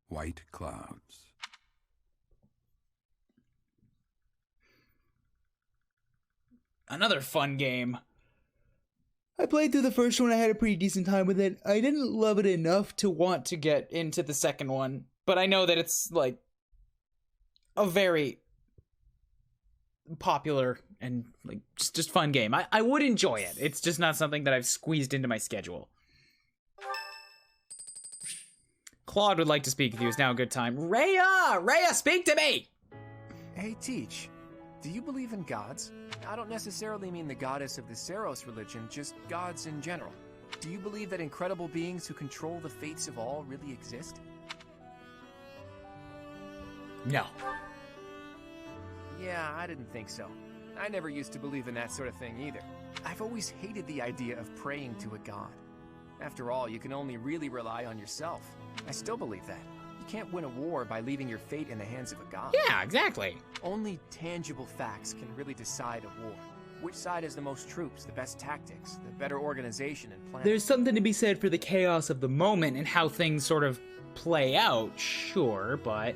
white clouds. Another fun game. I played through the first one. I had a pretty decent time with it. I didn't love it enough to want to get into the second one, but I know that it's like a very popular and like just fun game. I would enjoy it. It's just not something that I've squeezed into my schedule. Claude would like to speak with you. It's now a good time. Rhea, speak to me! Hey, Teach. Do you believe in gods? I don't necessarily mean the goddess of the Seros religion, just gods in general. Do you believe that incredible beings who control the fates of all really exist? No. Yeah, I didn't think so. I never used to believe in that sort of thing either. I've always hated the idea of praying to a god. After all, you can only really rely on yourself. I still believe that. You can't win a war by leaving your fate in the hands of a god. Yeah, exactly. Only tangible facts can really decide a war. Which side has the most troops, the best tactics, the better organization and planning? There's something to be said for the chaos of the moment and how things sort of play out, sure, but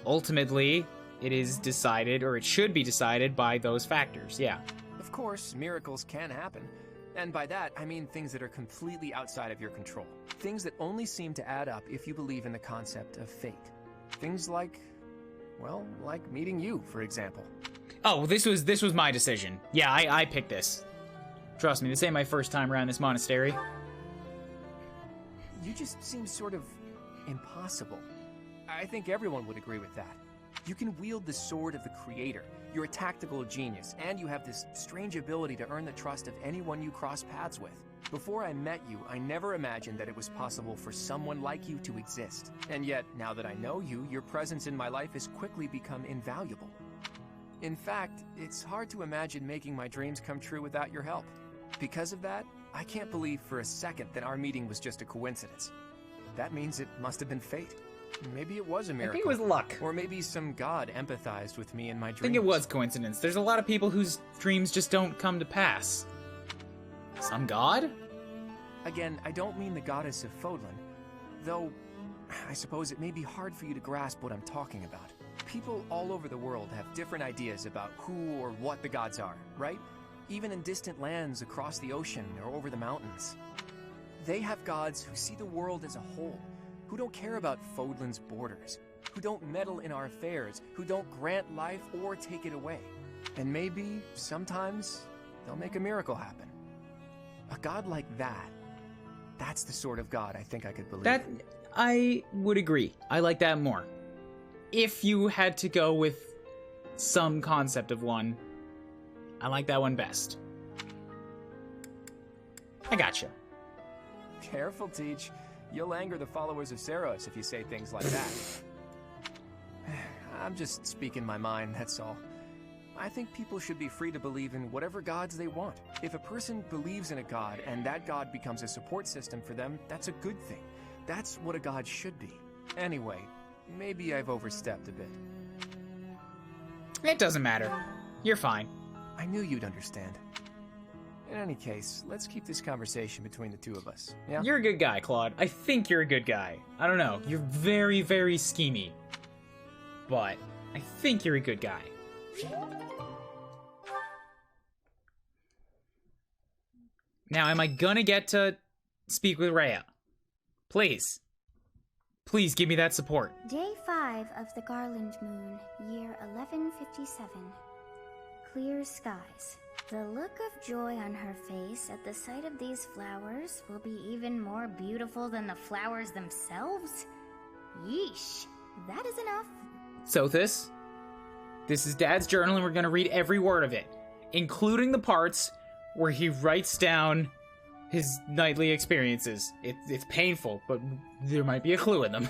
ultimately it is decided, or it should be decided, by those factors, yeah. Of course, miracles can happen. And by that, I mean things that are completely outside of your control. Things that only seem to add up if you believe in the concept of fate. Things like, well, like meeting you, for example. Oh, this was my decision. Yeah, I picked this. Trust me, this ain't my first time around this monastery. You just seem sort of impossible. I think everyone would agree with that. You can wield the sword of the creator. You're a tactical genius, and you have this strange ability to earn the trust of anyone you cross paths with. Before I met you, I never imagined that it was possible for someone like you to exist. And yet, now that I know you, your presence in my life has quickly become invaluable. In fact, it's hard to imagine making my dreams come true without your help. Because of that, I can't believe for a second that our meeting was just a coincidence. That means it must have been fate. Maybe it was a miracle. I think it was luck. Or maybe some god empathized with me in my dreams. I think it was coincidence. There's a lot of people whose dreams just don't come to pass. Some god? Again, I don't mean the goddess of Fodlan, though I suppose it may be hard for you to grasp what I'm talking about. People all over the world have different ideas about who or what the gods are, right? Even in distant lands across the ocean or over the mountains. They have gods who see the world as a whole, who don't care about Fodlan's borders, who don't meddle in our affairs, who don't grant life or take it away. And maybe, sometimes, they'll make a miracle happen. A god like that, that's the sort of god I think I could believe. That, I would agree. I like that more. If you had to go with some concept of one, I like that one best. I gotcha. Careful, Teach. You'll anger the followers of Seros if you say things like that. I'm just speaking my mind, that's all. I think people should be free to believe in whatever gods they want. If a person believes in a god and that god becomes a support system for them, that's a good thing. That's what a god should be. Anyway, maybe I've overstepped a bit. It doesn't matter. You're fine. I knew you'd understand. In any case, let's keep this conversation between the two of us, yeah? You're a good guy, Claude. I think you're a good guy. I don't know. You're very, very schemy. But I think you're a good guy. Now, am I gonna get to speak with Rhea? Please. Please give me that support. Day 5 of the Garland Moon, year 1157. Clear skies. The look of joy on her face at the sight of these flowers will be even more beautiful than the flowers themselves? Yeesh, that is enough. Sothis, this is Dad's journal and we're gonna read every word of it, including the parts where he writes down his nightly experiences. It's painful, but there might be a clue in them.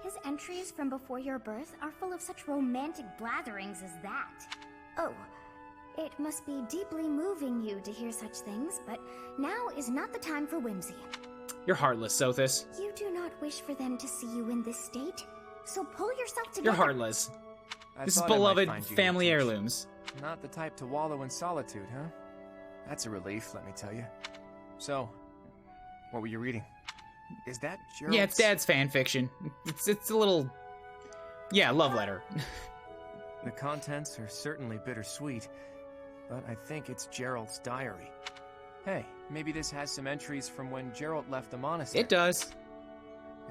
His entries from before your birth are full of such romantic blatherings as that. Oh, it must be deeply moving you to hear such things, but now is not the time for whimsy. You're heartless, Sothis. You do not wish for them to see you in this state, so pull yourself together. You're heartless. This is beloved family heirlooms. Not the type to wallow in solitude, huh? That's a relief, let me tell you. So, what were you reading? Is that Geralt? Yeah, it's Dad's fan fiction. It's a little, yeah, love letter. The contents are certainly bittersweet, but I think it's Geralt's diary. Hey, maybe this has some entries from when Geralt left the monastery. It does.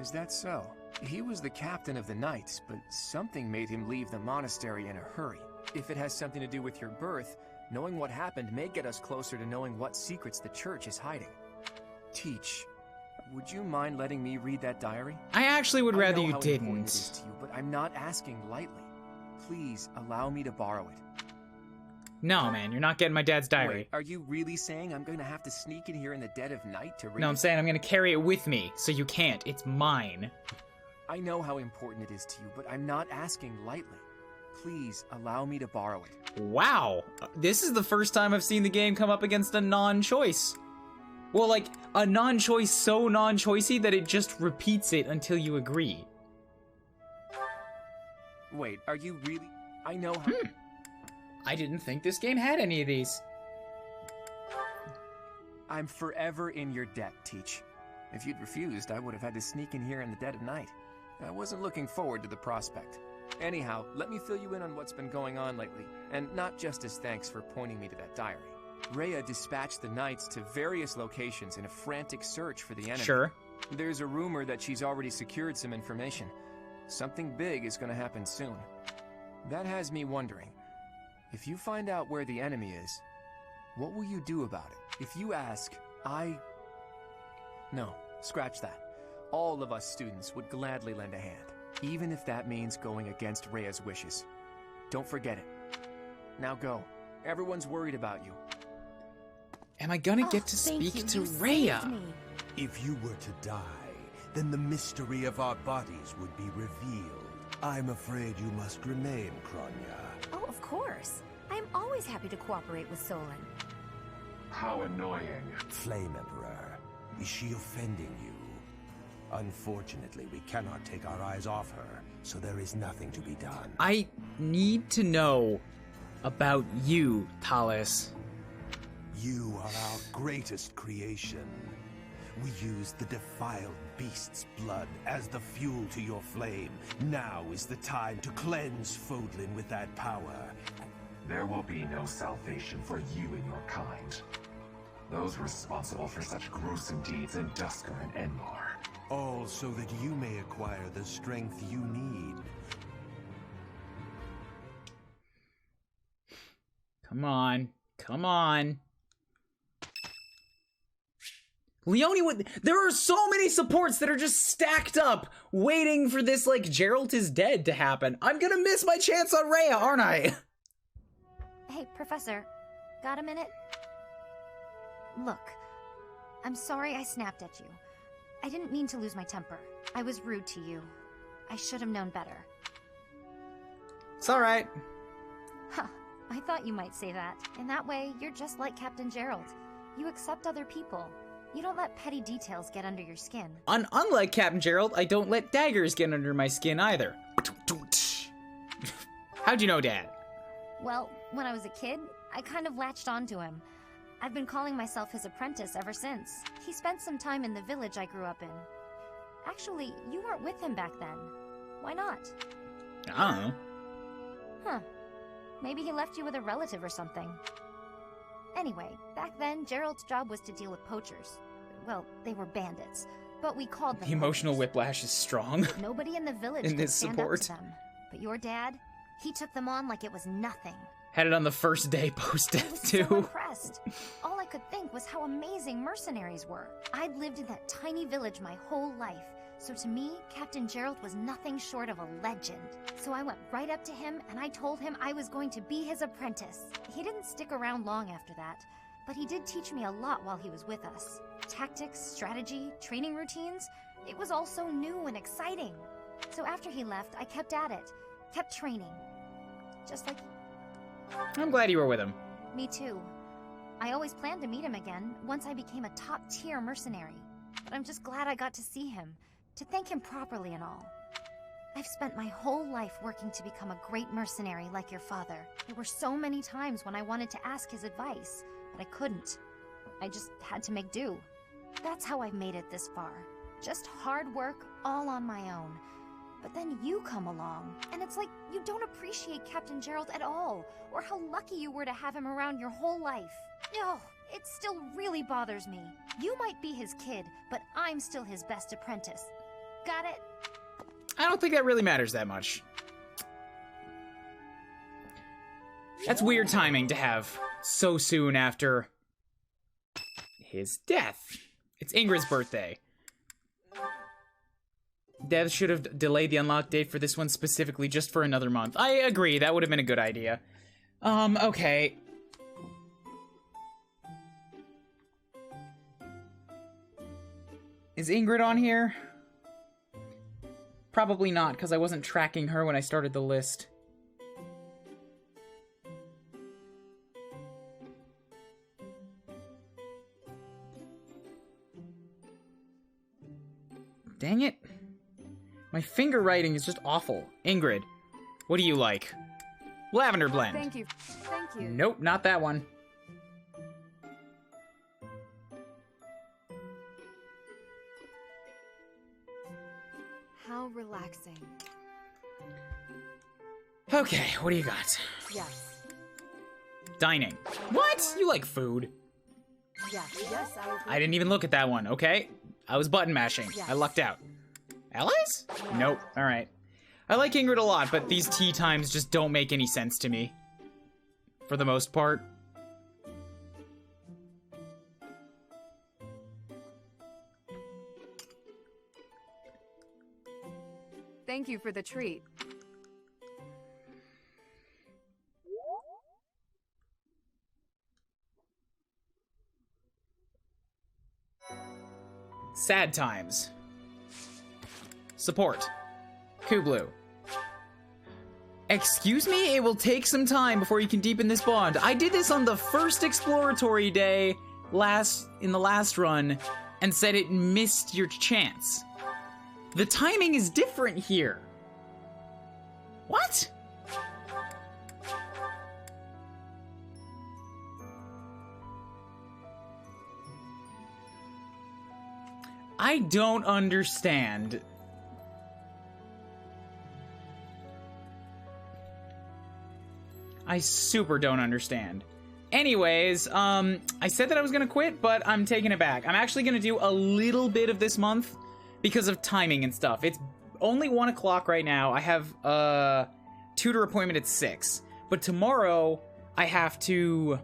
Is that so? He was the captain of the knights, but something made him leave the monastery in a hurry. If it has something to do with your birth, knowing what happened may get us closer to knowing what secrets the church is hiding. Teach, would you mind letting me read that diary? I actually would rather I know you how important it didn't. is to you, but I'm not asking lightly. Please allow me to borrow it. No, man, you're not getting my dad's diary. Wait, are you really saying I'm going to have to sneak in here in the dead of night to read No, I'm it? saying I'm gonna carry it with me, so you can't. It's mine. I know how important it is to you, but I'm not asking lightly. Please allow me to borrow it. Wow, this is the first time I've seen the game come up against a non-choice. Well, like, a non-choice so non-choicey that it just repeats it until you agree. Wait, are you really? I know how. I didn't think this game had any of these. I'm forever in your debt, Teach. If you'd refused, I would have had to sneak in here in the dead of night. I wasn't looking forward to the prospect. Anyhow, let me fill you in on what's been going on lately, and not just as thanks for pointing me to that diary. Rhea dispatched the knights to various locations in a frantic search for the enemy. Sure. There's a rumor that she's already secured some information. Something big is going to happen soon. That has me wondering, if you find out where the enemy is, what will you do about it? If you ask, No, scratch that. All of us students would gladly lend a hand, even if that means going against Rhea's wishes. Don't forget it. Now go. Everyone's worried about you. Am I gonna get to Thank speak you. to You Rhea? saved me. If you were to die, then the mystery of our bodies would be revealed. I'm afraid you must remain, Kronya. Oh, of course. I'm always happy to cooperate with Solon. How annoying. Flame Emperor, is she offending you? Unfortunately, we cannot take our eyes off her, so there is nothing to be done. I need to know about you, Thales. You are our greatest creation. We used the defiled beast's blood as the fuel to your flame. Now is the time to cleanse Fodlan with that power. There will be no salvation for you and your kind. Those responsible for such gruesome deeds in Dusker and Enmar. All so that you may acquire the strength you need. Come on. Come on. Leone would. There are so many supports that are just stacked up, waiting for this, like, Geralt is dead to happen. I'm gonna miss my chance on Rhea, aren't I? Hey, Professor, got a minute? Look, I'm sorry I snapped at you. I didn't mean to lose my temper. I was rude to you. I should have known better. It's alright. Huh, I thought you might say that. In that way, you're just like Captain Geralt. You accept other people. You don't let petty details get under your skin. Unlike Captain Geralt, I don't let daggers get under my skin either. How'd you know, Dad? Well, when I was a kid, I kind of latched onto him. I've been calling myself his apprentice ever since. He spent some time in the village I grew up in. Actually, you weren't with him back then. Why not? I don't know. Huh. Maybe he left you with a relative or something. Anyway, back then, Geralt's job was to deal with poachers. Well, they were bandits, but we called them The emotional poachers. whiplash is strong. Nobody in the village in could this stand support. up to them. But your dad, he took them on like it was nothing. Had it on the first day I was post-death, so too. impressed. All I could think was how amazing mercenaries were. I'd lived in that tiny village my whole life, so to me, Captain Geralt was nothing short of a legend. So I went right up to him and I told him I was going to be his apprentice. He didn't stick around long after that, but he did teach me a lot while he was with us. Tactics, strategy, training routines, it was all so new and exciting. So after he left, I kept at it, kept training. Just like I'm glad you were with him. me too. I always planned to meet him again once I became a top-tier mercenary. But I'm just glad I got to see him, to thank him properly and all. I've spent my whole life working to become a great mercenary like your father. There were so many times when I wanted to ask his advice, but I couldn't. I just had to make do. That's how I've made it this far. Just hard work, all on my own. But then you come along, and it's like you don't appreciate Captain Geralt at all, or how lucky you were to have him around your whole life. Oh, it still really bothers me. You might be his kid, but I'm still his best apprentice. Got it? I don't think that really matters that much. That's weird timing to have so soon after his death. It's Ingrid's birthday. Dev should have delayed the unlock date for this one specifically just for another month. I agree, that would have been a good idea. Okay. Is Ingrid on here? Probably not, because I wasn't tracking her when I started the list. Dang it. My finger writing is just awful. Ingrid, what do you like? Lavender blend. Thank you. Thank you. Nope, not that one. How relaxing. Okay, what do you got? Yes. Dining. What? You like food? Yes. Yes, I agree. I didn't even look at that one, okay? I was button mashing. Yes. I lucked out. Allies? Nope. Alright. I like Ingrid a lot, but these tea times just don't make any sense to me. For the most part. Thank you for the treat. Sad times. Support. Kublu. Excuse me? It will take some time before you can deepen this bond. I did this on the first exploratory day in the last run and said it missed your chance. The timing is different here. What? I don't understand. I super don't understand. Anyways, I said that I was gonna quit, but I'm taking it back. I'm actually gonna do a little bit of this month because of timing and stuff. It's only 1 o'clock right now. I have a tutor appointment at 6. But tomorrow, I have to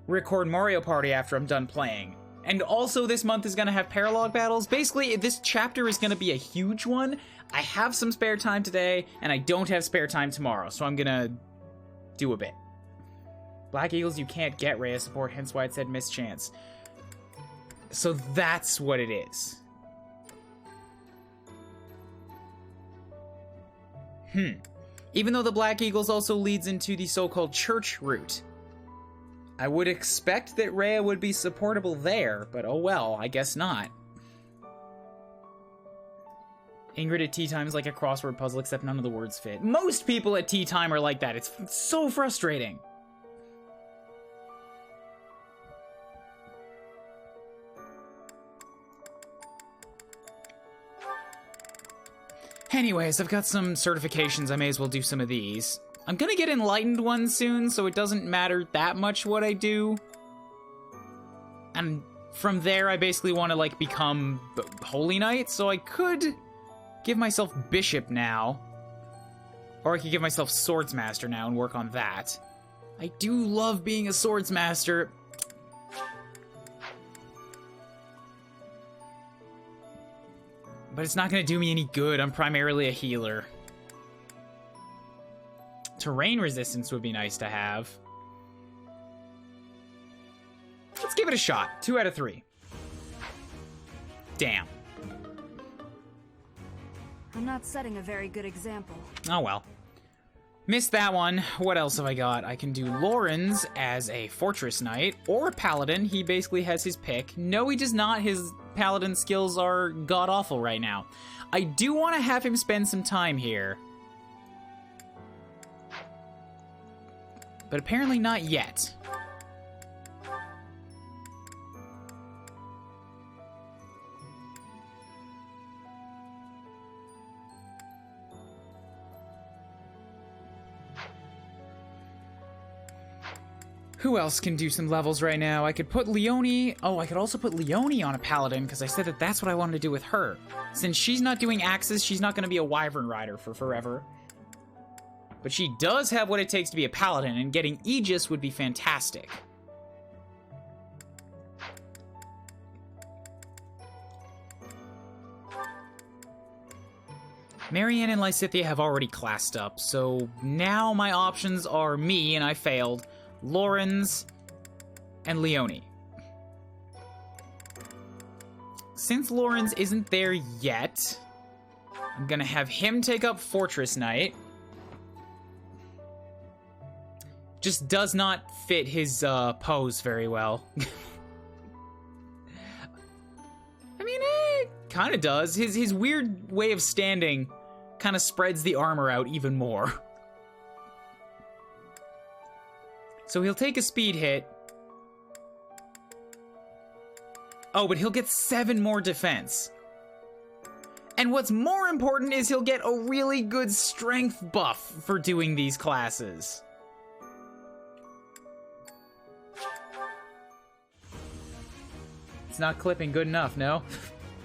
record Mario Party after I'm done playing. And also this month is gonna have paralogue battles. Basically, this chapter is gonna be a huge one. I have some spare time today, and I don't have spare time tomorrow, so I'm gonna do a bit. Black Eagles, you can't get Rhea support, hence why it said mischance. So that's what it is. Even though the Black Eagles also leads into the so-called church route. I would expect that Rhea would be supportable there, but oh well, I guess not. Ingrid at tea time is like a crossword puzzle, except none of the words fit. Most people at tea time are like that. It's so frustrating. Anyways, I've got some certifications. I may as well do some of these. I'm gonna get enlightened ones soon, so it doesn't matter that much what I do. And from there, I basically want to, like, become Holy Knight, so I could give myself Bishop now. Or I could give myself Swordsmaster now and work on that. I do love being a Swordsmaster. But it's not gonna do me any good. I'm primarily a healer. Terrain resistance would be nice to have. Let's give it a shot. 2 out of 3. Damn. I'm not setting a very good example. Oh well. Missed that one. What else have I got? I can do Lorenz as a Fortress Knight or a Paladin. He basically has his pick. No, he does not. His Paladin skills are god-awful right now. I do want to have him spend some time here. But apparently not yet. Who else can do some levels right now? I could put Leonie... Oh, I could also put Leonie on a paladin, because I said that that's what I wanted to do with her. Since she's not doing axes, she's not going to be a wyvern rider for forever. But she does have what it takes to be a paladin, and getting Aegis would be fantastic. Marianne and Lysithea have already classed up, so now my options are me, and I failed, Lorenz, and Leonie. Since Lorenz isn't there yet, I'm gonna have him take up Fortress Knight. Just does not fit his pose very well. I mean, it kind of does. His weird way of standing kind of spreads the armor out even more. So he'll take a speed hit. Oh, but he'll get 7 more defense. And what's more important is he'll get a really good strength buff for doing these classes. It's not clipping good enough, no?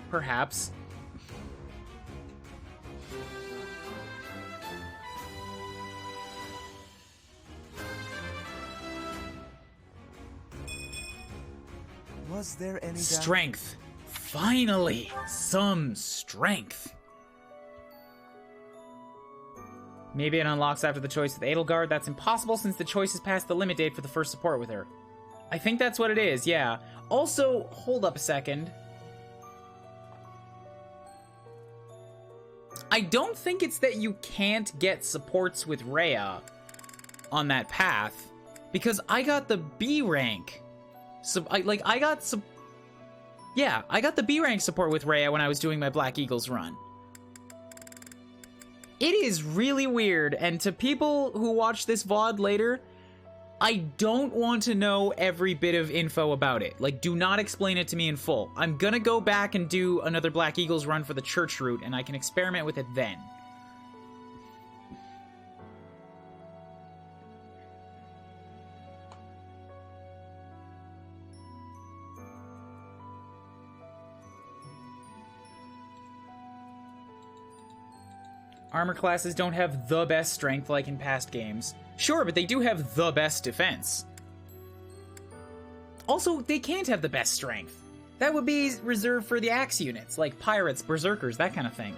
Perhaps. Was there any Strength. Finally, some strength. Maybe it unlocks after the choice with Edelgard. That's impossible since the choice is past the limit date for the first support with her. I think that's what it is, yeah. Also, hold up a second. I don't think it's that you can't get supports with Rhea on that path, because I got the B rank. So, I got the B rank support with Rhea when I was doing my Black Eagles run. It is really weird, and to people who watch this VOD later, I don't want to know every bit of info about it. Like, do not explain it to me in full. I'm gonna go back and do another Black Eagles run for the church route, and I can experiment with it then. Armor classes don't have the best strength like in past games. Sure, but they do have the best defense. Also, they can't have the best strength. That would be reserved for the axe units, like pirates, berserkers, that kind of thing.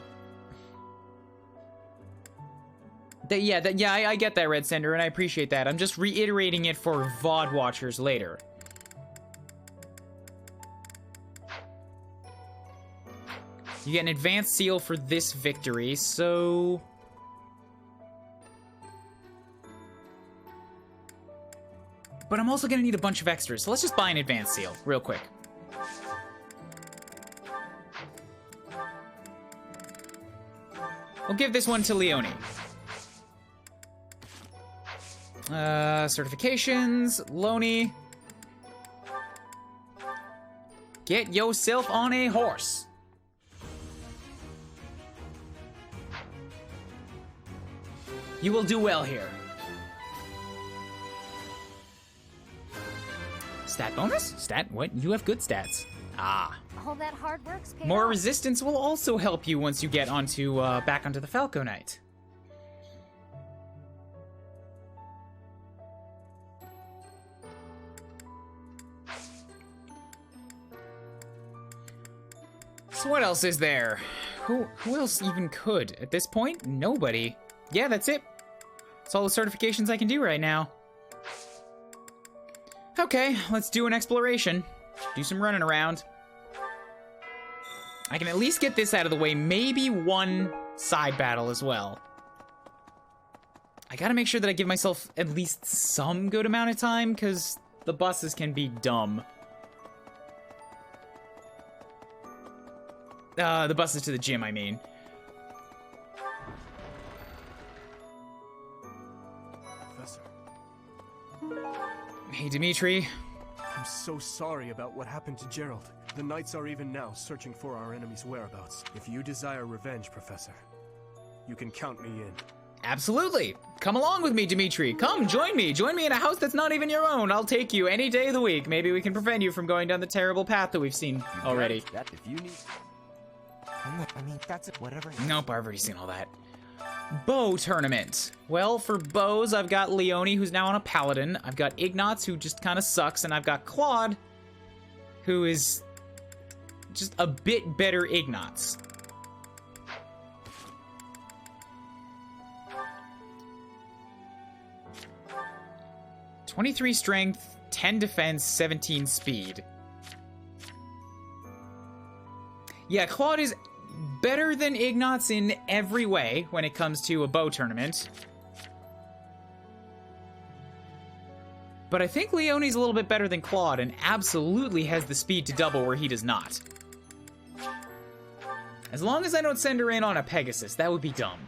I get that, Red Sender, and I appreciate that. I'm just reiterating it for VOD watchers later. You get an advanced seal for this victory, so... But I'm also gonna need a bunch of extras, so let's just buy an advanced seal, real quick. We'll give this one to Leonie. Certifications, Loni. Get yourself on a horse. You will do well here. Stat bonus? Stat? What? You have good stats. Ah. All that hard work's paid More off. resistance will also help you once you get onto back onto the Falco Knight. So what else is there? Who else even could? At this point, nobody. Yeah, that's it. That's all the certifications I can do right now. Okay, let's do an exploration. Do some running around. I can at least get this out of the way. Maybe one side battle as well. I gotta make sure that I give myself at least some good amount of time, because the buses can be dumb. The buses to the gym, I mean. Professor. Hey, Dimitri. I'm so sorry about what happened to Geralt. The Knights are even now searching for our enemy's whereabouts. If you desire revenge, Professor, you can count me in. Absolutely. Come along with me, Dimitri. Come, join me. Join me in a house that's not even your own. I'll take you any day of the week. Maybe we can prevent you from going down the terrible path that we've seen already. That if you need... I mean, that's whatever. Nope, I've already seen all that. Bow tournament. Well, for bows, I've got Leone, who's now on a paladin. I've got Ignatz, who just kind of sucks. And I've got Claude, who is just a bit better Ignatz. "23 strength, 10 defense, 17 speed." Yeah, Claude is better than Ignatz in every way when it comes to a bow tournament. But I think Leone's a little bit better than Claude and absolutely has the speed to double where he does not. As long as I don't send her in on a Pegasus, that would be dumb.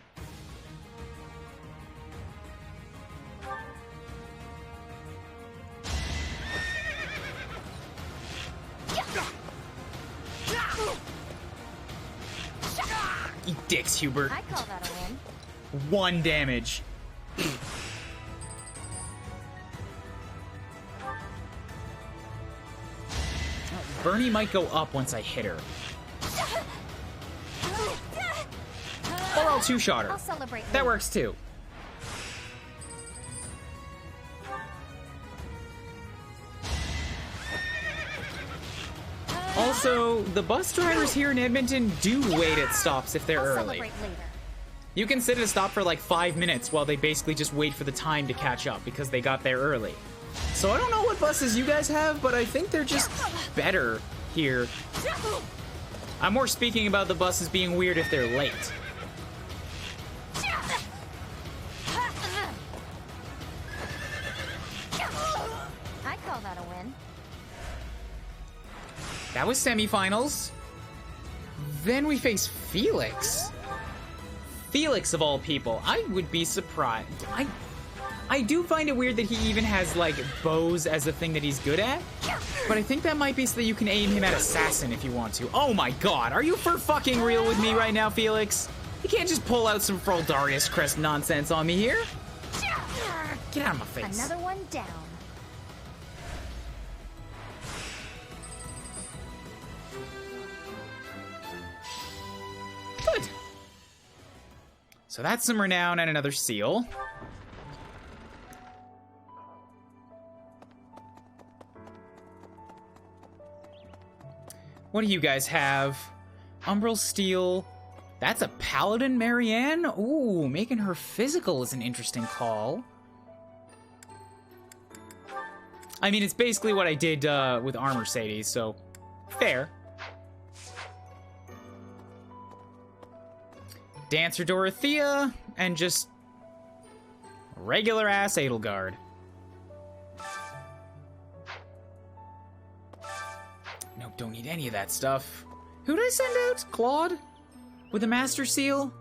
Eat dicks, Hubert. I call that a win. 1 damage. Bernie might go up once I hit her. Or I'll two-shot her. I'll celebrate That later. works too. Also, the bus drivers here in Edmonton do wait at stops if they're I'll early. celebrate later. You can sit at a stop for like 5 minutes while they basically just wait for the time to catch up because they got there early. So I don't know what buses you guys have, but I think they're just better here. I'm more speaking about the buses being weird if they're late. I call that a win. That was semifinals. Then we face Felix. Felix of all people. I would be surprised. I do find it weird that he even has like bows as a thing that he's good at. But I think that might be so that you can aim him at assassin if you want to. Oh my god, are you for fucking real with me right now, Felix? You can't just pull out some Fraldarius Crest nonsense on me here. Get out of my face. Another one down. Good. So that's some renown and another seal. What do you guys have? Umbral Steel. That's a Paladin Marianne? Ooh, making her physical is an interesting call. I mean, it's basically what I did with our Mercedes, so fair. Dancer Dorothea, and just regular-ass Edelgard. Nope, don't need any of that stuff. Who did I send out? Claude? With a Master Seal?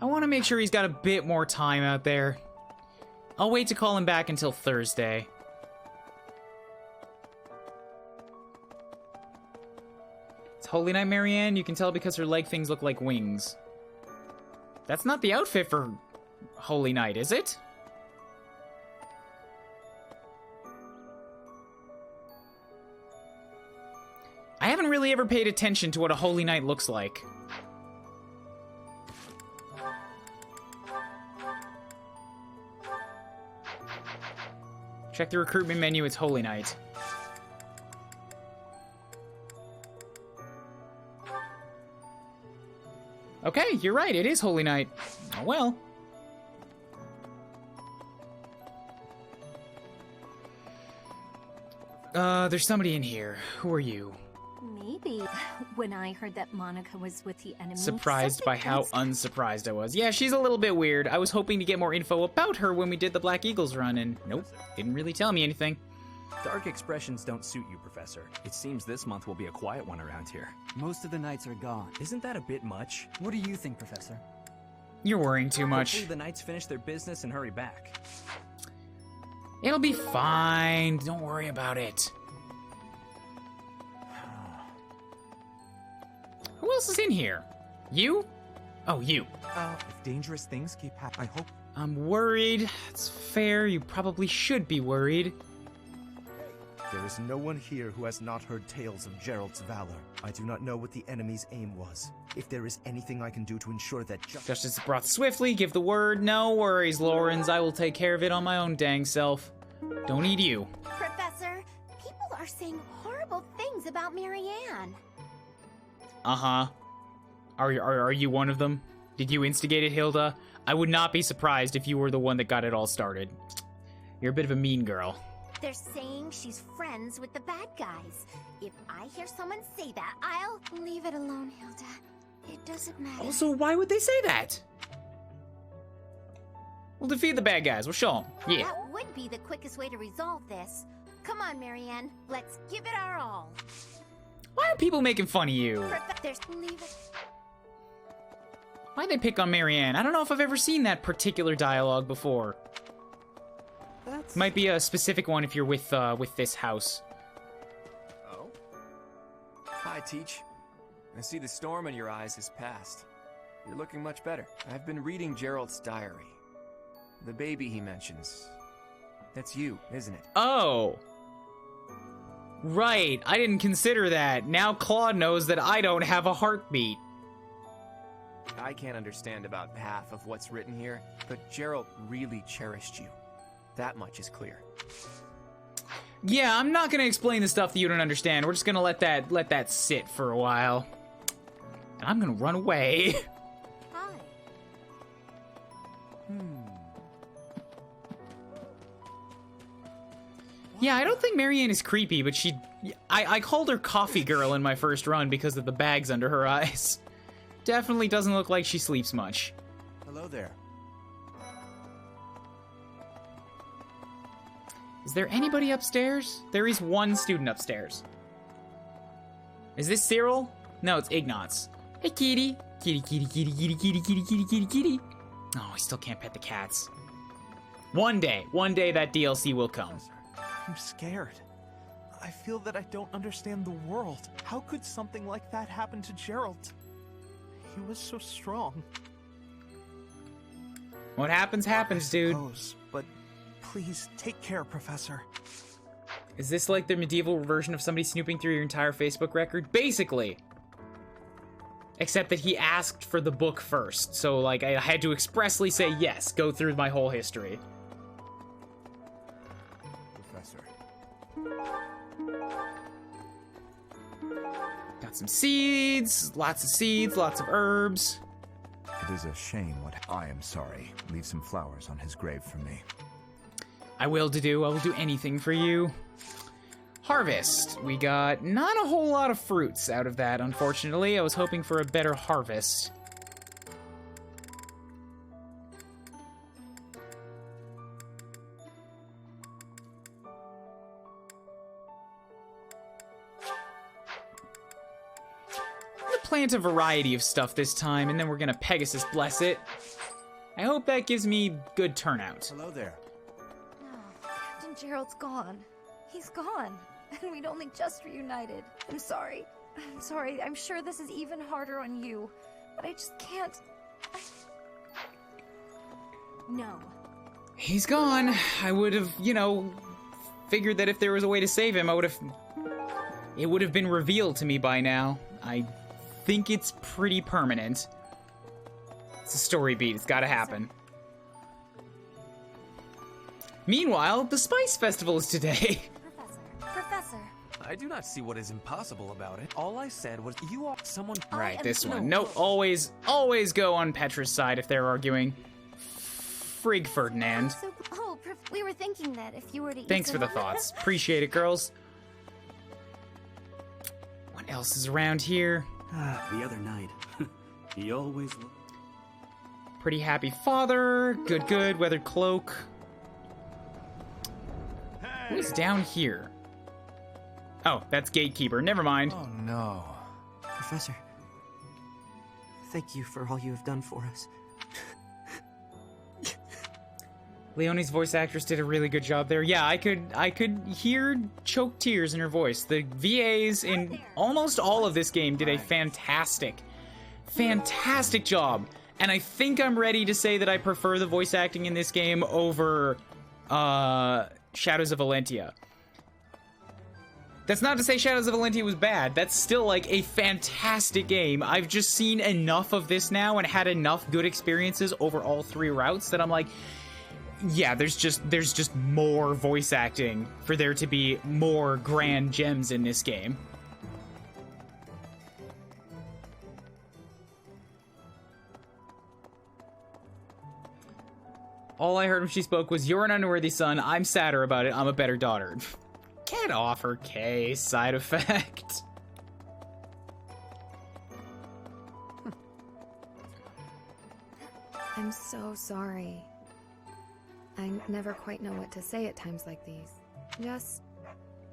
I want to make sure he's got a bit more time out there. I'll wait to call him back until Thursday. It's Holy Night Marianne. You can tell because her leg things look like wings. That's not the outfit for Holy Night, is it? I haven't really ever paid attention to what a Holy Night looks like. Check the recruitment menu, it's Holy Night. Okay, you're right, it is Holy Night. Oh well. There's somebody in here. Who are you? Maybe. When I heard that Monica was with the enemy... Surprised by how unsurprised I was. Yeah, she's a little bit weird. I was hoping to get more info about her when we did the Black Eagles run, and nope, didn't really tell me anything. Dark expressions don't suit you, Professor. It seems this month will be a quiet one around here. Most of the knights are gone. Isn't that a bit much? What do you think, Professor? You're worrying too much. Hopefully the knights finish their business and hurry back. It'll be fine. Don't worry about it. Who else is in here? You? Oh, you. If dangerous things keep happening, I hope... I'm worried. It's fair. You probably should be worried. There is no one here who has not heard tales of Geralt's valor. I do not know what the enemy's aim was. If there is anything I can do to ensure that justice is brought swiftly, give the word. No worries, Lawrence. I will take care of it on my own dang self. Don't need you. Professor, people are saying horrible things about Marianne. Uh-huh. Are you one of them? Did you instigate it, Hilda? I would not be surprised if you were the one that got it all started. You're a bit of a mean girl. They're saying she's friends with the bad guys. If I hear someone say that, I'll... Leave it alone, Hilda. It doesn't matter. Also, why would they say that? We'll defeat the bad guys. We'll show them. Yeah. That would be the quickest way to resolve this. Come on, Marianne. Let's give it our all. Why are people making fun of you? Leave it. Why'd they pick on Marianne? I don't know if I've ever seen that particular dialogue before. Might be a specific one if you're with this house. Oh? Hi, Teach. I see the storm in your eyes has passed. You're looking much better. I've been reading Geralt's diary. The baby he mentions. That's you, isn't it? Oh. Right, I didn't consider that. Now Claude knows that I don't have a heartbeat. I can't understand about half of what's written here, but Geralt really cherished you. That much is clear. Yeah, I'm not gonna explain the stuff that you don't understand. We're just gonna let that sit for a while. And I'm gonna run away. Hi. Yeah, I don't think Marianne is creepy, but I called her Coffee Girl in my first run because of the bags under her eyes. Definitely doesn't look like she sleeps much. Hello there. Is there anybody upstairs? There is one student upstairs. Is this Cyril? No, it's Ignatz. Hey, kitty. Kitty, kitty, kitty, kitty, kitty, kitty, kitty, kitty, kitty. Oh, I still can't pet the cats. One day that DLC will come. I'm scared. I feel that I don't understand the world. How could something like that happen to Geralt? He was so strong. What happens, happens, dude. But please, take care, Professor. Is this like the medieval version of somebody snooping through your entire Facebook record? Basically. Except that he asked for the book first. So, like, I had to expressly say, yes, go through my whole history. Professor. Got some seeds, lots of herbs. It is a shame what I am sorry. Leave some flowers on his grave for me. I will do anything for you. Harvest. We got not a whole lot of fruits out of that, unfortunately. I was hoping for a better harvest. I'm gonna plant a variety of stuff this time, and then we're gonna Pegasus bless it. I hope that gives me good turnout. Hello there. Captain Gerald's gone. He's gone. And we'd only just reunited. I'm sorry. I'm sure this is even harder on you. But I just can't... No. He's gone. I would have, figured that if there was a way to save him, it would have been revealed to me by now. I think it's pretty permanent. It's a story beat. It's gotta happen. Meanwhile, the Spice Festival is today. Professor. I do not see what is impossible about it. All I said was you are someone... Right, this one. Nope, always go on Petra's side if they're arguing. Frig Ferdinand. We were thinking that if you were to eat Thanks for the thoughts. Appreciate it, girls. What else is around here? The other night. He always... Pretty happy father. Good. Weathered cloak. Who's down here? Oh, that's Gatekeeper. Never mind. Oh, no. Professor, thank you for all you have done for us. Leonie's voice actress did a really good job there. Yeah, I could hear choked tears in her voice. The VAs in almost all of this game did a fantastic fantastic job. And I think I'm ready to say that I prefer the voice acting in this game over Shadows of Valentia. That's not to say Shadows of Valentia was bad. That's still, like, a fantastic game. I've just seen enough of this now and had enough good experiences over all 3 routes that I'm like, yeah, there's just more voice acting for there to be more grand gems in this game. All I heard when she spoke was, "You're an unworthy son. I'm sadder about it. I'm a better daughter." Get off her case, side effect. I'm so sorry. I never quite know what to say at times like these. Just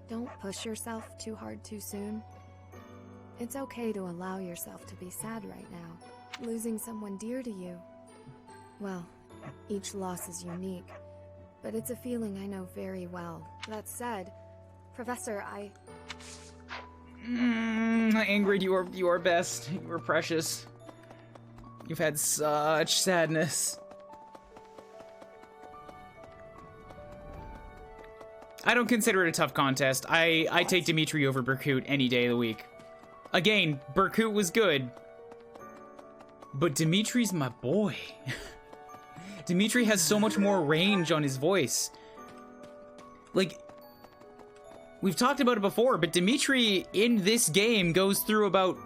don't push yourself too hard too soon. It's okay to allow yourself to be sad right now. Losing someone dear to you. Well, each loss is unique, but it's a feeling I know very well. That said, Professor, Ingrid, you are best. You are precious. You've had such sadness. I don't consider it a tough contest. I take Dimitri over Berkut any day of the week. Again, Berkut was good, but Dimitri's my boy. Dimitri has so much more range on his voice. Like, we've talked about it before, but Dimitri in this game goes through about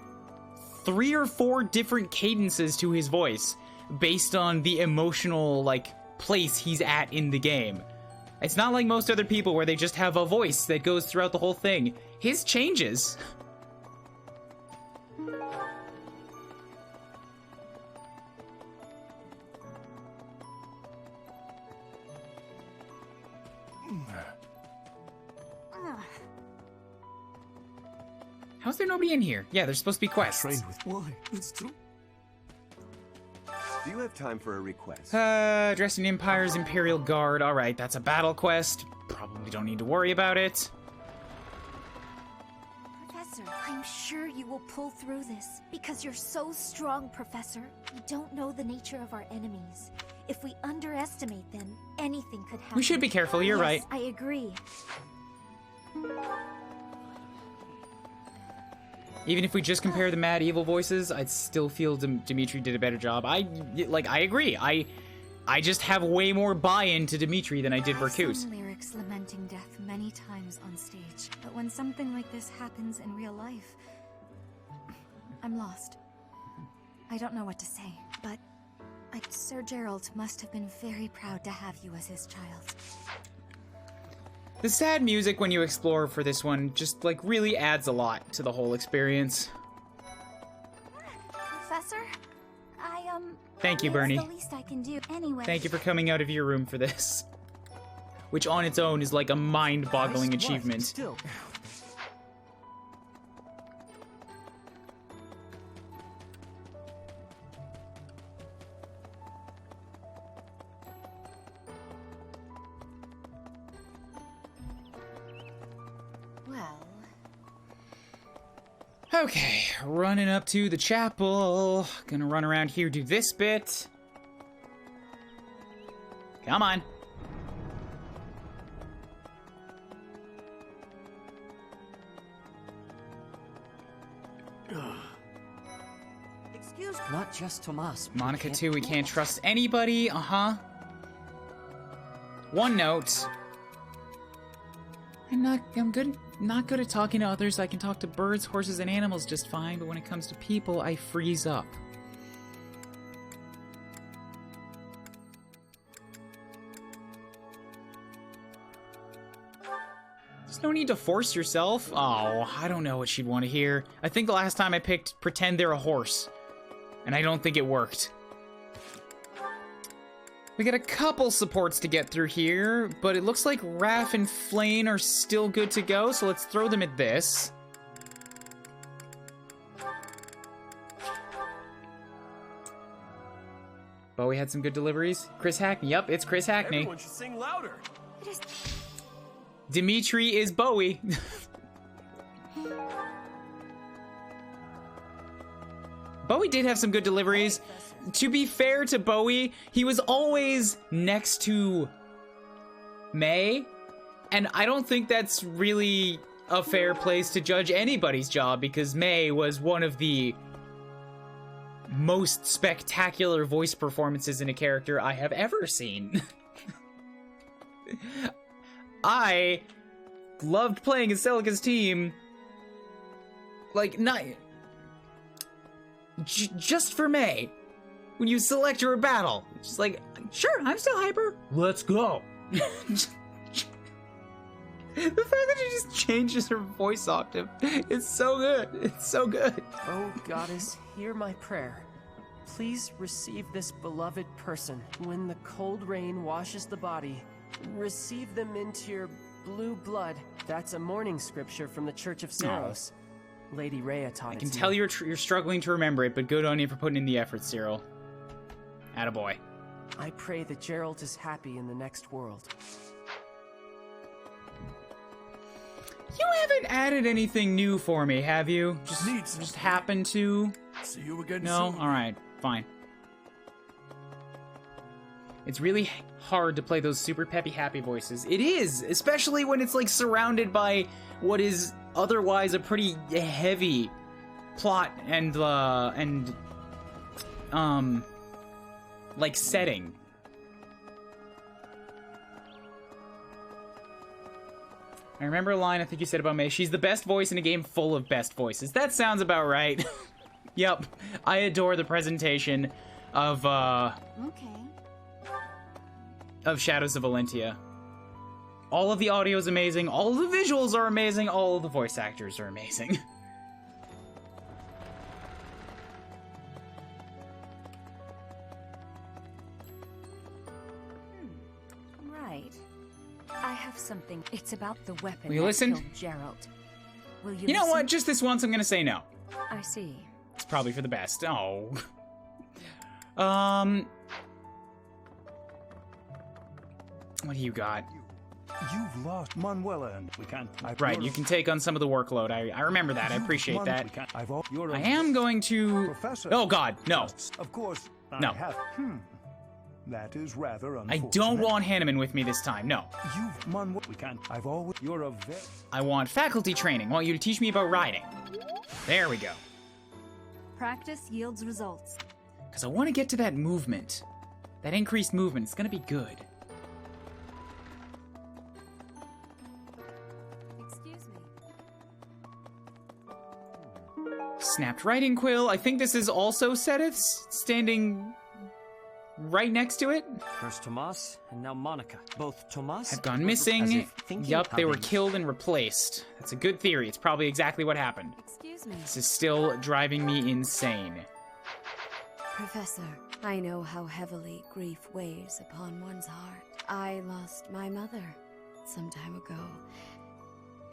3 or 4 different cadences to his voice based on the emotional, like, place he's at in the game. It's not like most other people where they just have a voice that goes throughout the whole thing. His changes. How's there nobody in here? Yeah, there's supposed to be quests. Why? It's true. Do you have time for a request? Dressing Empire's Imperial Guard. Alright, that's a battle quest. Probably don't need to worry about it. Professor, I'm sure you will pull through this. Because you're so strong, Professor. We don't know the nature of our enemies. If we underestimate them, anything could happen. We should be careful, you're right. I agree. Even if we just compare the mad evil voices, I'd still feel Dimitri did a better job. I agree. I just have way more buy-in to Dimitri than I did Berkut. I've sung lyrics lamenting death many times on stage, but when something like this happens in real life, I'm lost. I don't know what to say, but Sir Geralt must have been very proud to have you as his child. The sad music when you explore for this one just, like, really adds a lot to the whole experience. Professor, Thank you, Bernie. It's the least I can do anyway. Thank you for coming out of your room for this. Which on its own is like a mind-boggling achievement. Still. Okay, running up to the chapel. Gonna run around here, do this bit. Come on. Excuse me. Not just Tomas. Monica too, we can't trust anybody. Uh-huh. One note. I'm not good at talking to others. I can talk to birds, horses, and animals just fine, but when it comes to people, I freeze up. There's no need to force yourself. Oh, I don't know what she'd want to hear. I think the last time I picked pretend they're a horse, and I don't think it worked. We got a couple supports to get through here, but it looks like Raph and Flane are still good to go, so let's throw them at this. Bowie had some good deliveries. Chris Hackney. Yep, it's Chris Hackney. Everyone should sing louder. Dimitri is Bowie. Bowie did have some good deliveries. To be fair to Bowie, he was always next to May, and I don't think that's really a fair place to judge anybody's job, because May was one of the most spectacular voice performances in a character I have ever seen. I loved playing as Celica's team, like, not just for May. When you select your battle, it's just like, sure, I'm still hyper. Let's go. The fact that she just changes her voice octave, it's so good. It's so good. Oh, Goddess, hear my prayer. Please receive this beloved person. When the cold rain washes the body, receive them into your blue blood. That's a morning scripture from the Church of Saros. Lady Rhea taught it. I can tell you're struggling to remember it, but good on you for putting in the effort, Cyril. Attaboy. I pray that Geralt is happy in the next world. You haven't added anything new for me, have you? Just happened to? See you again No? soon. Alright, fine. It's really hard to play those super peppy happy voices. It is, especially when it's like surrounded by what is otherwise a pretty heavy plot and like setting. I remember a line I think you said about May. She's the best voice in a game full of best voices. That sounds about right. Yep. I adore the presentation of Shadows of Valentia. All of the audio is amazing, all of the visuals are amazing, all of the voice actors are amazing. Right. I have something. It's about the weapon Will you that listen? killed Geralt. Will you You know listen? what? Just this once, I'm gonna say no. I see. It's probably for the best. Oh. What do you got? You've lost Manuela, and we can't. Right, you can take on some of the workload. I remember that. I appreciate that. I am going to... Professor. Oh, God, no. Of course. No. I have. That is rather I unfortunate. don't want Hanneman with me this time. No. You've Manuela. We can't. I've always. You're a very. I want faculty training. I want you to teach me about riding. There we go. Practice yields results. Because I want to get to that movement. That increased movement. It's going to be good. Excuse me. Snapped Writing Quill. I think this is also Sedith's, standing right next to it. First Tomas, and now Monica. Both Tomas Have gone as missing. if thinking Yup, how they were they- killed and replaced. That's a good theory. It's probably exactly what happened. Excuse me. This is still driving me insane. Professor, I know how heavily grief weighs upon one's heart. I lost my mother some time ago.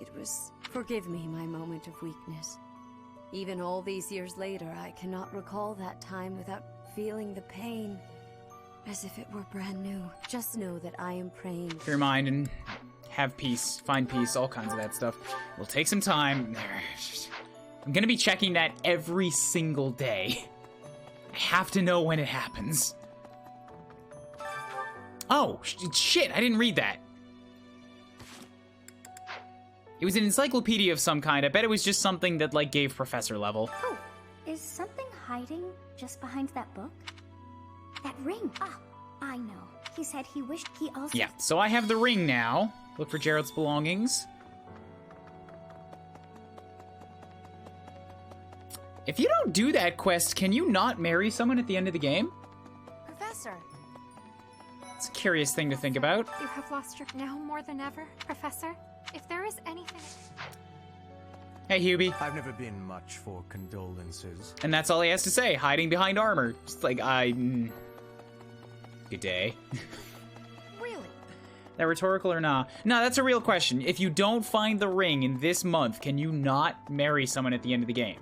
It was... Forgive me my moment of weakness. Even all these years later, I cannot recall that time without feeling the pain. As if it were brand new. Just know that I am praying. Clear your mind and have peace. Find peace. All kinds of that stuff. It'll take some time. I'm gonna be checking that every single day. I have to know when it happens. Oh, shit, I didn't read that. It was an encyclopedia of some kind. I bet it was just something that, like, gave professor level. Oh, is something hiding just behind that book? That ring. Ah, I know. He said he wished he also... Yeah, so I have the ring now. Look for Geralt's belongings. If you don't do that quest, can you not marry someone at the end of the game? Professor, It's a curious thing to think about. you have lost your now more than ever, Professor. If there is anything... Hey, Hubie. I've never been much for condolences. And that's all he has to say, hiding behind armor. Just like, Good day. Really? That rhetorical or nah? No, that's a real question. If you don't find the ring in this month, can you not marry someone at the end of the game?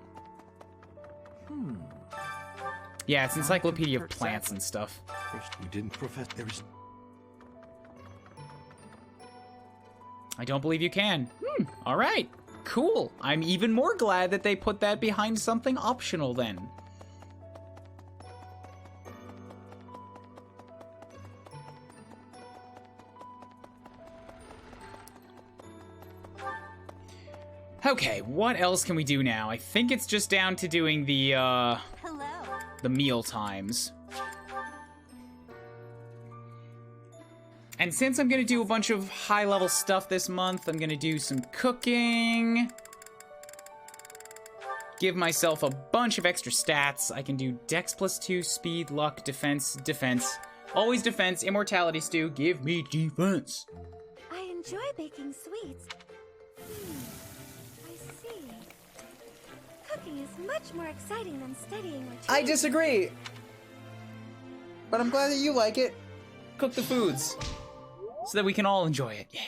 Yeah, it's encyclopedia of plants and stuff. First, we didn't profess. There is. I don't believe you can. All right. Cool. I'm even more glad that they put that behind something optional then. Okay, what else can we do now? I think it's just down to doing the meal times. And since I'm gonna do a bunch of high-level stuff this month, I'm gonna do some cooking. Give myself a bunch of extra stats. I can do Dex +2, Speed, Luck, Defense, Defense. Always Defense, Immortality Stew, give me Defense. I enjoy baking sweets. I see. Cooking is much more exciting than studying or I disagree. But I'm glad that you like it. Cook the foods. So that we can all enjoy it. Yay.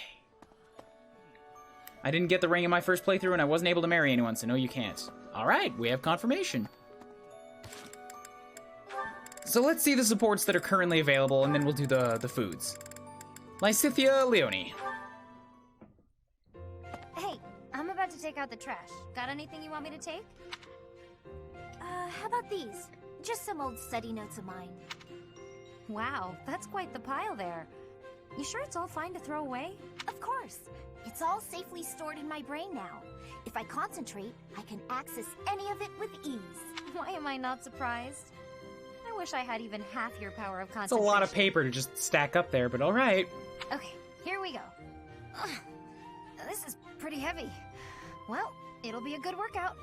I didn't get the ring in my first playthrough and I wasn't able to marry anyone, so no you can't. Alright, we have confirmation. So let's see the supports that are currently available and then we'll do the foods. Lysithia Leone. Hey, I'm about to take out the trash. Got anything you want me to take? How about these? Just some old study notes of mine. Wow, that's quite the pile there. You sure it's all fine to throw away? Of course. It's all safely stored in my brain now. If I concentrate, I can access any of it with ease. Why am I not surprised? I wish I had even half your power of concentration. It's a lot of paper to just stack up there, but alright. Okay, here we go. Ugh, this is pretty heavy. Well, it'll be a good workout.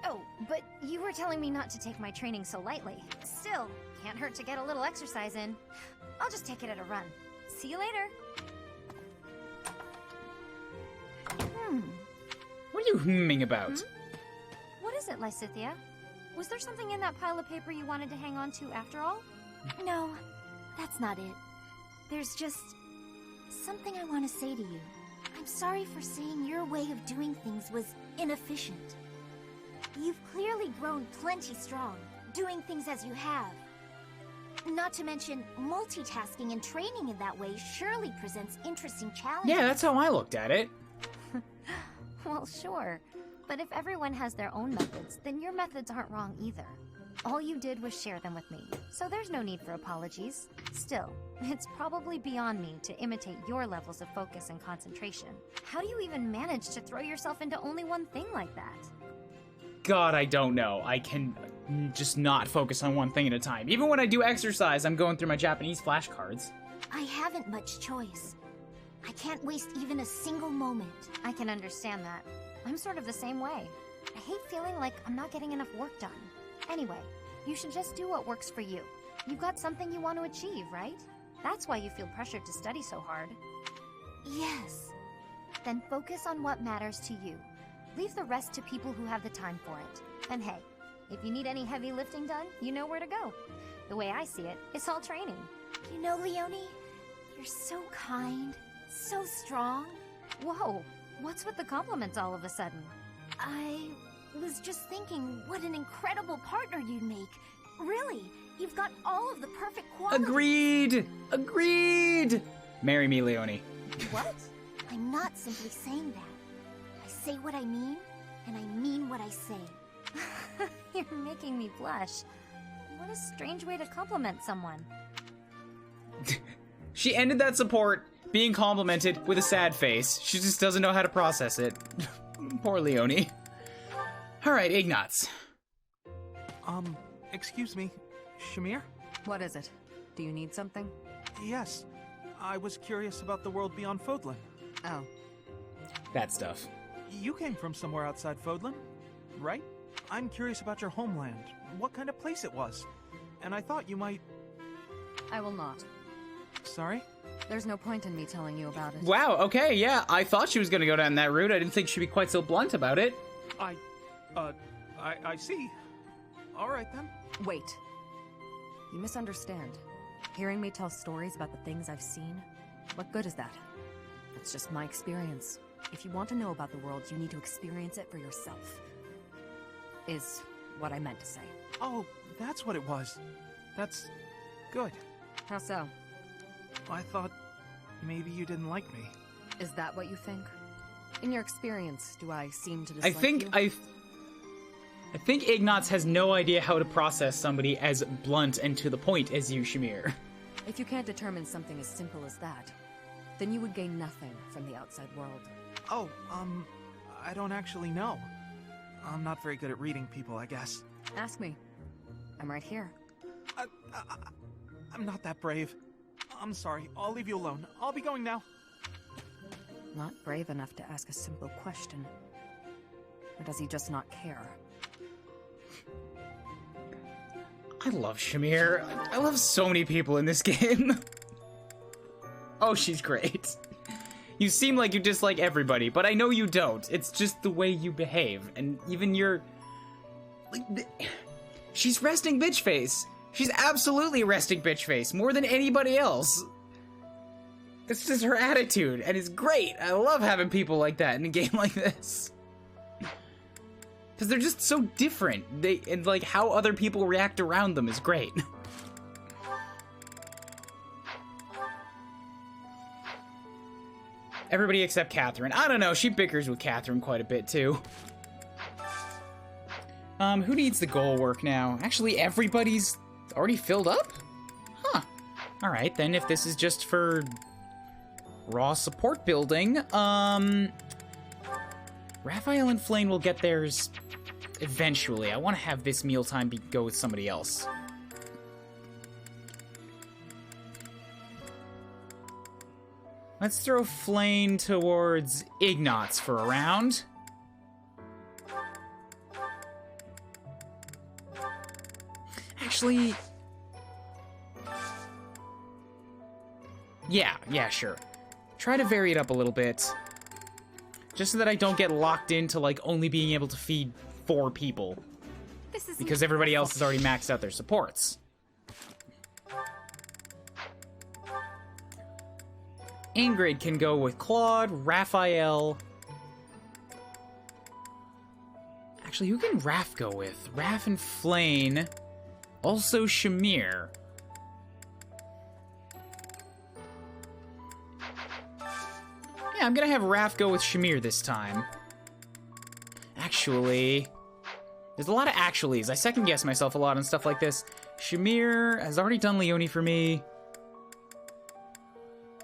Oh, but you were telling me not to take my training so lightly. Still, can't hurt to get a little exercise in. I'll just take it at a run. See you later. What are you humming about? What is it, Lysithia? Was there something in that pile of paper you wanted to hang on to after all? No, that's not it. There's just something I want to say to you. I'm sorry for saying your way of doing things was inefficient. You've clearly grown plenty strong, doing things as you have. Not to mention, multitasking and training in that way surely presents interesting challenges. Yeah, that's how I looked at it. Well, sure. But if everyone has their own methods, then your methods aren't wrong either. All you did was share them with me, so there's no need for apologies. Still, it's probably beyond me to imitate your levels of focus and concentration. How do you even manage to throw yourself into only one thing like that? God, I don't know. I can just not focus on one thing at a time. Even when I do exercise, I'm going through my Japanese flashcards. I haven't much choice. I can't waste even a single moment. I can understand that. I'm sort of the same way. I hate feeling like I'm not getting enough work done. Anyway, you should just do what works for you. You've got something you want to achieve, right? That's why you feel pressured to study so hard. Yes. Then focus on what matters to you. Leave the rest to people who have the time for it. And hey, if you need any heavy lifting done, you know where to go. The way I see it, it's all training. You know, Leone, you're so kind, so strong. Whoa, what's with the compliments all of a sudden? I was just thinking what an incredible partner you'd make. Really, you've got all of the perfect qualities. Agreed! Agreed! Marry me, Leone. What? I'm not simply saying that. I say what I mean, and I mean what I say. You're making me blush. What a strange way to compliment someone. She ended that support being complimented with a sad face. She just doesn't know how to process it. Poor Leone. Alright, Ignatz. Excuse me, Shamir? What is it? Do you need something? Yes. I was curious about the world beyond Fodlan. Oh. That stuff. You came from somewhere outside Fodlan, right? I'm curious about your homeland, what kind of place it was. And I thought you might... I will not. Sorry? There's no point in me telling you about it. Wow, okay, yeah. I thought she was gonna go down that route. I didn't think she'd be quite so blunt about it. I see. Alright then. Wait. You misunderstand. Hearing me tell stories about the things I've seen, what good is that? It's just my experience. If you want to know about the world, you need to experience it for yourself. Is what I meant to say. Oh, that's what it was. That's good. How so? I thought maybe you didn't like me. Is that what you think? In your experience, do I seem to dislike you? I think Ignatz has no idea how to process somebody as blunt and to the point as you, Shamir. If you can't determine something as simple as that, then you would gain nothing from the outside world. Oh, I don't actually know. I'm not very good at reading people, I guess. Ask me. I'm right here. I'm not that brave. I'm sorry. I'll leave you alone. I'll be going now. Not brave enough to ask a simple question. Or does he just not care? I love Shamir. I love so many people in this game. Oh, she's great. You seem like you dislike everybody, but I know you don't. It's just the way you behave. And even your... She's resting bitch face. She's absolutely resting bitch face, more than anybody else. It's just her attitude, and it's great. I love having people like that in a game like this. Because they're just so different. And like how other people react around them is great. Everybody except Catherine. I don't know, she bickers with Catherine quite a bit too. Who needs the goal work now? Actually, everybody's already filled up? Huh. Alright, then if this is just for raw support building, Raphael and Flame will get theirs eventually. I want to have this mealtime go with somebody else. Let's throw Flame towards Ignatz for a round. Actually... Yeah, sure. Try to vary it up a little bit. Just so that I don't get locked into, like, only being able to feed 4 people. Because everybody else has already maxed out their supports. Ingrid can go with Claude, Raphael. Actually, who can Raph go with? Raph and Flane. Also Shamir. Yeah, I'm gonna have Raph go with Shamir this time. Actually... There's a lot of actuallys. I second guess myself a lot on stuff like this. Shamir has already done Leonie for me.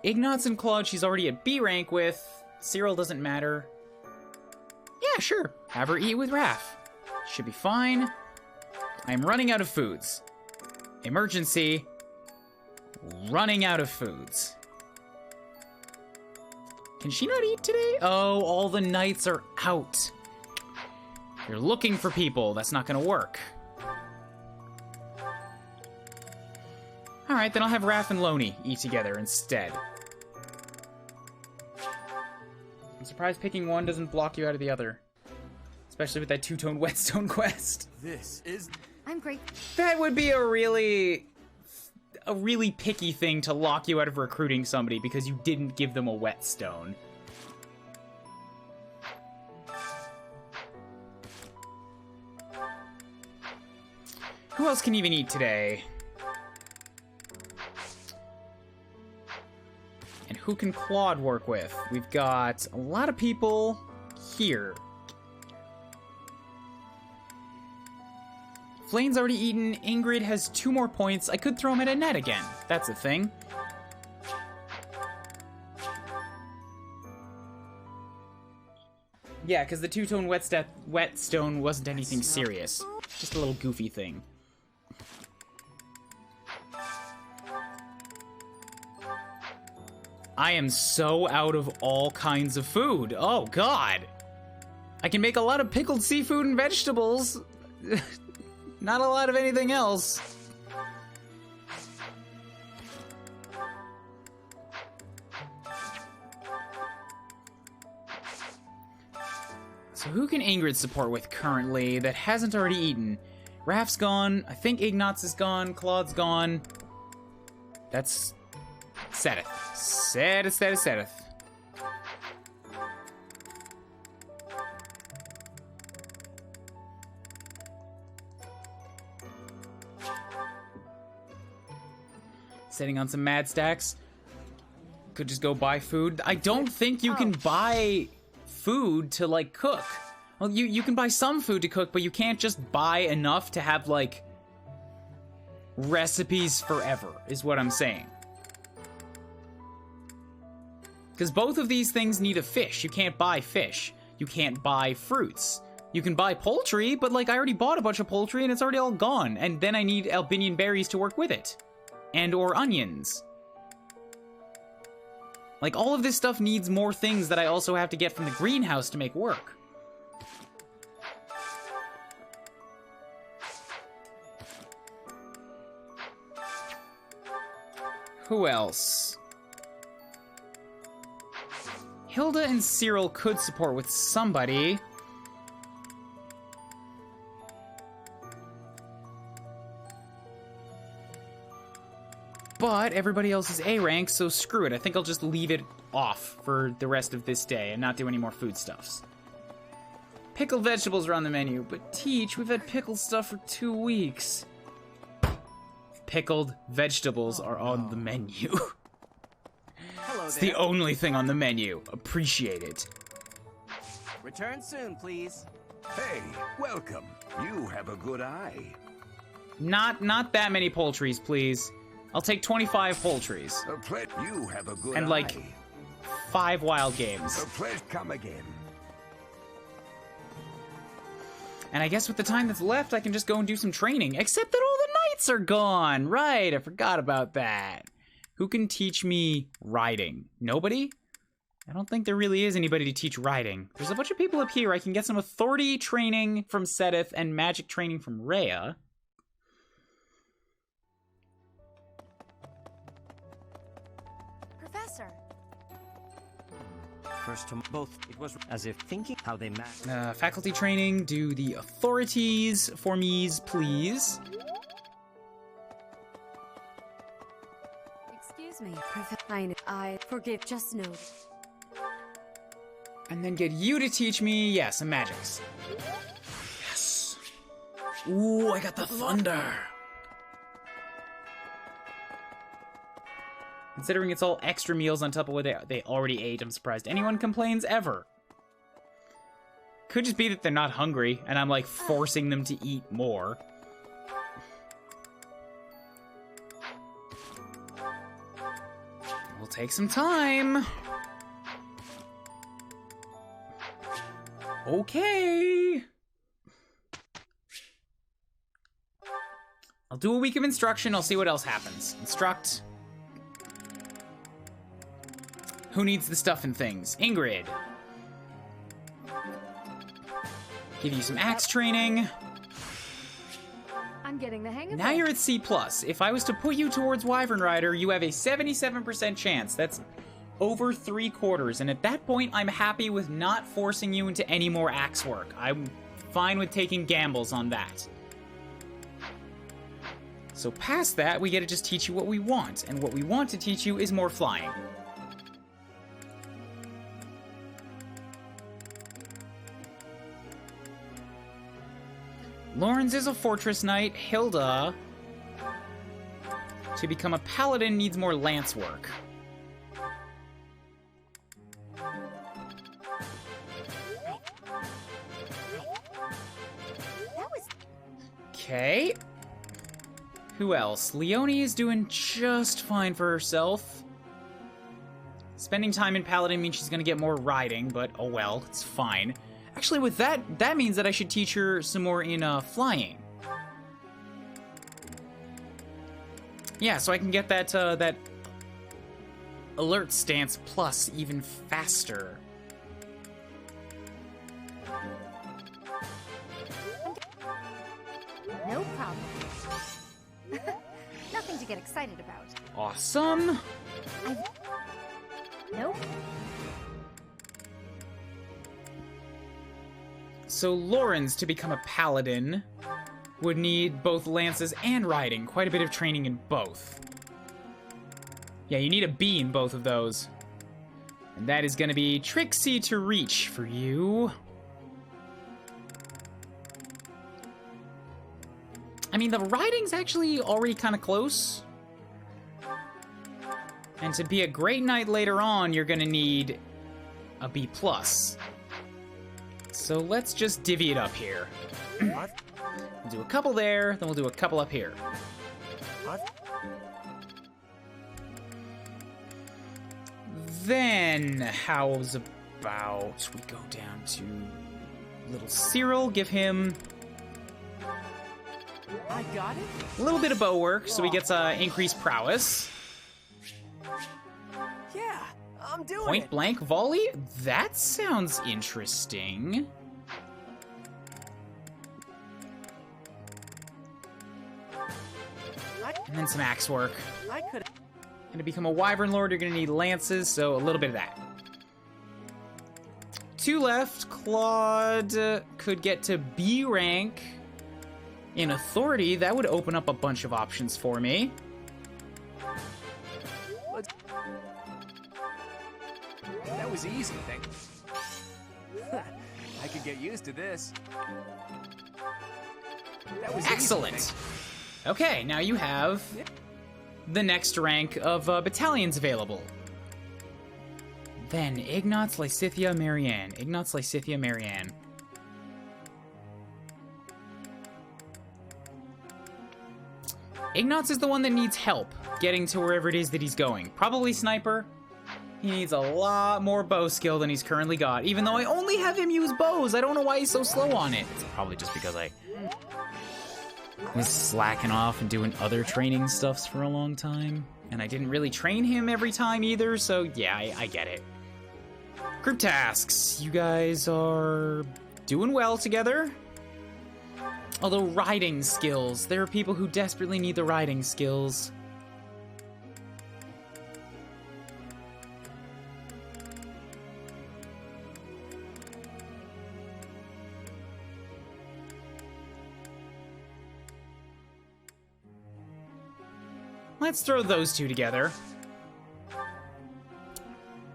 Ignatz and Claude she's already at B rank with. Cyril doesn't matter. Yeah, sure. Have her eat with Raph. Should be fine. I am running out of foods. Emergency. Running out of foods. Can she not eat today? Oh, all the knights are out. You're looking for people. That's not gonna work. Alright, then I'll have Raph and Loney eat together instead. I'm surprised picking one doesn't block you out of the other. Especially with that two-tone whetstone quest. This is... I'm great. That would be a really picky thing to lock you out of recruiting somebody because you didn't give them a whetstone. Who else can even eat today? And who can Claude work with? We've got a lot of people here. Flane's already eaten. Ingrid has 2 more points. I could throw him at Annette again. That's a thing. Yeah, because the two-tone whetstone wasn't anything serious. Just a little goofy thing. I am so out of all kinds of food. Oh, God. I can make a lot of pickled seafood and vegetables. Not a lot of anything else. So who can Ingrid support with currently that hasn't already eaten? Raph's gone. I think Ignatz is gone. Claude's gone. That's... Sedith. Sedith. Sitting on some mad stacks. Could just go buy food. I don't think you can buy food to, like, cook. Well, you can buy some food to cook, but you can't just buy enough to have, like, recipes forever, is what I'm saying. Because both of these things need a fish. You can't buy fish. you can't buy fruits. You can buy poultry, but like I already bought a bunch of poultry and it's already all gone. And then I need Albinian berries to work with it. And or onions. Like all of this stuff needs more things that I also have to get from the greenhouse to make work. Who else? Hilda and Cyril could support with somebody. But everybody else is A rank, so screw it. I think I'll just leave it off for the rest of this day and not do any more foodstuffs. Pickled vegetables are on the menu, but Teach, we've had pickled stuff for 2 weeks. Pickled vegetables are on the menu. Hello It's there. the only thing on the menu. Appreciate it. Return soon, please. Hey, welcome. You have a good eye. Not that many poultries, please. I'll take 25 poultries. You have a good and eye. like 5 wild games. Come again. And I guess with the time that's left, I can just go and do some training. Except that all the knights are gone. Right, I forgot about that. Who can teach me riding? Nobody? I don't think there really is anybody to teach riding. There's a bunch of people up here. I can get some authority training from Sedith and magic training from Rhea. Professor. First to both, it was as if thinking how they match. Faculty training, do the authorities for me's, please. Excuse me, Professor. I forgive. Just know. And then get you to teach me, yeah, some magics. Yes. Ooh, I got the thunder. Considering it's all extra meals on top of what they already ate, I'm surprised anyone complains ever. Could just be that they're not hungry, and I'm like forcing them to eat more. We'll take some time. Okay. I'll do a week of instruction, I'll see what else happens. Instruct. Who needs the stuff and things? Ingrid. Give you some axe training. I'm getting the hang of it. Now you're at C+. If I was to put you towards Wyvern Rider, you have a 77% chance. That's over 3/4. And at that point, I'm happy with not forcing you into any more axe work. I'm fine with taking gambles on that. So past that, we get to just teach you what we want. And what we want to teach you is more flying. Lawrence is a fortress knight. Hilda, to become a paladin, needs more lance work. Okay. Who else? Leonie is doing just fine for herself. Spending time in paladin means she's gonna get more riding, but oh well, it's fine. Actually, with that means that I should teach her some more in flying. Yeah, so I can get that that alert stance plus even faster. No problem. Nothing to get excited about. Awesome. Nope. So Lawrence, to become a paladin, would need both lances and riding. Quite a bit of training in both. Yeah, you need a B in both of those. And that is going to be tricksy to reach for you. I mean, the riding's actually already kind of close. And to be a great knight later on, you're going to need a B+. So let's just divvy it up here. We'll do a couple there, then we'll do a couple up here. Then, how's about we go down to little Cyril, give him I got it. a little bit of bow work, so he gets increased prowess. Yeah, I'm doing Point it. blank volley? That sounds interesting. And then some axe work. I could. To become a Wyvern Lord, you're going to need lances, so a little bit of that. 2 left. Claude could get to B rank in authority. That would open up a bunch of options for me. That was easy, thank you. I could get used to this. That was excellent. Easy, okay, now you have the next rank of battalions available. Then Ignatz, Lysithea, Marianne. Ignatz, Lysithea, Marianne. Ignatz is the one that needs help getting to wherever it is that he's going. Probably sniper. He needs a lot more bow skill than he's currently got, even though I only have him use bows. I don't know why he's so slow on it. It's probably just because I was slacking off and doing other training stuffs for a long time. And I didn't really train him every time either, so yeah, I get it. Group tasks. You guys are doing well together. Although riding skills, there are people who desperately need the riding skills. Let's throw those two together.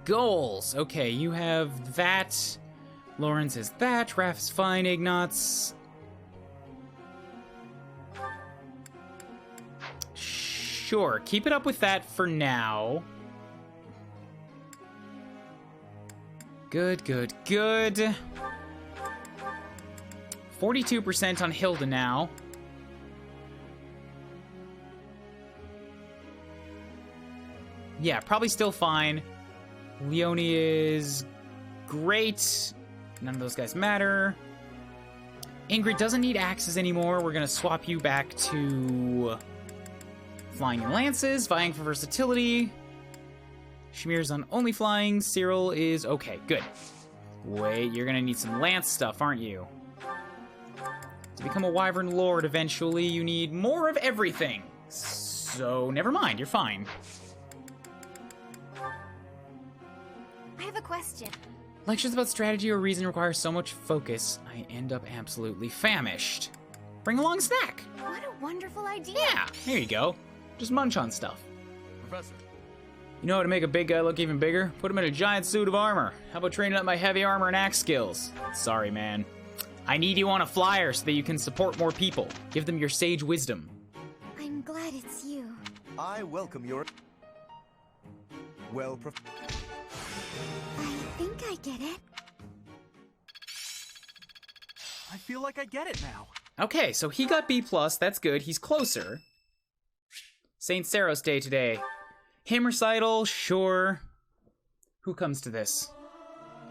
Goals. Okay, you have that. Lawrence is that. Raph is fine. Ignatz. Sure, keep it up with that for now. Good, good, good. 42% on Hilda now. Yeah, probably still fine. Leonie is great. None of those guys matter. Ingrid doesn't need axes anymore. We're gonna swap you back to flying and lances, vying for versatility. Shamir's on only flying. Cyril is okay, good. Wait, you're gonna need some lance stuff, aren't you? To become a Wyvern Lord eventually, you need more of everything. So, never mind, you're fine. I have a question. Lectures about strategy or reason require so much focus, I end up absolutely famished. Bring along a snack. What a wonderful idea. Yeah, here you go. Just munch on stuff. Professor. You know how to make a big guy look even bigger? Put him in a giant suit of armor. How about training up my heavy armor and axe skills? Sorry, man. I need you on a flyer so that you can support more people. Give them your sage wisdom. I'm glad it's you. I welcome your... Well, I think I get it. I feel like I get it now. Okay, so he got B+, that's good. He's closer. St. Saros Day today. Hymn recital, sure. Who comes to this?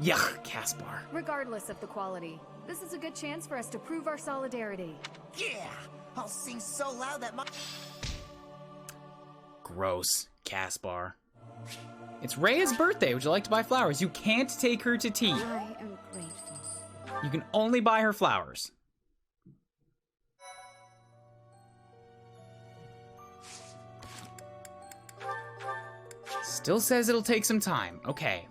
Yuck, Caspar. Regardless of the quality, this is a good chance for us to prove our solidarity. Yeah! I'll sing so loud that my... Gross, Caspar. It's Rhea's birthday. Would you like to buy flowers? You can't take her to tea. I am grateful. You can only buy her flowers. Still says it'll take some time. Okay,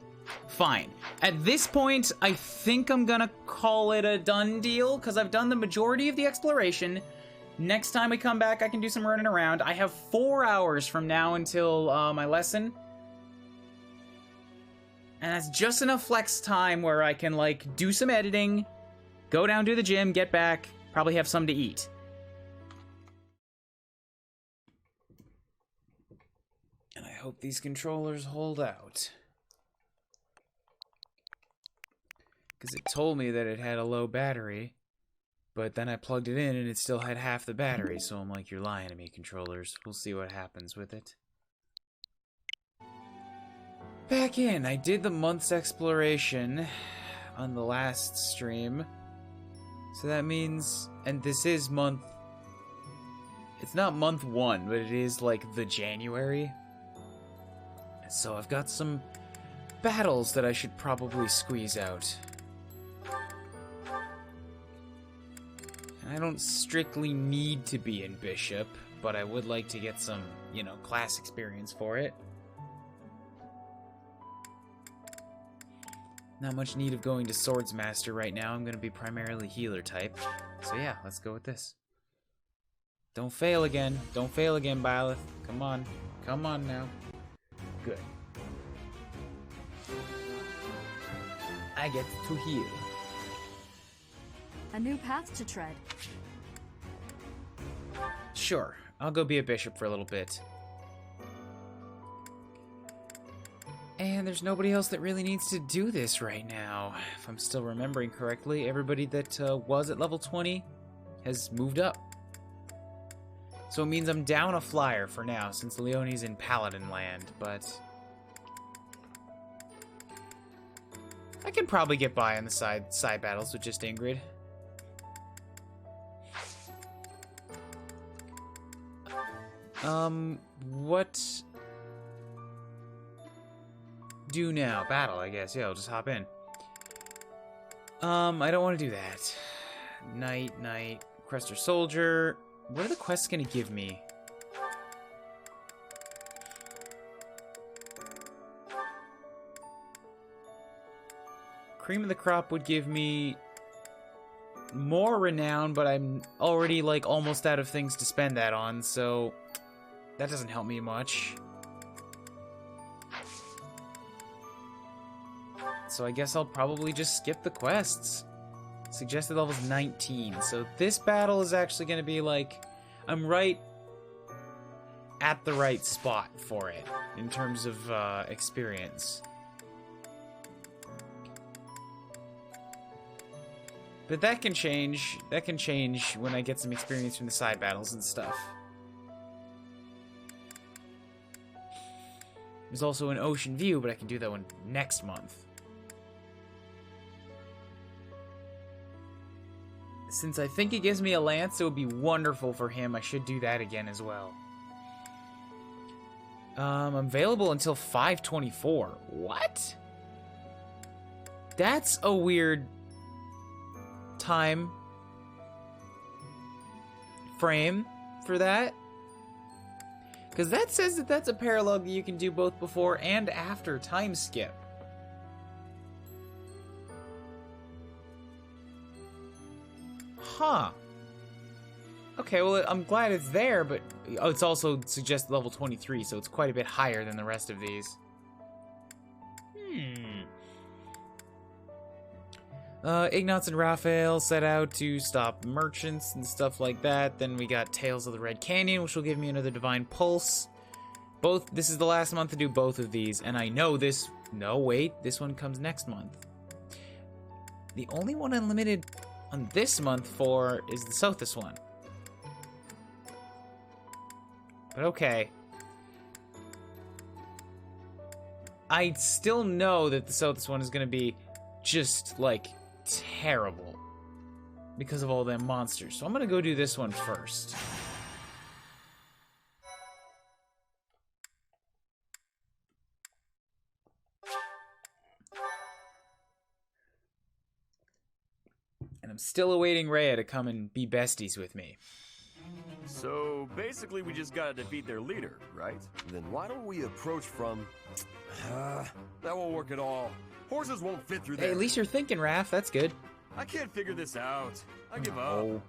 fine. At this point, I think I'm gonna call it a done deal, because I've done the majority of the exploration. Next time we come back, I can do some running around. I have 4 hours from now until my lesson. And that's just enough flex time where I can, like, do some editing, go down to the gym, get back, probably have something to eat. And I hope these controllers hold out. Because it told me that it had a low battery, but then I plugged it in and it still had half the battery, so I'm like, you're lying to me, controllers. We'll see what happens with it. Back in. I did the month's exploration on the last stream. So that means, and this is month, it's not month 1, but it is like the January. So I've got some battles that I should probably squeeze out. And I don't strictly need to be in Bishop, but I would like to get some, you know, class experience for it. Not much need of going to Swordsmaster right now. I'm going to be primarily healer type. So yeah, let's go with this. Don't fail again. Don't fail again, Byleth. Come on. Come on now. Good. I get to heal. A new path to tread. Sure. I'll go be a bishop for a little bit. And there's nobody else that really needs to do this right now. If I'm still remembering correctly, everybody that was at level 20 has moved up. So it means I'm down a flyer for now, since Leonie's in Paladin land, but I could probably get by on the side battles with just Ingrid. What do now? Battle, I guess. Yeah, I'll just hop in. I don't want to do that. Knight, Crester Soldier. What are the quests gonna give me? Cream of the Crop would give me more renown, but I'm already like almost out of things to spend that on, so that doesn't help me much. So I guess I'll probably just skip the quests. Suggested level's 19, so this battle is actually going to be like, I'm right at the right spot for it in terms of experience. But that can change. That can change when I get some experience from the side battles and stuff. There's also an Ocean View, but I can do that one next month. Since I think it gives me a lance, it would be wonderful for him. I should do that again as well. I'm available until 5/24. What? That's a weird time frame for that. Because that says that that's a paralogue that you can do both before and after time skip. Huh. Okay, well, I'm glad it's there, but it's also suggested level 23, so it's quite a bit higher than the rest of these. Ignatz and Raphael set out to stop merchants and stuff like that. Then we got Tales of the Red Canyon, which will give me another Divine Pulse. This is the last month to do both of these, and I know this... No, wait, this one comes next month. The only one unlimited on this month for is the Sothis one. But okay. I still know that the Sothis one is going to be just, like, terrible because of all them monsters. So I'm going to go do this one first. And I'm still awaiting Rhea to come and be besties with me. So, basically we just gotta defeat their leader, right? Then why don't we approach from... that won't work at all. Horses won't fit through there. Hey, at least you're thinking, Raph. That's good. I can't figure this out. I give up.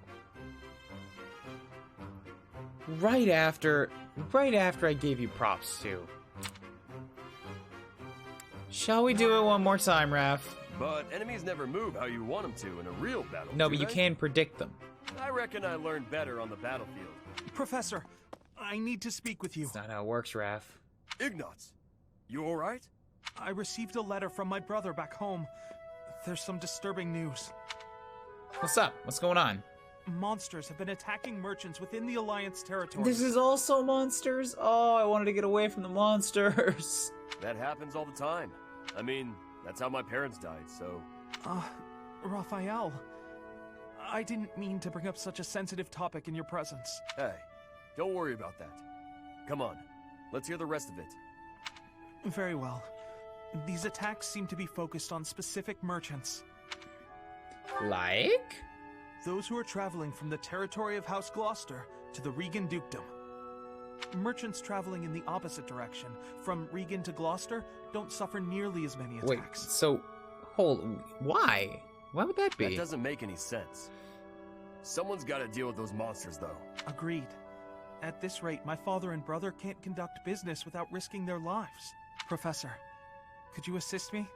Right after I gave you props, too. Shall we do it one more time, Raph? But enemies never move how you want them to in a real battle. No, but you can predict them. I reckon I learned better on the battlefield. Professor, I need to speak with you. That's not how it works, Raph. Ignatz, you alright? I received a letter from my brother back home. There's some disturbing news. What's up? What's going on? Monsters have been attacking merchants within the Alliance territory. This is also monsters? Oh, I wanted to get away from the monsters. That happens all the time. I mean, that's how my parents died, so... Raphael, I didn't mean to bring up such a sensitive topic in your presence. Hey, don't worry about that. Come on, let's hear the rest of it. Very well. These attacks seem to be focused on specific merchants. Like? Those who are traveling from the territory of House Gloucester to the Regan Dukedom. Merchants traveling in the opposite direction, from Regan to Gloucester, don't suffer nearly as many attacks. Wait, so, why? Why would that be? That doesn't make any sense. Someone's got to deal with those monsters, though. Agreed. At this rate, my father and brother can't conduct business without risking their lives. Professor, could you assist me?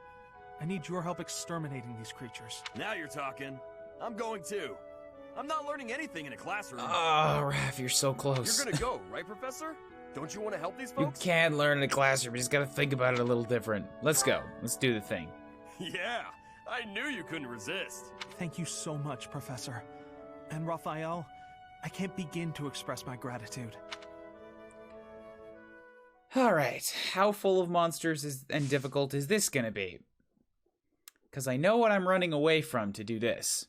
I need your help exterminating these creatures. Now you're talking. I'm going too. I'm not learning anything in a classroom. Oh, Raph, you're so close. You're gonna go, right, Professor? Don't you want to help these You folks? can learn in a classroom, you just gotta think about it a little different. Let's go. Let's do the thing. Yeah, I knew you couldn't resist. Thank you so much, Professor. And Raphael, I can't begin to express my gratitude. Alright, how full of monsters and difficult is this gonna be? Because I know what I'm running away from to do this.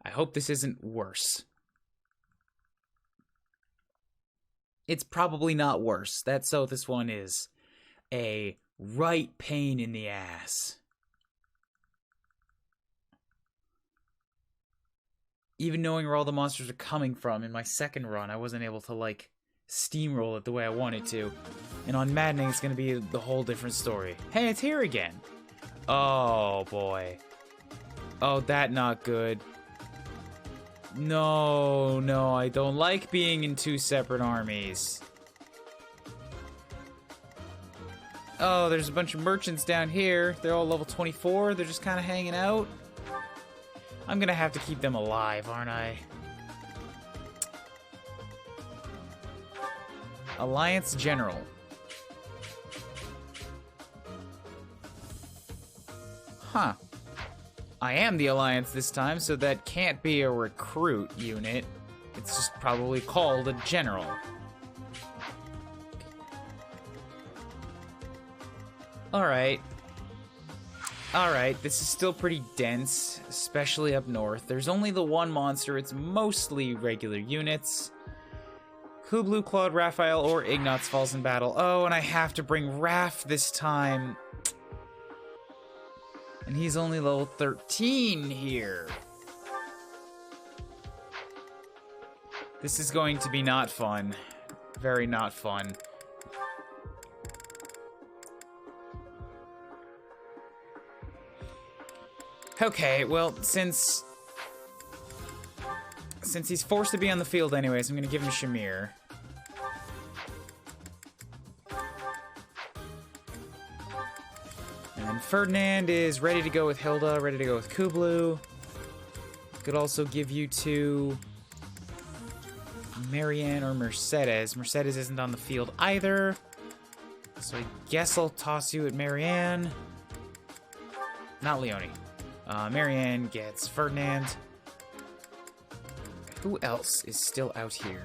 I hope this isn't worse. It's probably not worse. This one is a right pain in the ass. Even knowing where all the monsters are coming from, in my second run, I wasn't able to, like, steamroll it the way I wanted to. And on Maddening, it's going to be the whole different story. Hey, it's here again. Oh, boy. Oh, that not good. No, I don't like being in two separate armies. Oh, there's a bunch of merchants down here. They're all level 24. They're just kind of hanging out. I'm gonna have to keep them alive, aren't I? Alliance General. Huh. I am the Alliance this time, so that can't be a recruit unit. It's just probably called a general. Alright. Alright, this is still pretty dense, especially up north. There's only the one monster, it's mostly regular units. Kuuribro, Claude, Raphael, or Ignatz falls in battle. Oh, and I have to bring Raph this time. And he's only level 13 here. This is going to be not fun. Very not fun. Okay, well, since he's forced to be on the field anyways, I'm gonna give him Shamir. And Ferdinand is ready to go with Hilda, ready to go with Kuuribro. Could also give you to Marianne or Mercedes. Mercedes isn't on the field either. So I guess I'll toss you at Marianne. Not Leonie. Marianne gets Ferdinand. Who else is still out here?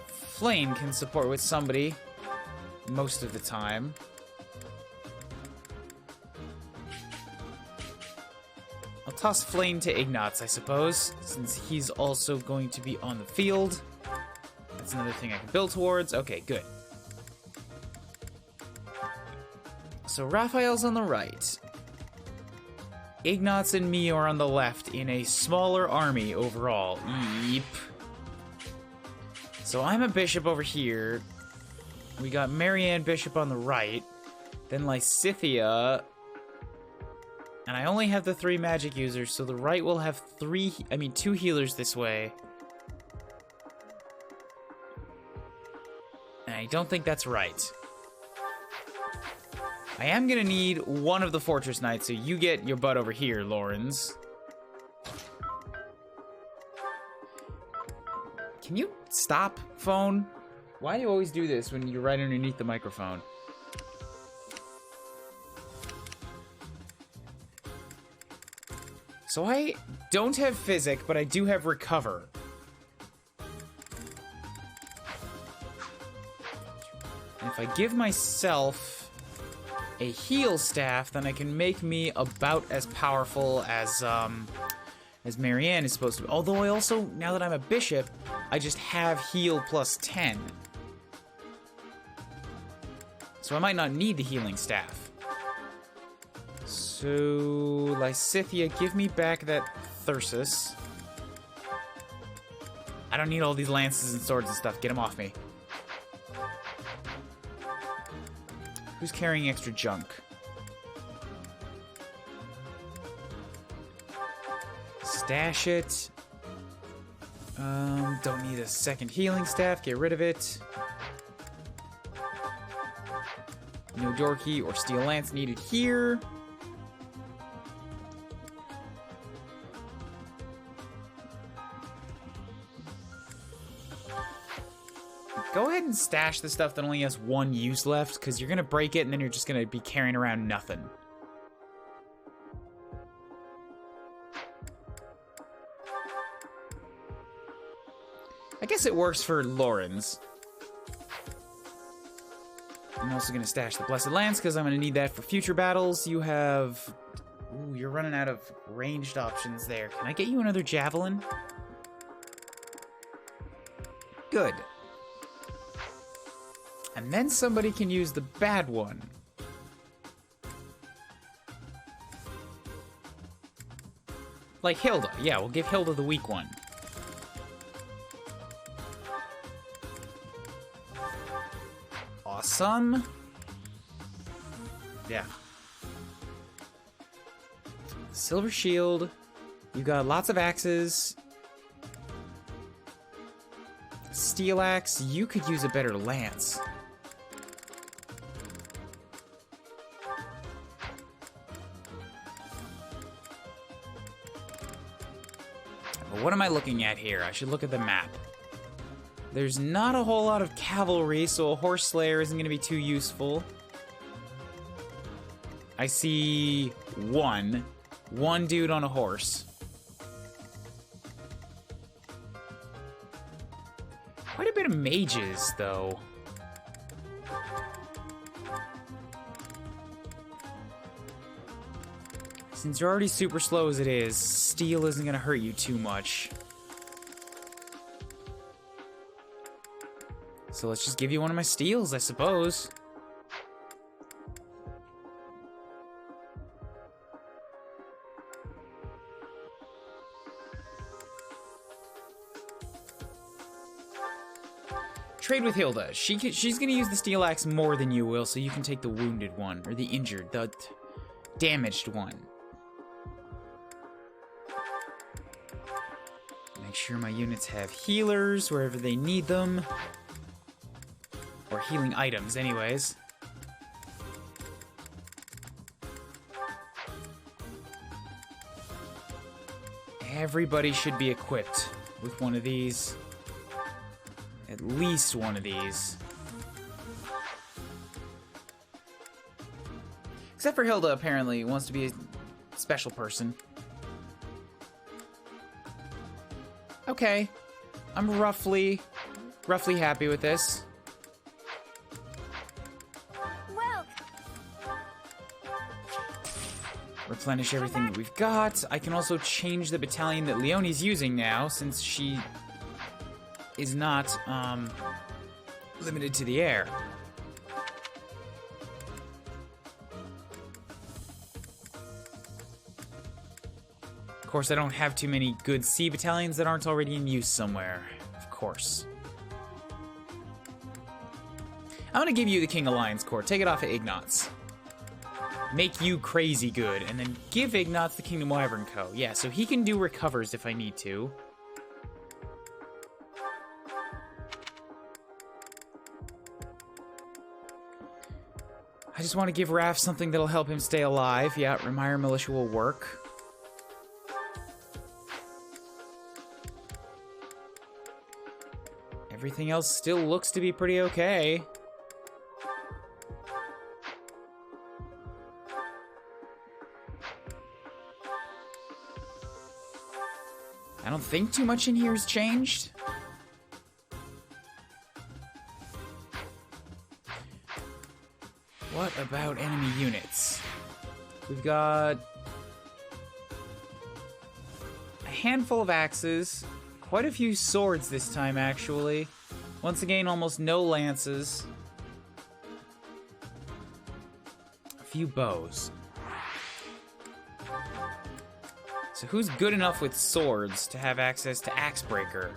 Flame can support with somebody most of the time. I'll toss Flame to Ignatz, I suppose, since he's also going to be on the field. That's another thing I can build towards. Okay, good. So Raphael's on the right. Ignatz and me are on the left in a smaller army overall. Yeep. So I'm a bishop over here. We got Marianne Bishop on the right. Then Lysithia. And I only have the 3 magic users, so the right will have 2 healers this way. And I don't think that's right. I am gonna need one of the Fortress Knights, so you get your butt over here, Lawrence. Can you stop, phone? Why do you always do this when you're right underneath the microphone? So I don't have Physic, but I do have Recover. If I give myself a heal staff, then I can make me about as powerful as Marianne is supposed to be. Although I also, now that I'm a bishop, I just have heal plus 10. So I might not need the healing staff. So, Lysithea, give me back that Thyrsus. I don't need all these lances and swords and stuff. Get them off me. Who's carrying extra junk? Stash it. Don't need a second healing staff. Get rid of it. No Dorky or Steel Lance needed here. Go ahead and stash the stuff that only has one use left, because you're going to break it and then you're just going to be carrying around nothing. I guess it works for Lorenz. I'm also going to stash the Blessed Lance, because I'm going to need that for future battles. You have... Ooh, you're running out of ranged options there. Can I get you another Javelin? Good. And then somebody can use the bad one. Like Hilda. Yeah, we'll give Hilda the weak one. Awesome. Yeah. Silver Shield. You got lots of axes. Steel Axe. You could use a better lance. What am I looking at here? I should look at the map. There's not a whole lot of cavalry, so a horse slayer isn't going to be too useful. I see one dude on a horse. Quite a bit of mages, though. Since you're already super slow as it is, steel isn't going to hurt you too much. So let's just give you one of my steels, I suppose. Trade with Hilda. She's going to use the steel axe more than you will, so you can take the wounded one, or the injured, the damaged one. Make sure my units have healers wherever they need them. Or healing items, anyways. Everybody should be equipped with one of these. At least one of these. Except for Hilda, apparently, who wants to be a special person. Okay. I'm roughly happy with this. Well, Replenish everything that we've got. I can also change the battalion that Leonie's using now, since she is not limited to the air. Of course, I don't have too many good sea battalions that aren't already in use somewhere. Of course. I'm gonna give you the King Alliance Corps. Take it off of Ignatz. Make you crazy good, and then give Ignatz the Kingdom Wyvern Co. Yeah, so he can do recovers if I need to. I just want to give Raph something that'll help him stay alive. Yeah, Remire Militia will work. Everything else still looks to be pretty okay. I don't think too much in here has changed. What about enemy units? We've got a handful of axes, quite a few swords this time, actually. Once again, almost no lances. A few bows. So who's good enough with swords to have access to Axebreaker?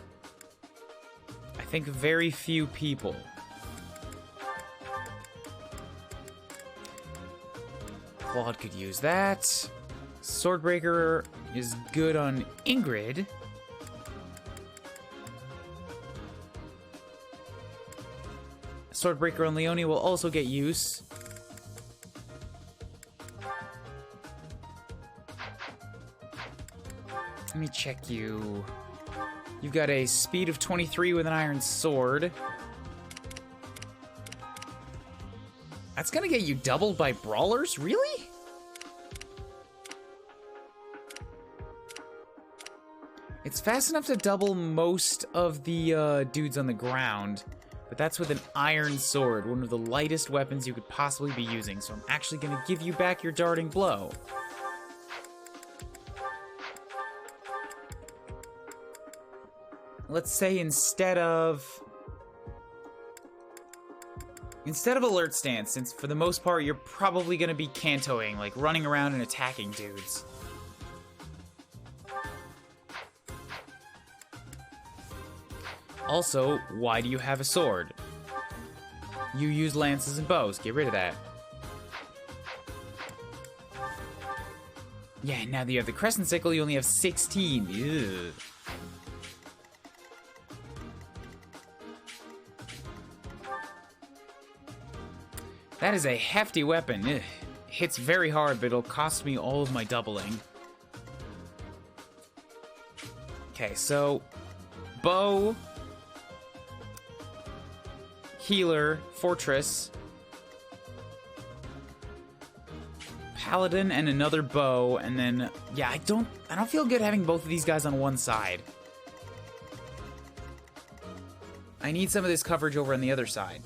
I think very few people. Claude could use that. Swordbreaker is good on Ingrid. Swordbreaker on Leonie will also get use. Let me check you. You've got a speed of 23 with an iron sword. That's gonna get you doubled by brawlers? Really? It's fast enough to double most of the dudes on the ground, but that's with an iron sword, one of the lightest weapons you could possibly be using, so I'm actually gonna give you back your darting blow. Let's say instead of alert stance, since for the most part you're probably gonna be cantoing, like running around and attacking dudes. Also, why do you have a sword? You use lances and bows, get rid of that. Yeah, now that you have the crescent sickle, you only have 16. Ugh. That is a hefty weapon. Ugh. Hits very hard, but it'll cost me all of my doubling. Okay, so bow, healer, fortress, paladin, and another bow, and then yeah, I don't feel good having both of these guys on one side. I need some of this coverage over on the other side.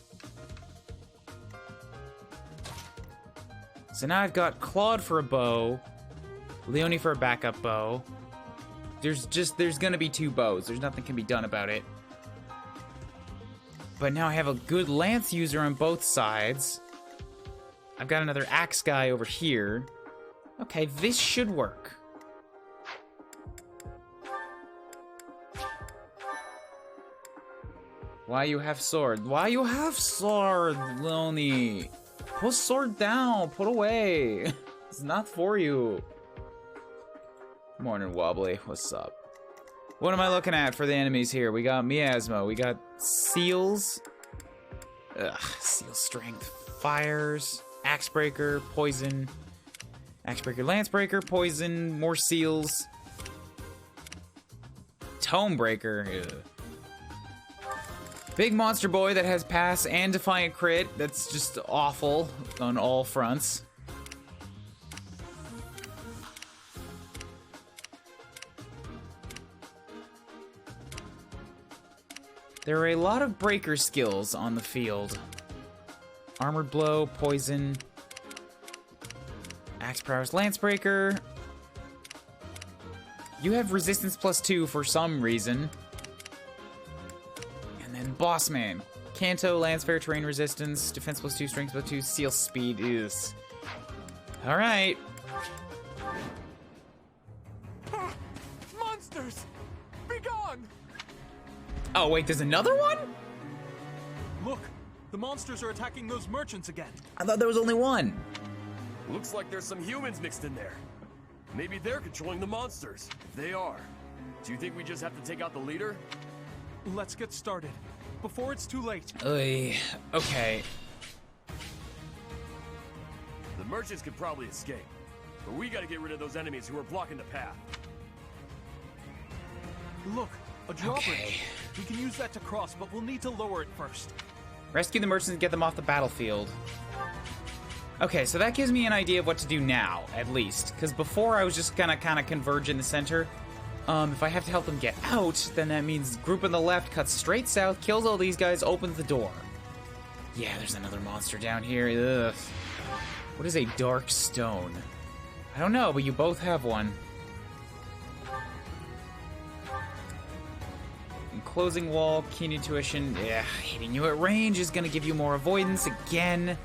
So now I've got Claude for a bow, Leonie for a backup bow. There's gonna be two bows. There's nothing can be done about it. But now I have a good lance user on both sides. I've got another axe guy over here. Okay, this should work. Why you have sword? Why you have sword, Leonie? Put sword down. Put away. It's not for you. Morning, Wobbly. What's up? What am I looking at for the enemies here? We got Miasma. We got Seals. Ugh, Seal Strength. Fires. Axebreaker. Poison. Axebreaker. Lancebreaker. Poison. More Seals. Tomebreaker. Ugh. Big monster boy that has pass and defiant crit. That's just awful on all fronts. There are a lot of breaker skills on the field. Armored blow, poison, axe prowess, lancebreaker. You have resistance +2 for some reason. Boss man. Canto, lance, fair terrain resistance, defense +2, strength +2, seal speed is. Alright. Monsters! Be gone! Oh, wait, there's another one? Look, the monsters are attacking those merchants again. I thought there was only one. Looks like there's some humans mixed in there. Maybe they're controlling the monsters. If they are, do you think we just have to take out the leader? Let's get started. Before it's too late. Okay. The merchants could probably escape, but we gotta get rid of those enemies who are blocking the path. Look, a drawbridge. We can use that to cross, but we'll need to lower it first. Rescue the merchants and get them off the battlefield. Okay, so that gives me an idea of what to do now, at least. Because before I was just gonna kind of converge in the center. If I have to help them get out, then that means group on the left cuts straight south, kills all these guys, opens the door. Yeah, there's another monster down here. Ugh. What is a dark stone? I don't know, but you both have one. Enclosing wall, keen intuition. Yeah, hitting you at range is gonna give you more avoidance again.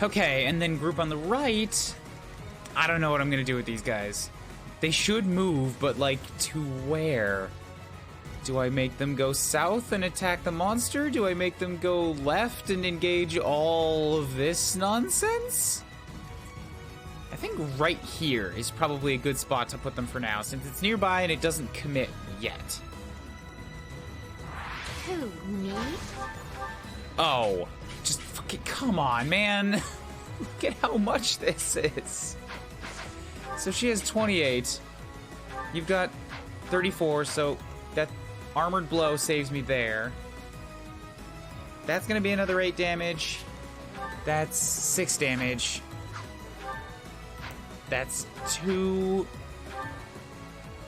Okay, and then group on the right. I don't know what I'm gonna do with these guys. They should move, but like, to where? Do I make them go south and attack the monster? Do I make them go left and engage all of this nonsense? I think right here is probably a good spot to put them for now, since it's nearby and it doesn't commit yet. Who, me? Oh, just fucking come on, man. Look at how much this is. So she has 28. You've got 34, so that armored blow saves me there. That's gonna be another 8 damage. That's 6 damage. That's 2.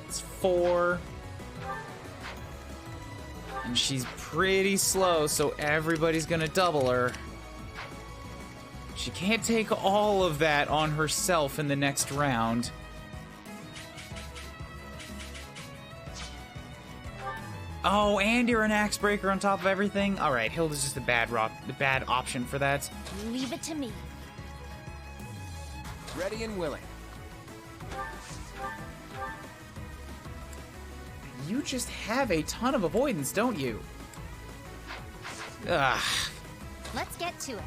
It's 4. And she's pretty slow, so everybody's gonna double her. She can't take all of that on herself in the next round. Oh, and you're an axe breaker on top of everything? Alright, Hilda's just a bad option for that. Leave it to me. Ready and willing. You just have a ton of avoidance, don't you? Ugh. Let's get to it.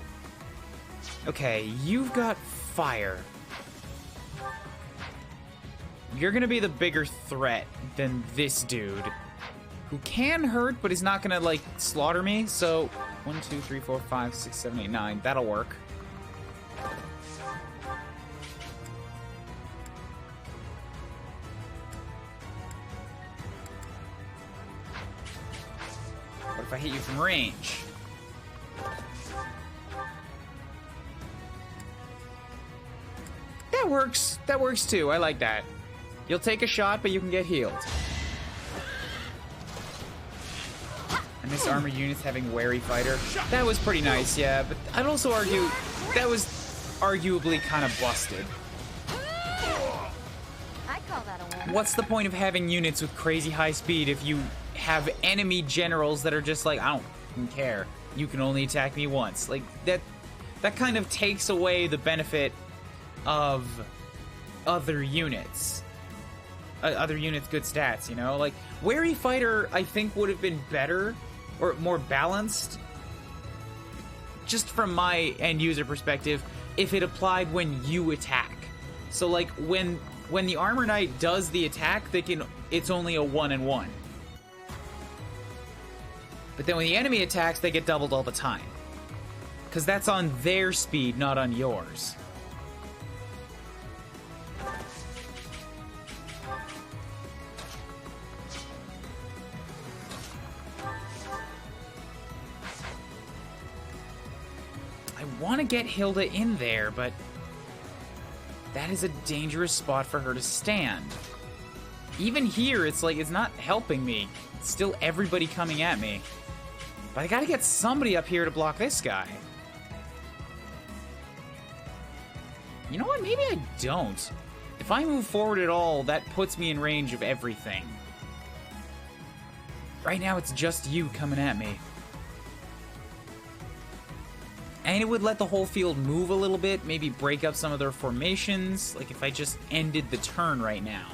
Okay, you've got fire. You're gonna be the bigger threat than this dude, who can hurt, but he's not gonna, like, slaughter me. So, 1, 2, 3, 4, 5, 6, 7, 8, 9. That'll work. What if I hit you from range? That works. That works too. I like that. You'll take a shot, but you can get healed. And this armored unit's having wary fighter. That was pretty nice, yeah, but I'd also argue that was arguably kind of busted. I call that a win. What's the point of having units with crazy high speed if you have enemy generals that are just like, I don't care. You can only attack me once. Like, that kind of takes away the benefit of other units. Other units' good stats, you know? Like, wary fighter, I think, would have been better or more balanced, just from my end user perspective, if it applied when you attack. So, like, when the armor knight does the attack, it's only a 1-and-1. But then when the enemy attacks, they get doubled all the time, because that's on their speed, not on yours. I want to get Hilda in there, but that is a dangerous spot for her to stand. Even here, it's like, it's not helping me. It's still everybody coming at me. But I gotta get somebody up here to block this guy. You know what? Maybe I don't. If I move forward at all, that puts me in range of everything. Right now, it's just you coming at me. And it would let the whole field move a little bit, maybe break up some of their formations, like if I just ended the turn right now.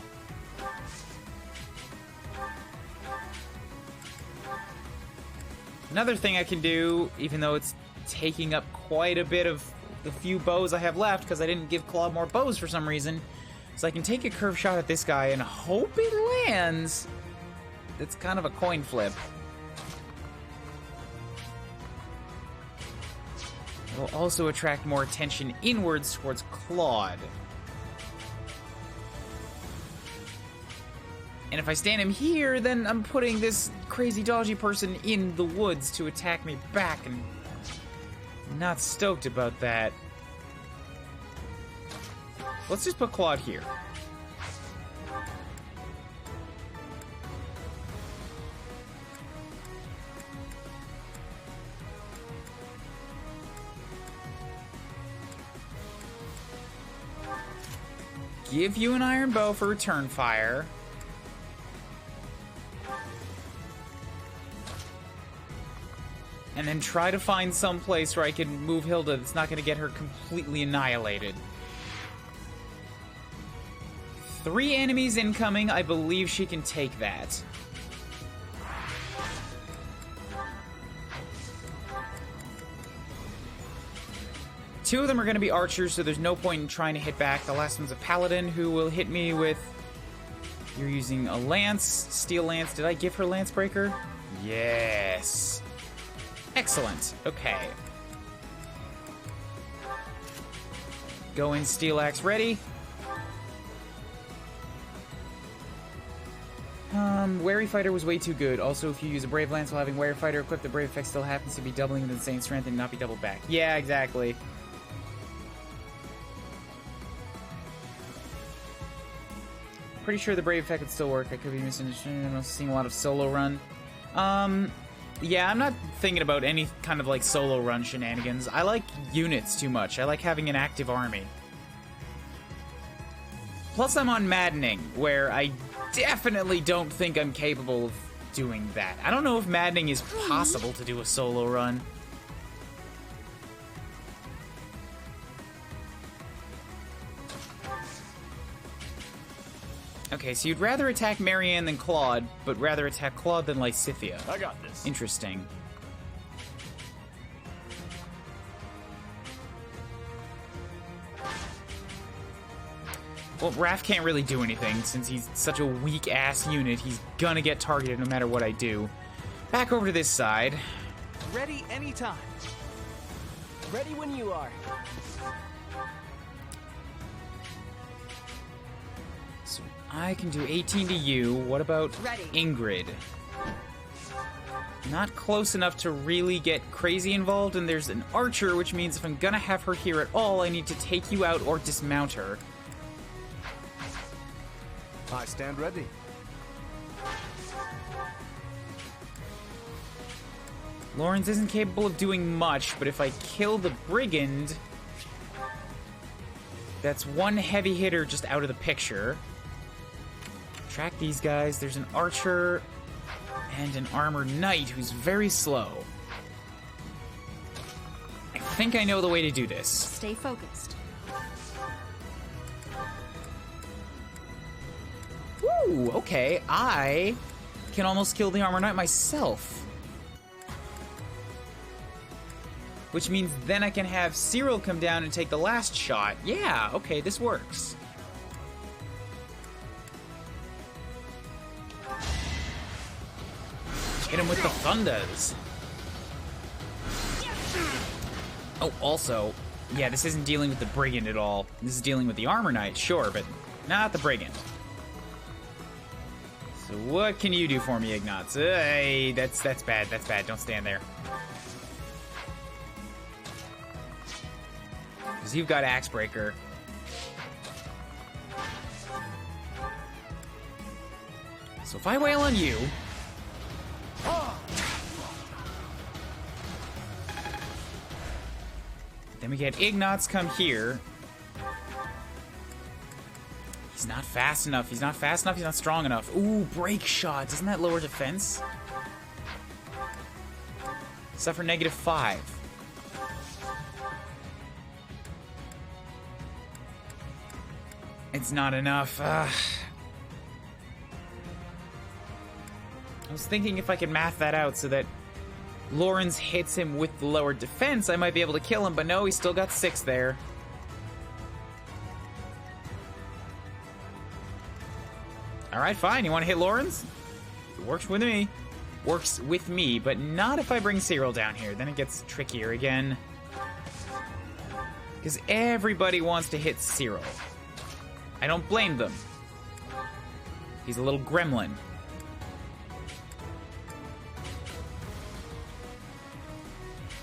Another thing I can do, even though it's taking up quite a bit of the few bows I have left, because I didn't give Claude more bows for some reason, is I can take a curve shot at this guy and hope it lands. It's kind of a coin flip. It will also attract more attention inwards towards Claude. And if I stand him here, then I'm putting this crazy dodgy person in the woods to attack me back, and I'm not stoked about that. Let's just put Claude here. give you an iron bow for return fire. And then try to find some place where I can move Hilda that's not going to get her completely annihilated. 3 enemies incoming. I believe she can take that. Two of them are going to be archers, so there's no point in trying to hit back. The last one's a paladin who will hit me with... You're using a lance, steel lance. Did I give her lance breaker? Yes. Excellent. Okay. Go in, steel axe ready. Wary Fighter was way too good. Also, if you use a Brave Lance while having Wary Fighter equipped, the Brave effect still happens to be doubling with insane strength and not be doubled back. Yeah, exactly. Pretty sure the Brave effect would still work. I could be misunderstanding. I'm seeing a lot of solo run. Yeah, I'm not thinking about any kind of like solo run shenanigans. I like units too much. I like having an active army. Plus, I'm on Maddening, where I definitely don't think I'm capable of doing that. I don't know if Maddening is possible to do a solo run. Okay, so you'd rather attack Marianne than Claude, but rather attack Claude than Lysithea. I got this. Interesting. Well, Raph can't really do anything, since he's such a weak-ass unit. He's gonna get targeted no matter what I do. Back over to this side. Ready anytime. Ready when you are. So I can do 18 to you. What about Ingrid? Not close enough to really get crazy involved, and there's an archer, which means if I'm gonna have her here at all, I need to take you out or dismount her. I stand ready. Lawrence isn't capable of doing much, but if I kill the brigand, that's one heavy hitter just out of the picture. Track these guys. There's an archer and an armored knight who's very slow. I think I know the way to do this. Stay focused. Ooh, okay. I can almost kill the armor knight myself. Which means then I can have Cyril come down and take the last shot. Yeah, okay, this works. Hit him with the thunders. Oh, also, yeah, this isn't dealing with the brigand at all. This is dealing with the armor knight, sure, but not the brigand. So what can you do for me, Ignatz? Hey, that's bad. That's bad. Don't stand there. Because you've got Axebreaker. So if I wail on you... Then we get Ignatz come here. He's not fast enough. He's not fast enough. He's not strong enough. Ooh, break shot. Doesn't that lower defense? Suffer -5. It's not enough. I was thinking if I could math that out so that Lawrence hits him with the lower defense, I might be able to kill him, but no, he's still got 6 there. Alright, fine. You want to hit Lawrence? It works with me. Works with me, but not if I bring Cyril down here. Then it gets trickier again. Because everybody wants to hit Cyril. I don't blame them. He's a little gremlin.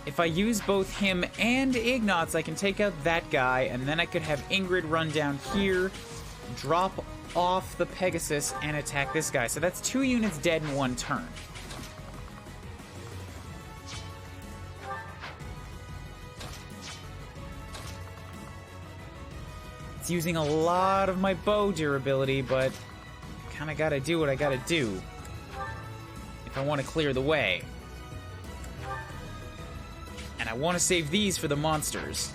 If I use both him and Ignatz, I can take out that guy, and then I could have Ingrid run down here, drop off the Pegasus, and attack this guy. So that's 2 units dead in 1 turn. It's using a lot of my bow durability, but kind of gotta do what I gotta do if I want to clear the way. And I want to save these for the monsters.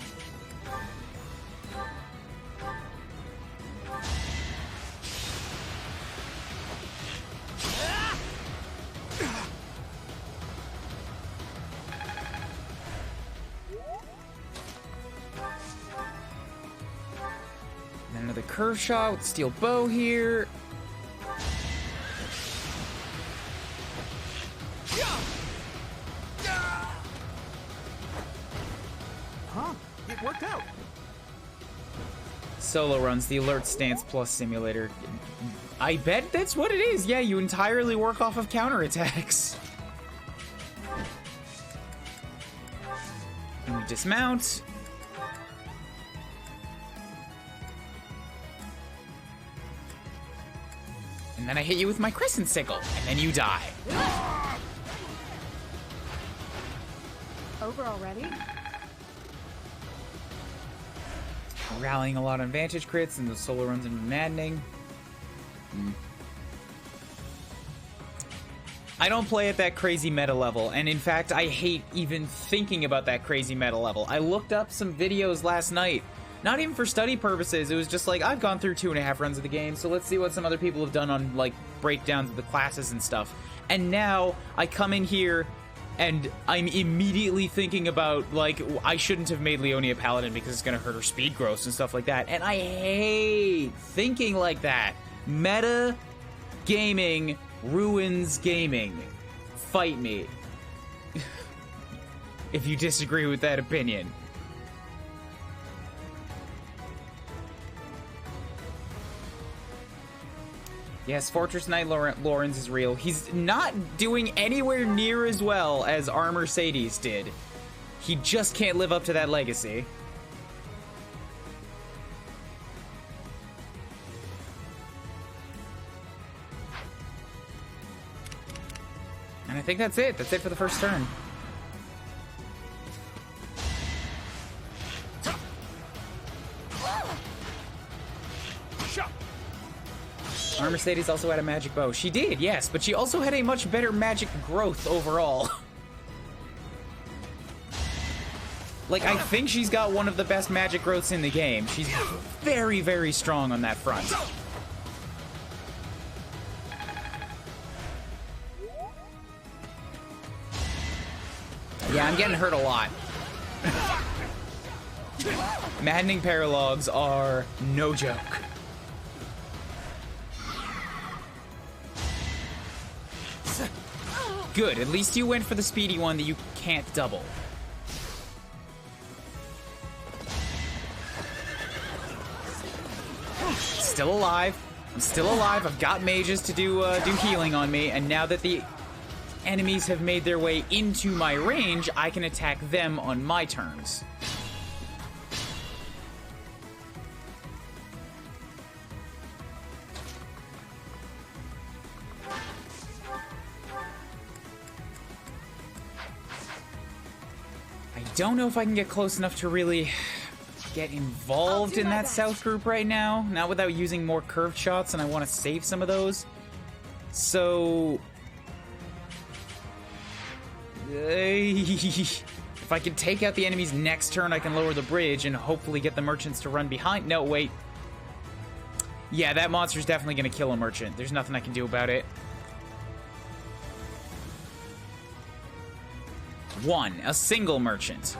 Then another curve shot with steel bow here. Huh? It worked out. Solo runs, the alert stance plus simulator. I bet that's what it is. Yeah, you entirely work off of counterattacks. And we dismount. And then I hit you with my crescent sickle, and then you die. Over already? Rallying a lot on vantage crits, and the solo runs into maddening. I don't play at that crazy meta level, and in fact, I hate even thinking about that crazy meta level. I looked up some videos last night, not even for study purposes. It was just like, I've gone through 2.5 runs of the game, so let's see what some other people have done on, like, breakdowns of the classes and stuff. And now, I come in here, and I'm immediately thinking about, like, I shouldn't have made Leonia Paladin because it's gonna hurt her speed growth and stuff like that. And I hate thinking like that. Meta gaming ruins gaming. Fight me. If you disagree with that opinion. Yes, Fortress Knight Lawrence is real. He's not doing anywhere near as well as Armor Sadie's did. He just can't live up to that legacy. And I think that's it. That's it for the first turn. Armor Sadie's also had a magic bow. She did, yes, but she also had a much better magic growth overall. Like, I think she's got one of the best magic growths in the game. She's very, very strong on that front. Yeah, I'm getting hurt a lot. Maddening paralogues are no joke. Good, at least you went for the speedy one that you can't double. Still alive. I'm still alive. I've got mages to do healing on me, and now that the enemies have made their way into my range, I can attack them on my turns. I don't know if I can get close enough to really get involved in that south group right now. Not without using more curved shots, and I want to save some of those. So... if I can take out the enemies next turn, I can lower the bridge and hopefully get the merchants to run behind. No, wait. Yeah, that monster's definitely going to kill a merchant. There's nothing I can do about it. One, a single merchant.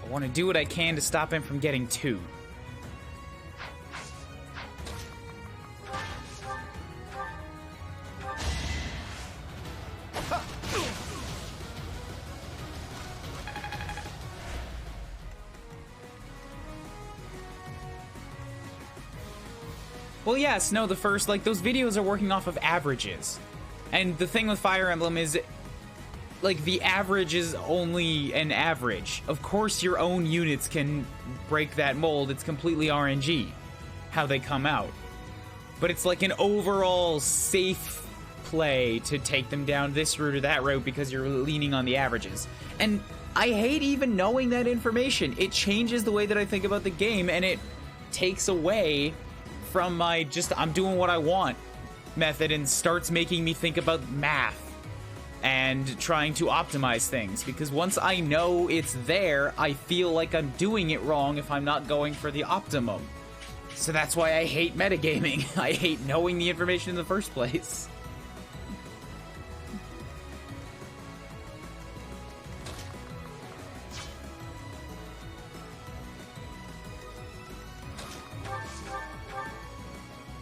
I want to do what I can to stop him from getting two. Well, yes, no, the first, like, those videos are working off of averages. And the thing with Fire Emblem is, like, the average is only an average. Of course, your own units can break that mold. It's completely RNG, how they come out. But it's like an overall safe play to take them down this route or that route because you're leaning on the averages. And I hate even knowing that information. It changes the way that I think about the game, and it takes away from my just I'm doing what I want method and starts making me think about math and trying to optimize things, because once I know it's there, I feel like I'm doing it wrong if I'm not going for the optimum. So that's why I hate metagaming. I hate knowing the information in the first place.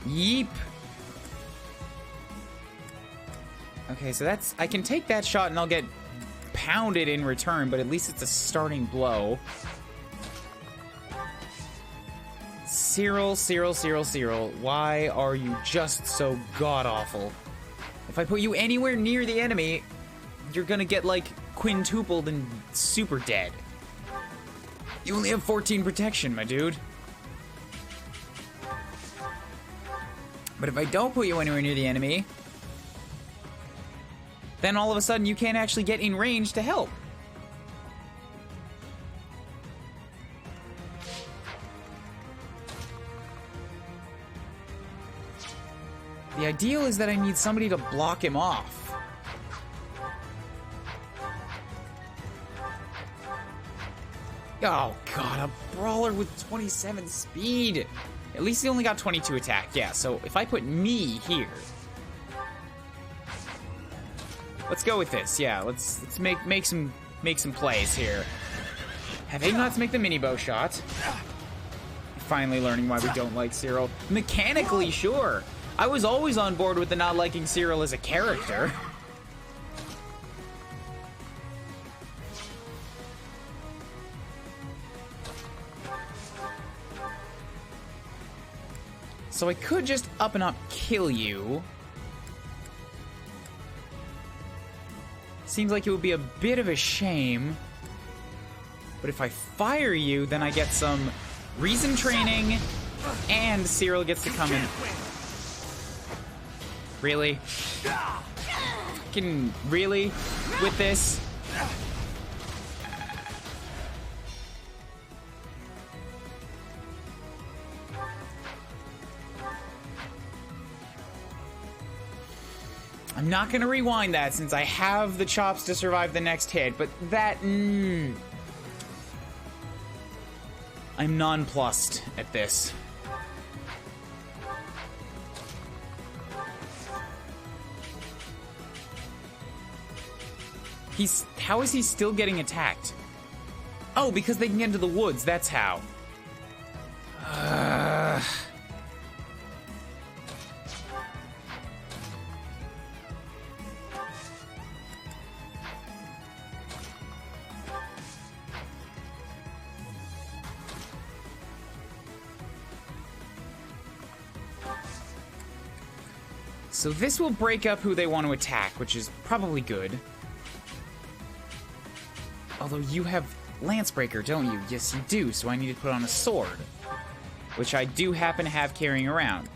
Yeep. Okay, so that's... I can take that shot and I'll get pounded in return, but at least it's a starting blow. Cyril, why are you just so god-awful? If I put you anywhere near the enemy, you're gonna get, like, quintupled and super dead. You only have 14 protection, my dude. But if I don't put you anywhere near the enemy, then all of a sudden you can't actually get in range to help. The ideal is that I need somebody to block him off. Oh god, a brawler with 27 speed. At least he only got 22 attack, yeah, so if I put me here... Let's go with this, yeah, let's make some plays here. Have Ignatz make the mini bow shot. Finally learning why we don't like Cyril. Mechanically, sure. I was always on board with the not liking Cyril as a character. So I could just up and up kill you. Seems like it would be a bit of a shame. But if I fire you, then I get some reason training, and Cyril gets to come in. Really? Fucking really? With this? I'm not gonna rewind that since I have the chops to survive the next hit, but that... I'm nonplussed at this. How is he still getting attacked? Oh, because they can get into the woods, that's how. So this will break up who they want to attack, which is probably good. Although you have Lancebreaker, don't you? Yes, you do, so I need to put on a sword. Which I do happen to have carrying around.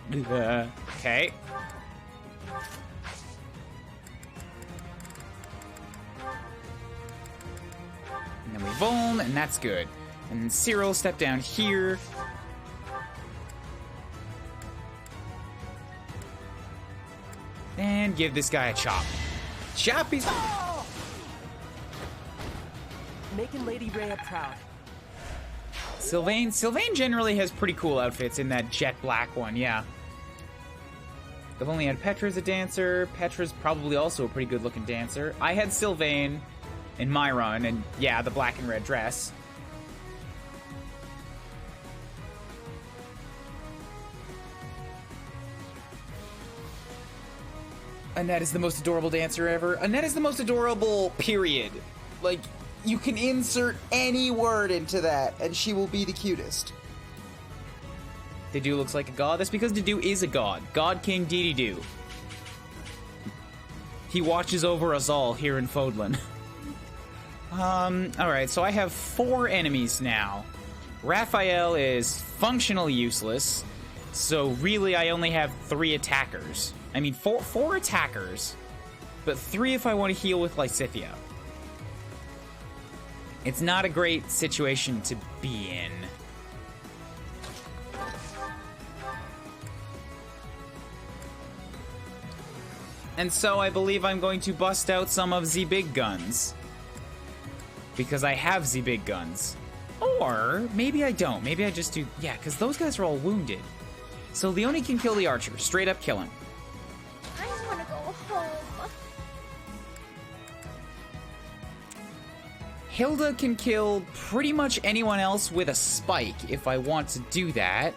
Okay. And then we Vuln, and that's good. And then Cyril, step down here. And give this guy a chop. Chop, he's... Making Lady Rhea proud. Sylvain generally has pretty cool outfits in that jet black one, yeah. I've only had Petra as a dancer. Petra's probably also a pretty good looking dancer. I had Sylvain in my run, and yeah, the black and red dress. Annette is the most adorable dancer ever. Annette is the most adorable, period. Like, you can insert any word into that, and she will be the cutest. Dedue looks like a god. That's because Dedue is a god. God King Dedue. He watches over us all here in Fodlan. Alright, so I have 4 enemies now. Raphael is functionally useless, so really I only have 3 attackers. I mean, 4 attackers, but 3 if I want to heal with Lysithea. It's not a great situation to be in. And so I believe I'm going to bust out some of the big guns. Because I have the big guns. Or maybe I don't. Maybe I just do... Yeah, because those guys are all wounded. So Leone can kill the archer. Straight up kill him. I want to go home. Hilda can kill pretty much anyone else with a spike if I want to do that.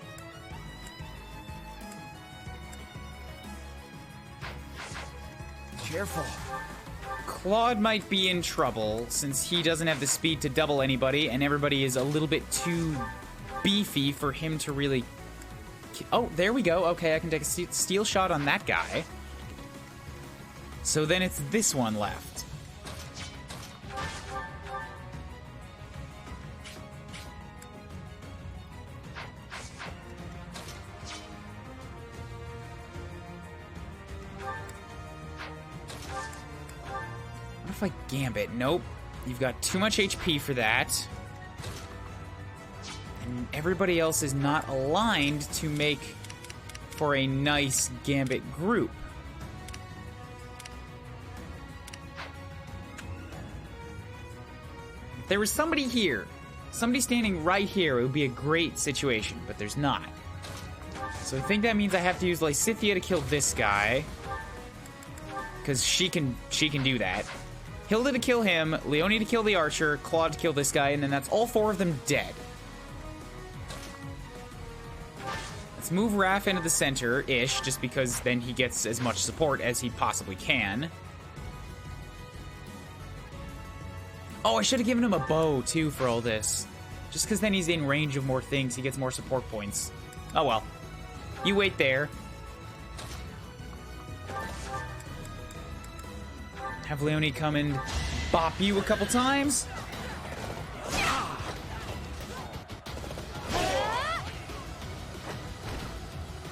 Careful. Claude might be in trouble since he doesn't have the speed to double anybody and everybody is a little bit too beefy for him to really... Oh, there we go. Okay, I can take a steel shot on that guy. So then it's this one left. What if I gambit? Nope. You've got too much HP for that. And everybody else is not aligned to make for a nice gambit group. If there was somebody here, somebody standing right here, it would be a great situation, but there's not. So I think that means I have to use Lysithea to kill this guy. Because she can do that. Hilda to kill him, Leone to kill the archer, Claude to kill this guy, and then that's all four of them dead. Let's move Raph into the center-ish, just because then he gets as much support as he possibly can. Oh, I should have given him a bow, too, for all this. Just because then he's in range of more things, he gets more support points. Oh well. You wait there. Have Leone come and bop you a couple times.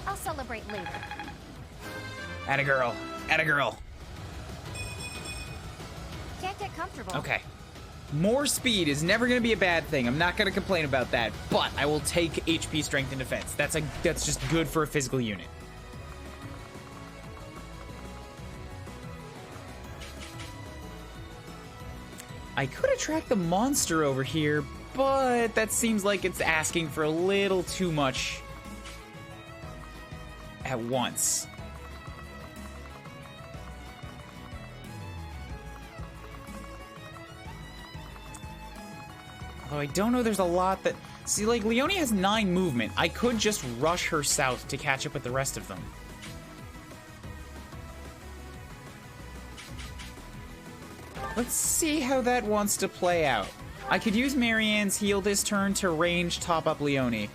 I'll celebrate later. Atta girl. Atta girl. Can't get comfortable. Okay. More speed is never going to be a bad thing. I'm not going to complain about that, but I will take HP, strength, and defense. That's just good for a physical unit. I could attract the monster over here, but that seems like it's asking for a little too much at once. Although I don't know there's a lot that... See, like, Leone has 9 movement. I could just rush her south to catch up with the rest of them. Let's see how that wants to play out. I could use Marianne's heal this turn to range top up Leone.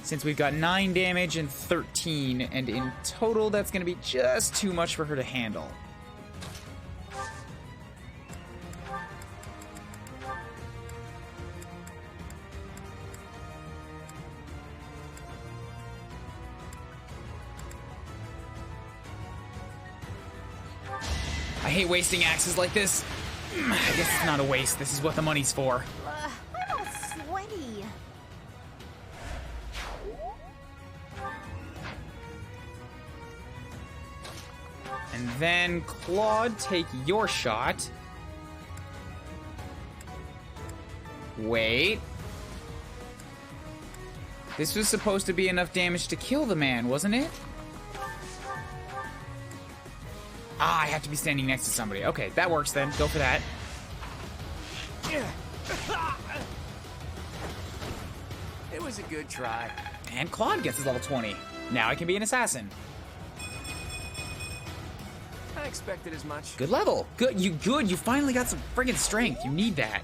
Since we've got 9 damage and 13, and in total that's going to be just too much for her to handle. I hate wasting axes like this. I guess it's not a waste. This is what the money's for. I'm all sweaty. And then, Claude, take your shot. Wait. This was supposed to be enough damage to kill the man, wasn't it? Ah, I have to be standing next to somebody. Okay, that works then. Go for that. It was a good try. And Claude gets his level 20. Now I can be an assassin. I expected as much. Good level. Good. You finally got some friggin' strength. You need that.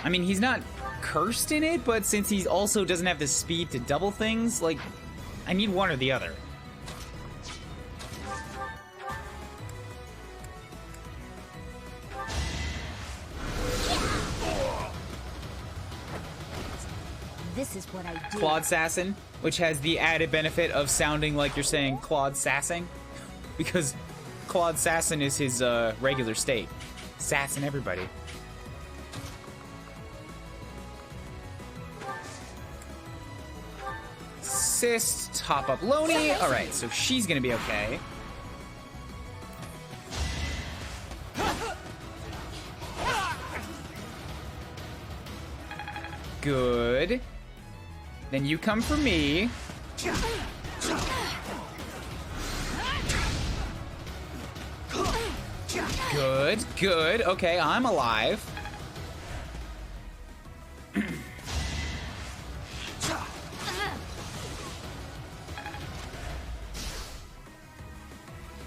I mean, he's not cursed in it, but since he also doesn't have the speed to double things, like, I need one or the other. This is what I do. Claude Sassin, which has the added benefit of sounding like you're saying Claude Sassing, because Claude Sassin is his regular state. Sassing everybody. Assist, top up Loney. Alright, so she's gonna be okay. Good. Then you come for me. Good, good. Okay, I'm alive.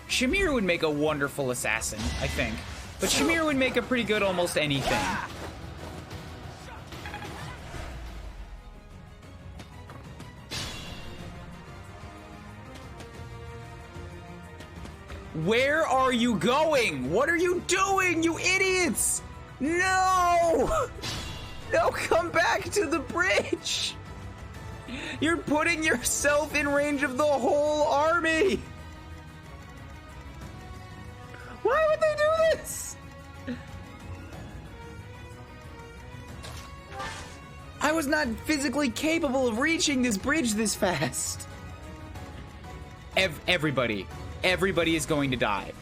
Shamir would make a wonderful assassin, I think. But Shamir would make a pretty good almost anything. Where are you going? What are you doing, you idiots? No! No, come back to the bridge! You're putting yourself in range of the whole army! Why would they do this? I was not physically capable of reaching this bridge this fast. Everybody is going to die.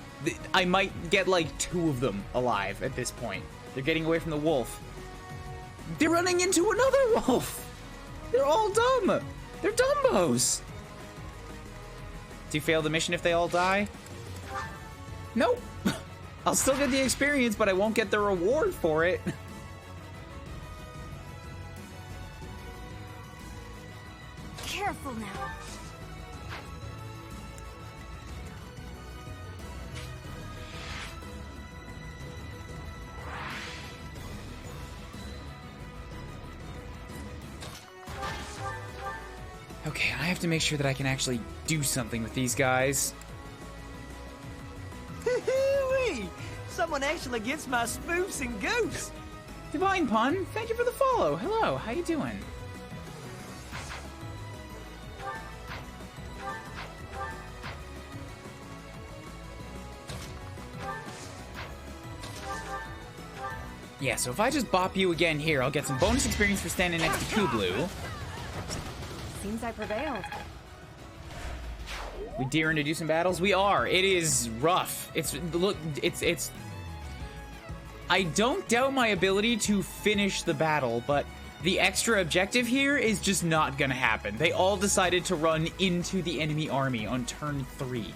I might get like 2 of them alive at this point. They're getting away from the wolf. They're running into another wolf. They're all dumb. They're dumbos. Do you fail the mission if they all die? Nope. I'll still get the experience, but I won't get the reward for it. Careful now. Okay, I have to make sure that I can actually do something with these guys. Someone actually gets my spoofs and goose. Divine Pun, thank you for the follow. Hello, how you doing? Yeah, so if I just bop you again here, I'll get some bonus experience for standing next to Kublu. Seems I prevailed. We daring to do some battles? We are. It is rough. It's I don't doubt my ability to finish the battle, but the extra objective here is just not gonna happen. They all decided to run into the enemy army on turn 3.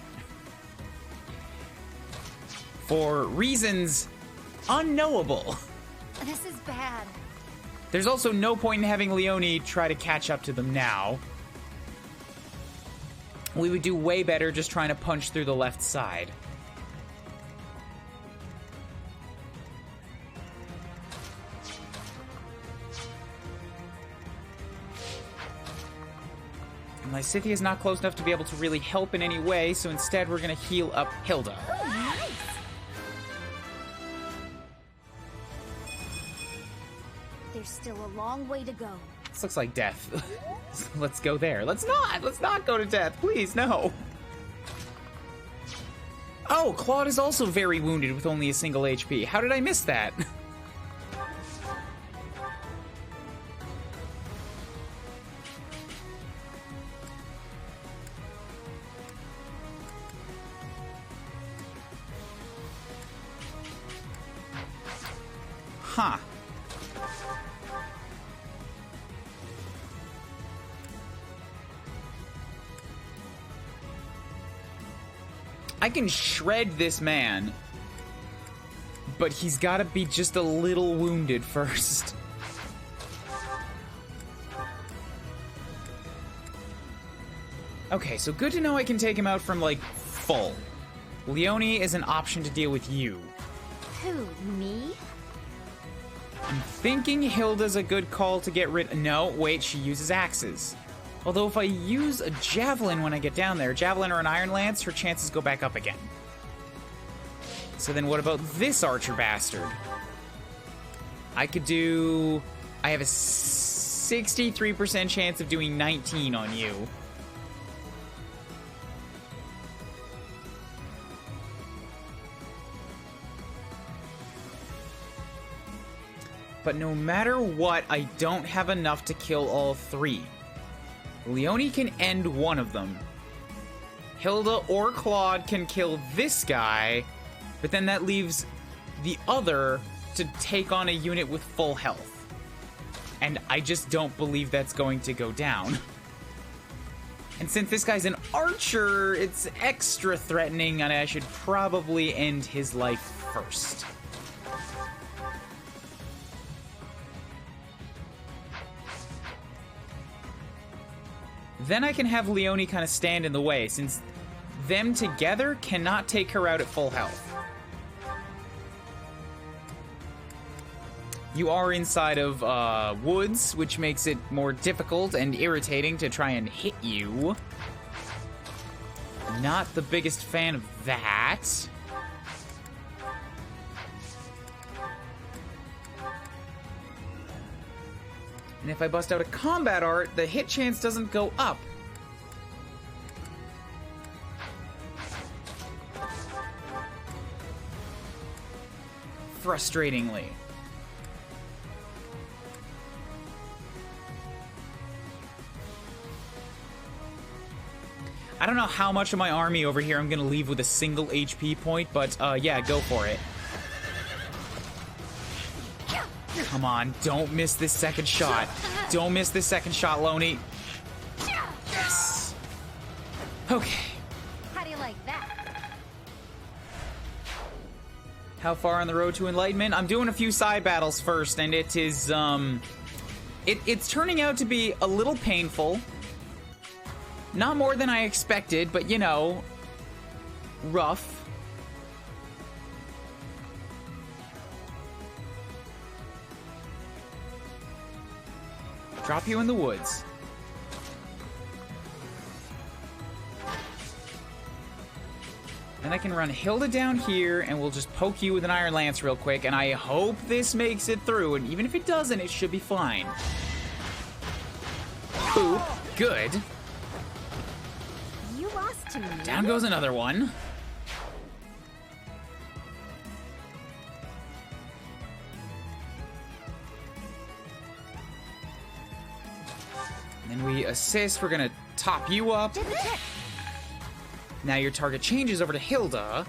For reasons unknowable. This is bad. There's also no point in having Leone try to catch up to them now. We would do way better just trying to punch through the left side. My Scythia is not close enough to be able to really help in any way, so instead we're gonna heal up Hilda. Oh, nice. There's still a long way to go. This looks like death. Let's go there. Let's not go to death, please, no. Oh, Claude is also very wounded with only a single HP. How did I miss that? Huh. I can shred this man, but he's gotta be just a little wounded first. Okay, so good to know I can take him out from, like, full. Leone is an option to deal with you. Who, me? I'm thinking Hilda's a good call to get rid- No, wait, she uses axes. Although if I use a javelin when I get down there, javelin or an iron lance, her chances go back up again. So then what about this archer bastard? I could do... I have a 63% chance of doing 19 on you. But no matter what, I don't have enough to kill all three. Leone can end one of them. Hilda or Claude can kill this guy, but then that leaves the other to take on a unit with full health. And I just don't believe that's going to go down. And since this guy's an archer, it's extra threatening, and I should probably end his life first. Then I can have Leone kind of stand in the way, since them together cannot take her out at full health. You are inside of woods, which makes it more difficult and irritating to try and hit you. Not the biggest fan of that. And if I bust out a combat art, the hit chance doesn't go up. Frustratingly. I don't know how much of my army over here I'm gonna leave with a single HP point, but yeah, go for it. Come on, don't miss this second shot. Don't miss this second shot, Loney. Yes. Okay. How do you like that? How far on the road to enlightenment? I'm doing a few side battles first, and it is, it's turning out to be a little painful. Not more than I expected, but, you know, rough. Drop you in the woods. Then I can run Hilda down here, and we'll just poke you with an Iron Lance real quick, and I hope this makes it through, and even if it doesn't, it should be fine. Oop, good. You lost to me. Down goes another one. And then we assist. We're gonna top you up. Now your target changes over to Hilda.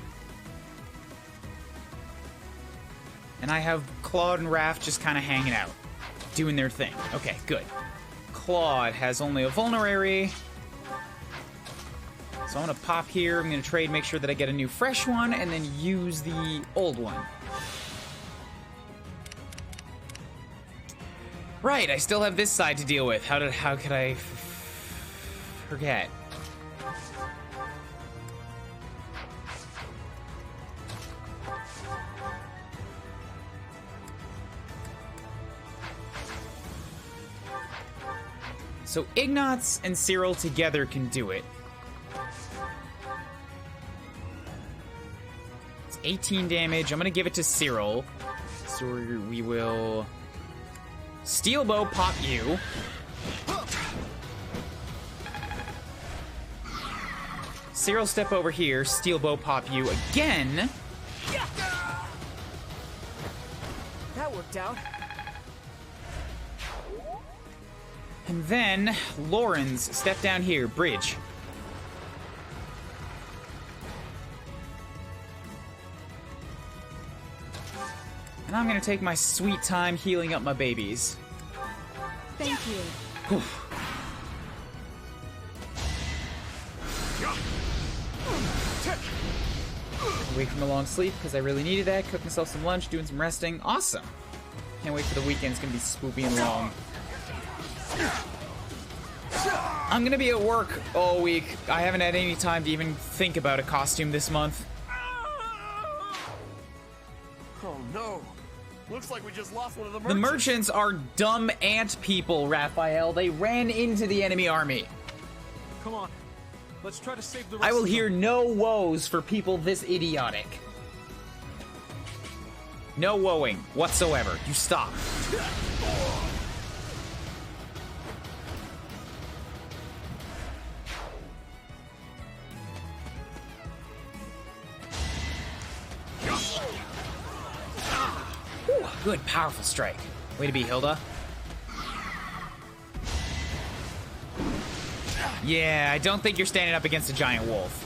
And I have Claude and Raph just kind of hanging out, doing their thing. Okay, good. Claude has only a vulnerary. So I'm gonna pop here. I'm gonna trade, make sure that I get a new fresh one, and then use the old one. Right, I still have this side to deal with. How could I forget? So Ignatz and Cyril together can do it. It's 18 damage. I'm gonna give it to Cyril. So we will Steel Bow pop you. Cyril step over here. Steel Bow pop you again. That worked out. And then Lauren's step down here. Bridge. And I'm gonna take my sweet time healing up my babies. Thank you. Whew. Awake from a long sleep because I really needed that. Cook myself some lunch, doing some resting. Awesome. Can't wait for the weekend. It's gonna be spoopy and long. I'm gonna be at work all week. I haven't had any time to even think about a costume this month. Oh no. Looks like we just lost one of the The merchants are dumb ant people, Raphael. They ran into the enemy army. Come on. Let's try to save the rest I will of hear them. no woes for people this idiotic. No woeing whatsoever. You stop. Ooh, good, powerful strike. Way to be, Hilda. Yeah, I don't think you're standing up against a giant wolf.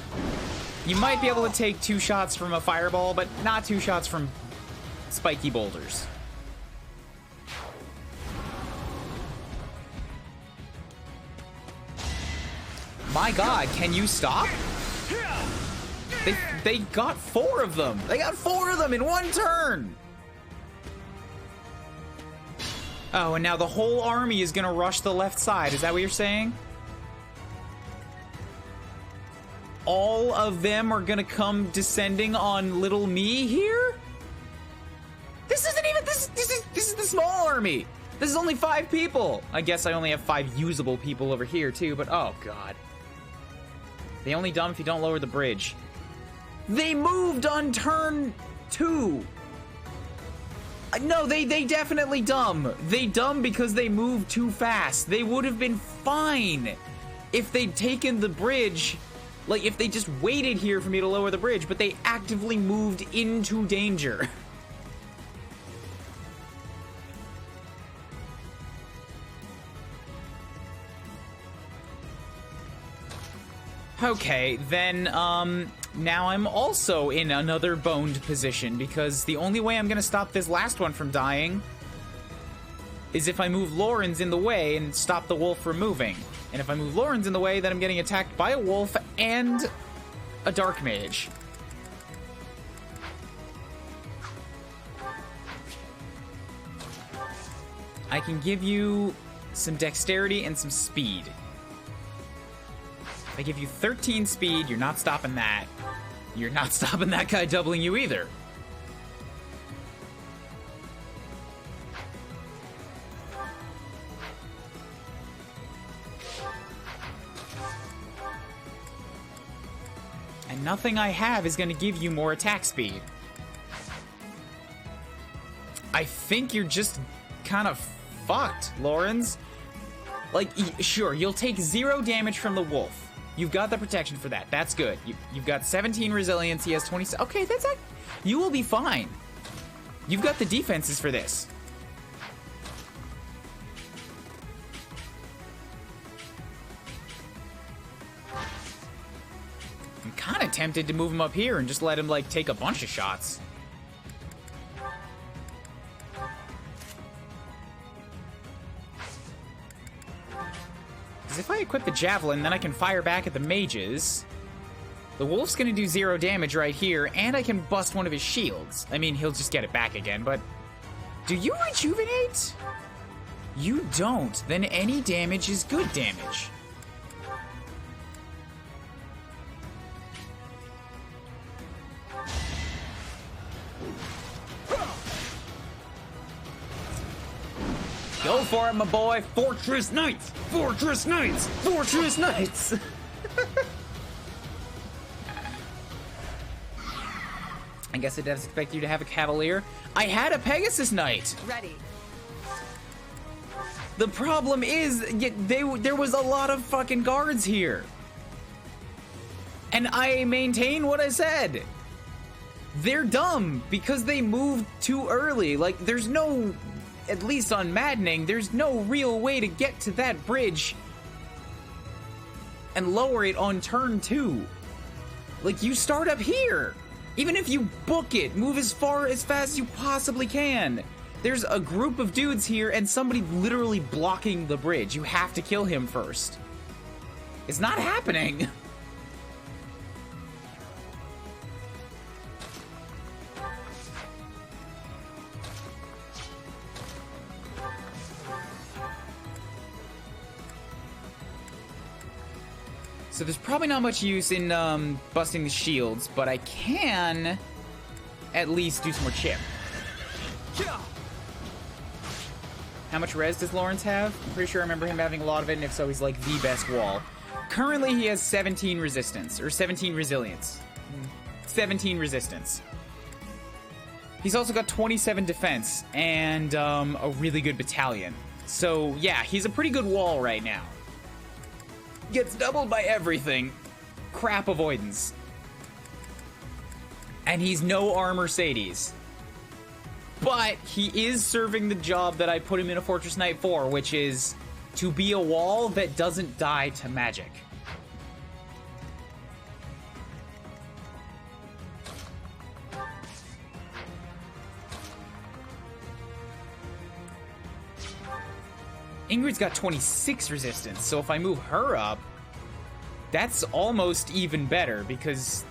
You might be able to take 2 shots from a fireball, but not 2 shots from spiky boulders. My god, can you stop? They got 4 of them. They got 4 of them in 1 turn. Oh, and now the whole army is gonna rush the left side. Is that what you're saying? All of them are gonna come descending on little me here? This isn't even, this is the small army. This is only 5 people. I guess I only have 5 usable people over here too, but oh god. They only dumb if you don't lower the bridge. They moved on turn 2. No, they definitely dumb. They dumb because they moved too fast. They would have been fine if they'd taken the bridge. Like, if they just waited here for me to lower the bridge, but they actively moved into danger. Okay, then, now I'm also in another boned position, because the only way I'm gonna stop this last one from dying is if I move Lauren's in the way and stop the wolf from moving. And if I move Lauren's in the way, then I'm getting attacked by a wolf and a dark mage. I can give you some dexterity and some speed. If I give you 13 speed, you're not stopping that. You're not stopping that guy doubling you either. And nothing I have is going to give you more attack speed. I think you're just kind of fucked, Lawrence. Like, sure, you'll take 0 damage from the wolf. You've got the protection for that. That's good. You've got 17 resilience. He has 20. Okay, that's like, you will be fine. You've got the defenses for this. I'm kind of tempted to move him up here and just let him, like, take a bunch of shots. If I equip the javelin, then I can fire back at the mages. The wolf's gonna do 0 damage right here, and I can bust one of his shields. I mean, he'll just get it back again, but... Do you rejuvenate? You don't. Then any damage is good damage. Go for it, my boy. Fortress Knights! Fortress Knights! Fortress Knights! I guess I didn't expect you to have a Cavalier. I had a Pegasus Knight! Ready. The problem is, there was a lot of fucking guards here. And I maintain what I said. They're dumb because they moved too early. Like, there's no... At least on Maddening, there's no real way to get to that bridge and lower it on turn 2. Like, you start up here. Even if you book it, move as fast as you possibly can. There's a group of dudes here and somebody literally blocking the bridge. You have to kill him first. It's not happening. So there's probably not much use in busting the shields, but I can at least do some more chip. How much res does Lawrence have? I'm pretty sure I remember him having a lot of it, and if so, he's like the best wall. Currently, he has 17 resistance, or 17 resilience. 17 resistance. He's also got 27 defense, and a really good battalion. So, yeah, he's a pretty good wall right now. Gets doubled by everything. Crap avoidance. And he's no armor Mercedes. But he is serving the job that I put him in a Fortress Knight for, which is to be a wall that doesn't die to magic. Ingrid's got 26 resistance, so if I move her up, that's almost even better, because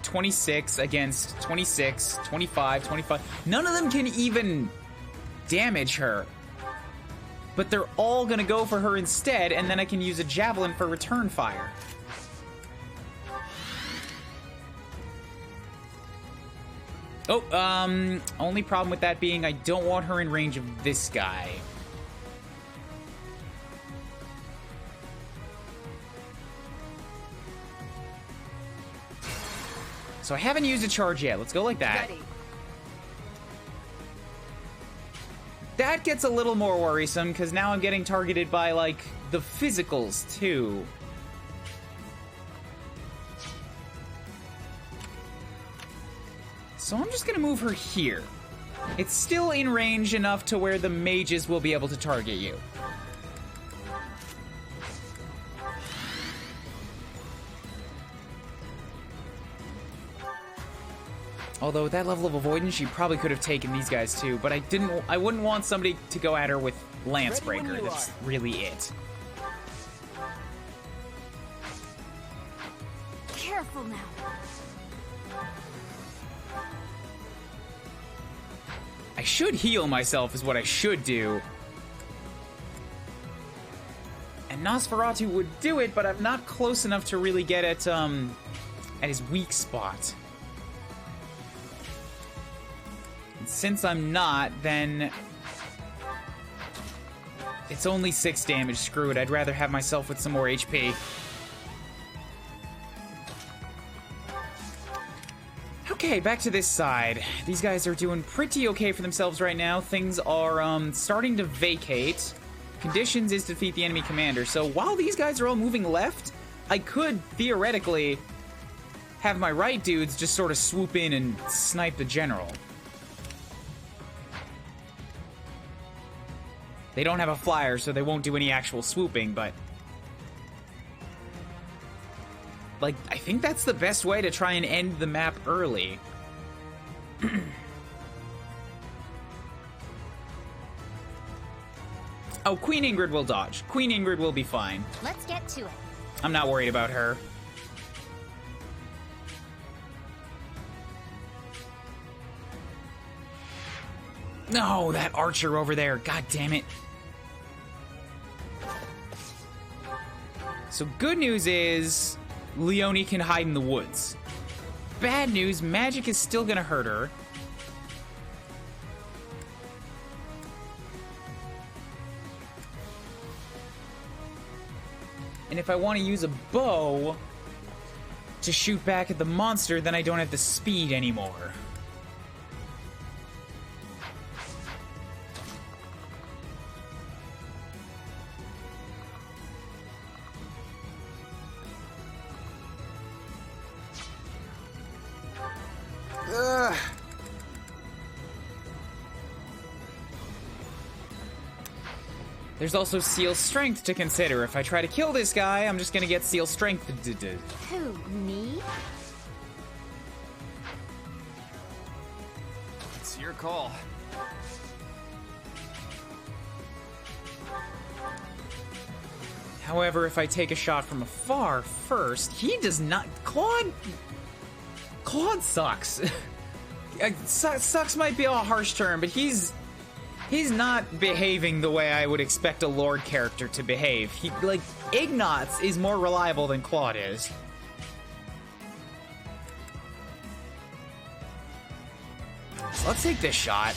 26 against 26, 25, 25. None of them can even damage her. But they're all gonna go for her instead, and then I can use a javelin for return fire. Oh, only problem with that being I don't want her in range of this guy. So I haven't used a charge yet. Let's go like that. Ready. That gets a little more worrisome, because now I'm getting targeted by, like, the physicals, too. So I'm just gonna move her here. It's still in range enough to where the mages will be able to target you. Although with that level of avoidance, she probably could have taken these guys too, but I wouldn't want somebody to go at her with Lancebreaker. That's really it. Careful now. I should heal myself is what I should do. And Nosferatu would do it, but I'm not close enough to really get at his weak spot. Since I'm not, then it's only 6 damage. Screw it. I'd rather have myself with some more HP. Okay, back to this side. These guys are doing pretty okay for themselves right now. Things are starting to vacate. Conditions is to defeat the enemy commander. So while these guys are all moving left, I could theoretically have my right dudes just sort of swoop in and snipe the general. They don't have a flyer, so they won't do any actual swooping, but... like, I think that's the best way to try and end the map early. Oh, Queen Ingrid will dodge. Queen Ingrid will be fine. Let's get to it. I'm not worried about her. No, that archer over there. God damn it. So good news is Leonie can hide in the woods. Bad news, magic is still gonna hurt her. And if I want to use a bow to shoot back at the monster, then I don't have the speed anymore. Ugh. There's also Seal Strength to consider. If I try to kill this guy, I'm just gonna get Seal Strength. Who, me? It's your call. However, if I take a shot from afar first, he does not... Claude sucks. Sucks might be a harsh term, but he's not behaving the way I would expect a Lord character to behave. Like, Ignatz is more reliable than Claude is. So let's take this shot,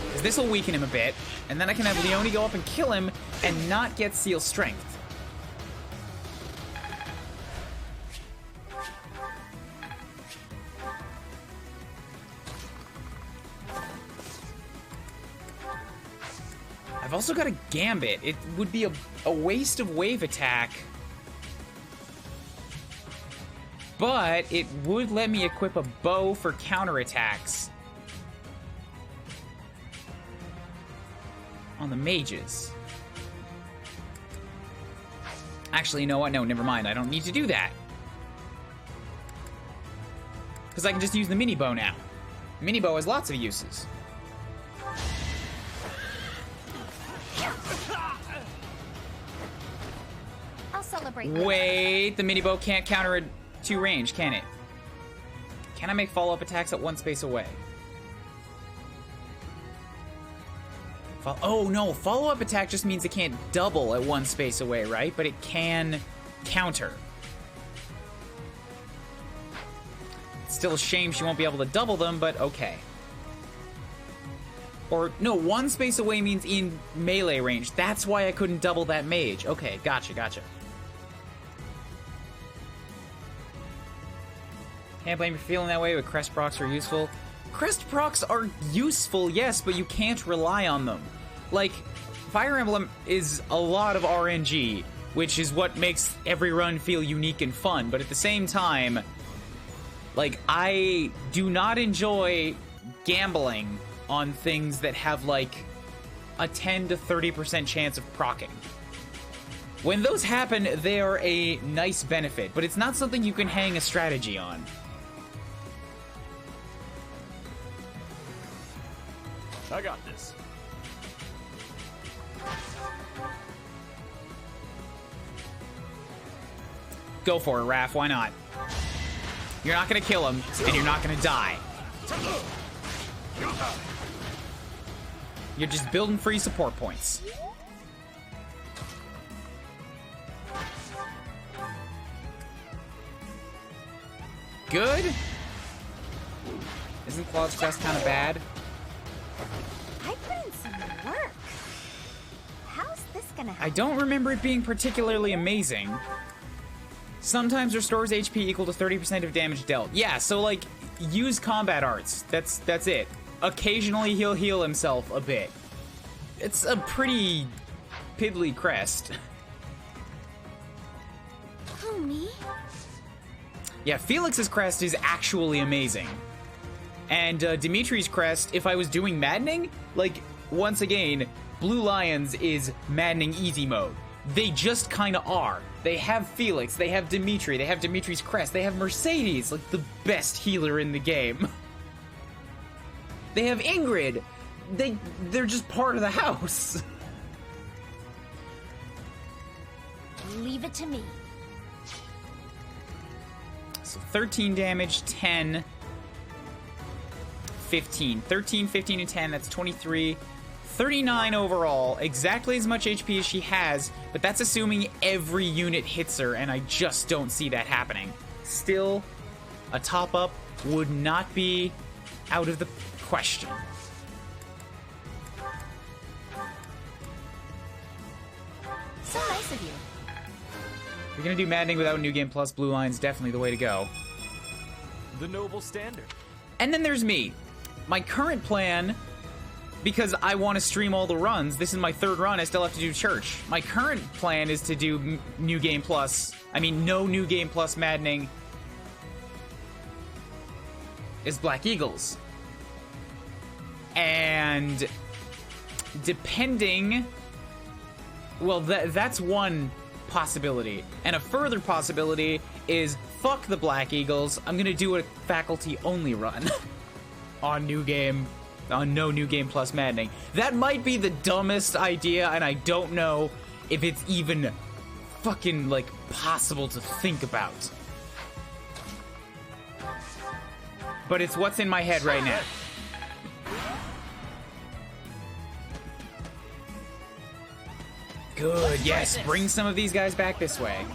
because this will weaken him a bit, and then I can have Leonie go up and kill him and not get Seal Strength. I've also got a Gambit. It would be a waste of wave attack, but it would let me equip a bow for counterattacks. on the mages. Actually, you know what? No, never mind. I don't need to do that. Because I can just use the mini bow now. Mini bow has lots of uses. I'll celebrate. Wait, the mini bow can't counter a 2 range, can it? Can I make follow-up attacks at 1 space away? Oh no, follow-up attack just means it can't double at 1 space away, right? But it can counter. It's still a shame she won't be able to double them, but okay. Or, no, 1 space away means in melee range. That's why I couldn't double that mage. Okay, gotcha. Can't blame you for feeling that way, but crest procs are useful. Crest procs are useful, yes, but you can't rely on them. Like, Fire Emblem is a lot of RNG, which is what makes every run feel unique and fun, but at the same time, like, I do not enjoy gambling on things that have, like, a 10 to 30% chance of proccing. When those happen, they are a nice benefit, but it's not something you can hang a strategy on. I got this. Go for it, Raph. Why not? You're not gonna kill him, and you're not gonna die. You're just building free support points. Good? Isn't Claude's crest kind of bad? I put in some work. How's this gonna happen? I don't remember it being particularly amazing. Sometimes restores HP equal to 30% of damage dealt. Yeah, so like, use combat arts. That's it. Occasionally he'll heal himself a bit. It's a pretty piddly crest. Who, me? Yeah, Felix's crest is actually amazing. And Dimitri's crest, if I was doing maddening, like, once again, Blue Lions is maddening easy mode. They just kind of are. They have Felix, they have Dimitri, they have Dimitri's crest, they have Mercedes, like the best healer in the game. They have Ingrid. They're just part of the house. Leave it to me. So 13 damage, 10, 15. 13, 15, and 10, that's 23. 39 overall, exactly as much HP as she has, but that's assuming every unit hits her, and I just don't see that happening. Still, a top-up would not be out of the question. So nice of you. If you're gonna do maddening without New Game Plus, Blue Line's definitely the way to go. The noble standard. And then there's me. My current plan, because I want to stream all the runs, this is my 3rd run, I still have to do church. My current plan is to do New Game Plus. I mean, no New Game Plus maddening is Black Eagles. And depending, well, that's one possibility. And a further possibility is, fuck the Black Eagles, I'm gonna do a faculty-only run on no New Game Plus maddening. That might be the dumbest idea, and I don't know if it's even fucking, like, possible to think about. But it's what's in my head right now. Good, yes, bring some of these guys back this way.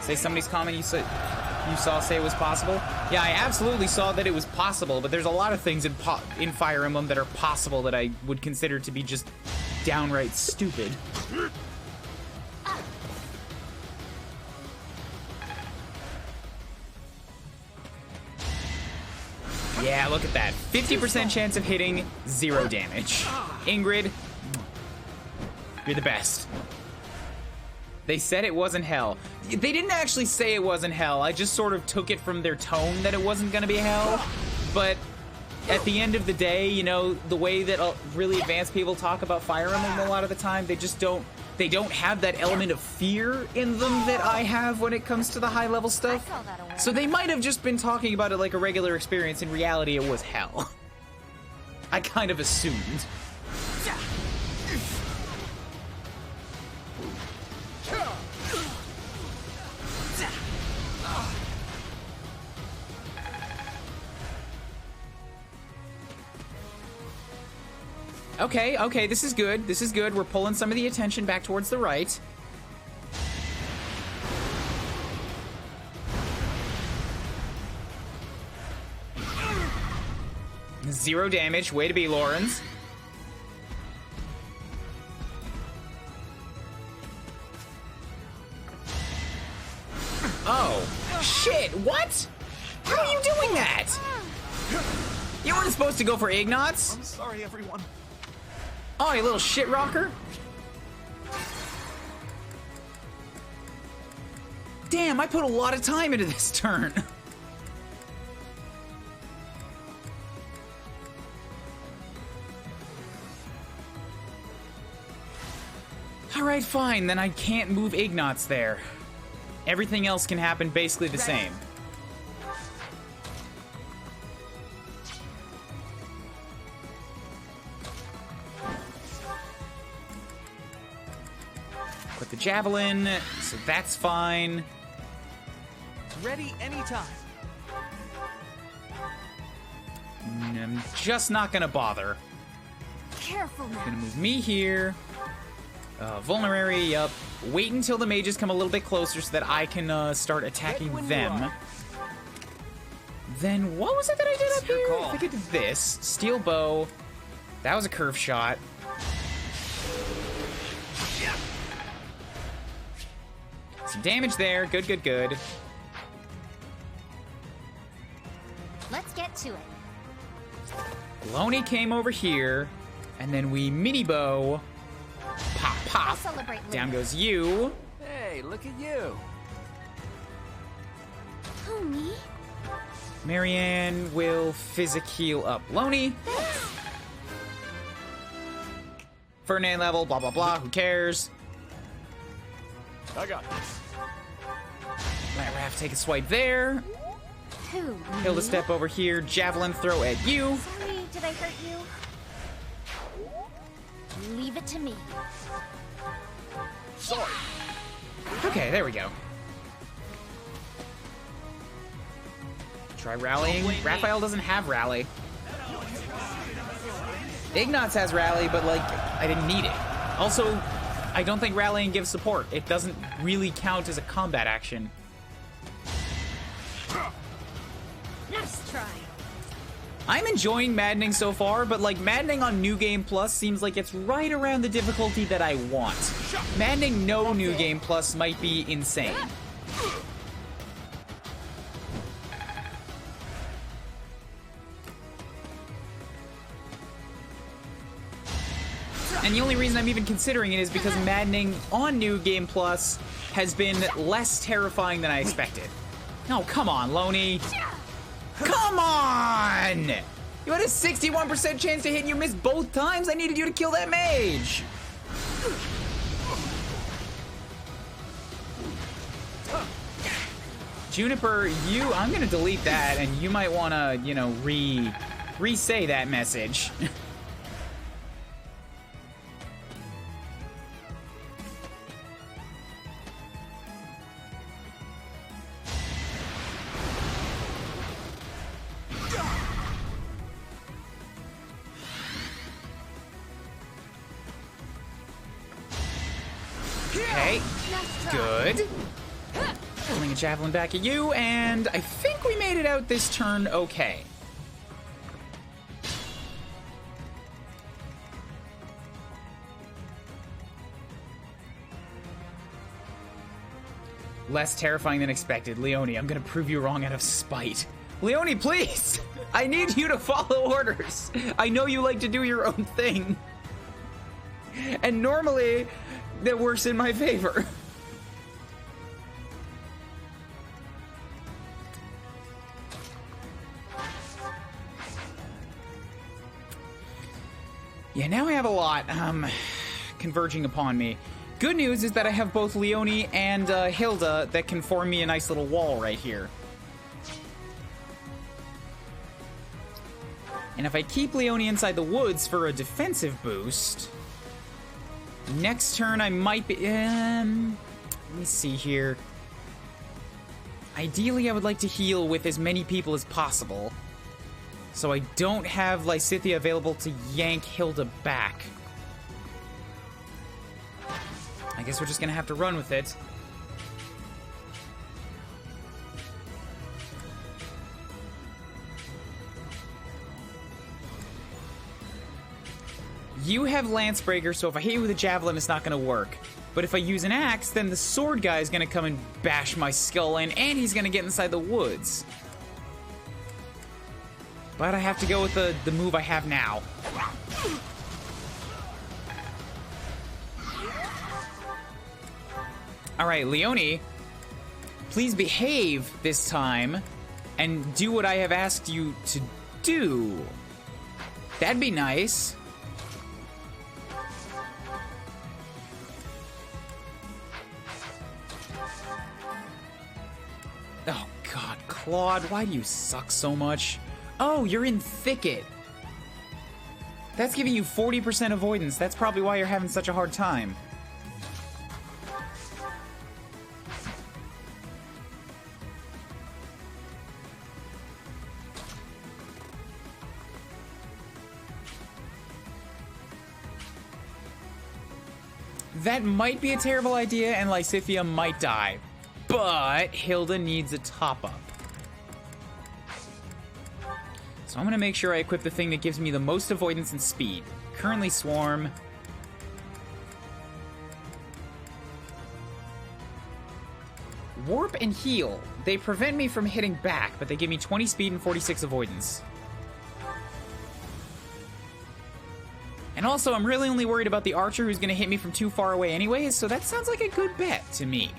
Say somebody's comment you saw say it was possible? Yeah, I absolutely saw that it was possible, but there's a lot of things in Fire Emblem that are possible that I would consider to be just downright stupid. Yeah, look at that. 50% chance of hitting, 0 damage. Ingrid, you're the best. They said it wasn't hell. They didn't actually say it wasn't hell. I just sort of took it from their tone that it wasn't gonna be hell. But at the end of the day, you know, the way that really advanced people talk about Fire Emblem a lot of the time, they just don't have that element of fear in them that I have when it comes to the high level stuff. So they might have just been talking about it like a regular experience. In reality, it was hell. I kind of assumed. Okay, this is good. This is good. We're pulling some of the attention back towards the right. Zero damage. Way to be, Lawrence. Oh. Shit, what? How are you doing that? You weren't supposed to go for Ignatz? I'm sorry, everyone. Oh, you little shit rocker. Damn, I put a lot of time into this turn. Alright, fine, then I can't move Ignatz there. Everything else can happen basically the same. Put the javelin, so that's fine. Ready anytime. I'm just not gonna bother. Careful now. Gonna move me here. Vulnerary, yup. Wait until the mages come a little bit closer so that I can start attacking them. Then what was it that I did up here? I think I did this. Steel bow. That was a curve shot. Some damage there. Good, good, good. Let's get to it. Loney came over here, and then we mini bow. Pop, pop. Down goes you. Hey, look at you. Who, me? Marianne will physic heal up Loney. Ferdinand level, blah, blah, blah. Who cares? I got this. Let Raph take a swipe there. Who? Hilda step over here. Javelin throw at you. Sorry, did I hurt you? Leave it to me. Sorry. Okay, there we go. Try rallying. Raphael doesn't have rally. Ignatz has rally, but like, I didn't need it. Also, I don't think rallying gives support. It doesn't really count as a combat action. Nice try. I'm enjoying Maddening so far, but like Maddening on New Game Plus seems like it's right around the difficulty that I want. Maddening no New Game Plus might be insane. And the only reason I'm even considering it is because Maddening on New Game Plus has been less terrifying than I expected. No, come on, Loney. Come on! You had a 61% chance to hit and you missed both times? I needed you to kill that mage! Juniper, I'm gonna delete that and you might wanna, you know, re-say that message. Okay, good. Pulling a javelin back at you, and I think we made it out this turn okay. Less terrifying than expected. Leone, I'm gonna prove you wrong out of spite. Leone, please! I need you to follow orders. I know you like to do your own thing. And normally, that works in my favor. Yeah, now I have a lot converging upon me. Good news is that I have both Leonie and Hilda that can form me a nice little wall right here. And if I keep Leonie inside the woods for a defensive boost, next turn I might be... let me see here. Ideally, I would like to heal with as many people as possible, so I don't have Lysithea available to yank Hilda back. I guess we're just gonna have to run with it. You have Lancebreaker, so if I hit you with a javelin, it's not gonna work. But if I use an axe, then the sword guy is gonna come and bash my skull in, and he's gonna get inside the woods. But I have to go with the move I have now. Alright, Leonie, please behave this time and do what I have asked you to do. That'd be nice. Oh god, Claude, why do you suck so much? Oh, you're in Thicket. That's giving you 40% avoidance. That's probably why you're having such a hard time. That might be a terrible idea, and Lysithea might die. But Hilda needs a top-up. So I'm gonna make sure I equip the thing that gives me the most avoidance and speed. Currently Swarm. Warp and Heal. They prevent me from hitting back, but they give me 20 speed and 46 avoidance. And also, I'm really only worried about the archer who's gonna hit me from too far away anyways, so that sounds like a good bet to me.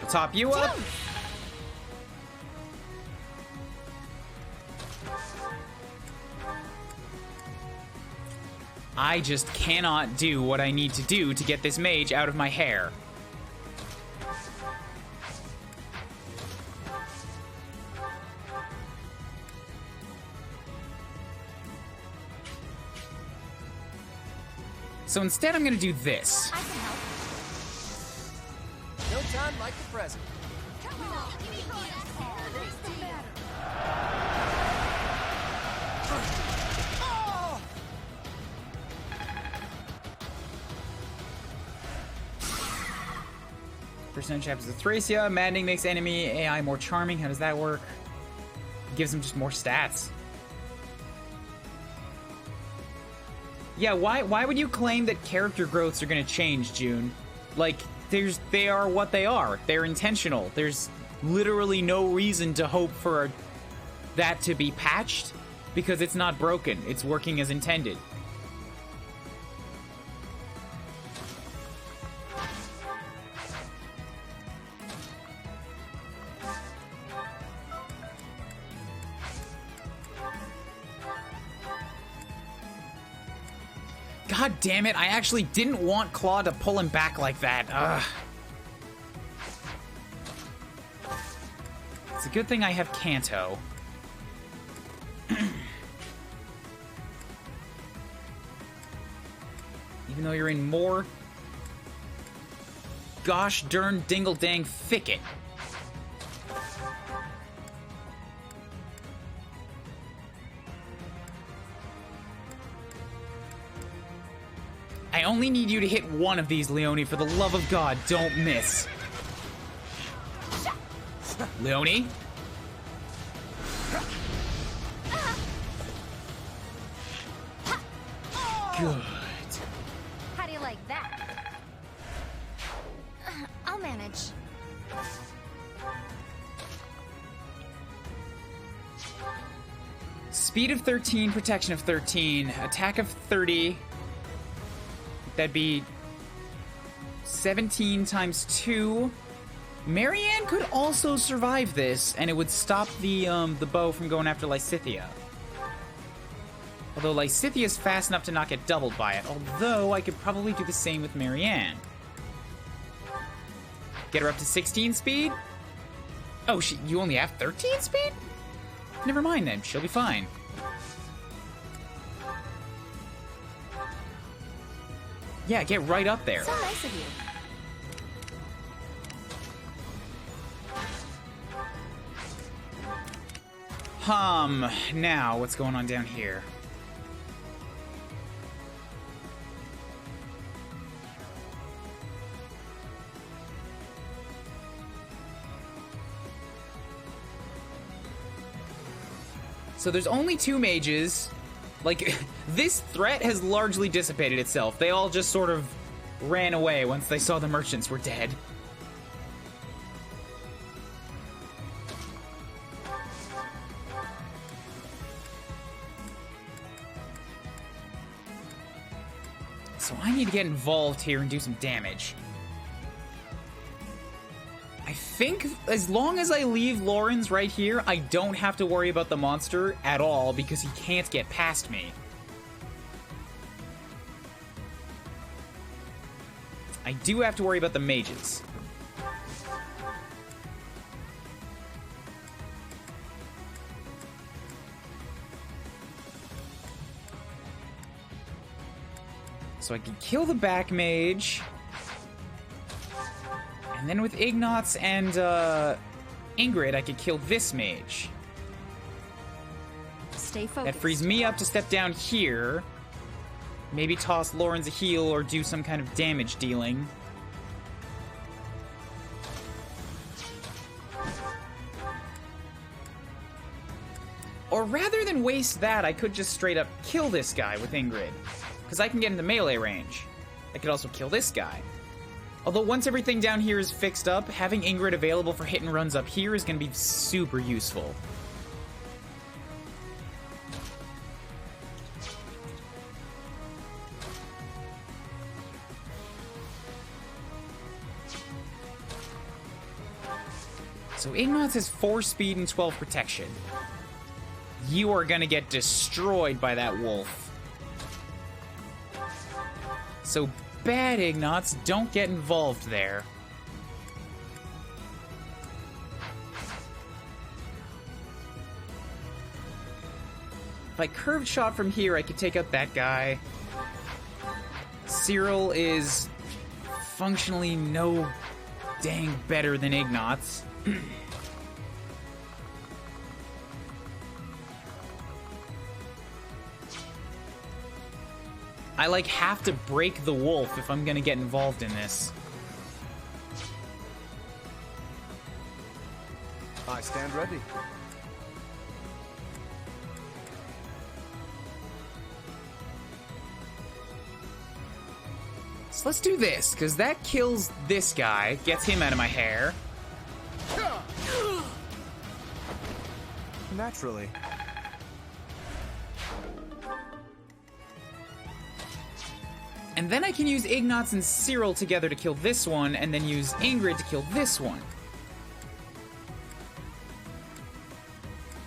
I'll top you up. I just cannot do what I need to do to get this mage out of my hair. So instead, I'm gonna do this. I can help. No time like the present. Come on, give me Oh! Percentage happens to Thracia. Maddening makes enemy AI more charming. How does that work? Gives them just more stats. Yeah, why would you claim that character growths are gonna change, June? Like, they are what they are. They're intentional. There's literally no reason to hope for that to be patched because it's not broken. It's working as intended. God damn it, I actually didn't want Claude to pull him back like that. Ugh. It's a good thing I have Kanto. Even though you're in more gosh darn dingle dang thicket. I only need you to hit one of these, Leonie. For the love of God, don't miss. Leonie? Good. How do you like that? I'll manage. Speed of 13, protection of 13, attack of 30. That'd be 17 times 2. Marianne could also survive this, and it would stop the bow from going after Lysithea. Although Lysithia's fast enough to not get doubled by it. Although, I could probably do the same with Marianne. Get her up to 16 speed? Oh, you only have 13 speed? Never mind then, she'll be fine. Yeah, get right up there. So nice of you. Now, what's going on down here? So there's only 2 mages. Like, this threat has largely dissipated itself. They all just sort of ran away once they saw the merchants were dead. So I need to get involved here and do some damage. I think as long as I leave Lawrence right here, I don't have to worry about the monster at all because he can't get past me. I do have to worry about the mages. So I can kill the back mage. And then with Ignatz and Ingrid, I could kill this mage. Stay focused. That frees me up to step down here. Maybe toss Lawrence a heal or do some kind of damage dealing. Or rather than waste that, I could just straight up kill this guy with Ingrid. Because I can get into melee range. I could also kill this guy. Although once everything down here is fixed up, having Ingrid available for hit and runs up here is going to be super useful. So Ignatz has 4 speed and 12 protection. You are going to get destroyed by that wolf. So bad, Ignatz. Don't get involved there. If I curved shot from here, I could take out that guy. Cyril is functionally no dang better than Ignatz. I, like, have to break the wolf if I'm gonna get involved in this. I stand ready. So let's do this, because that kills this guy, gets him out of my hair. Naturally. And then I can use Ignatz and Cyril together to kill this one, and then use Ingrid to kill this one.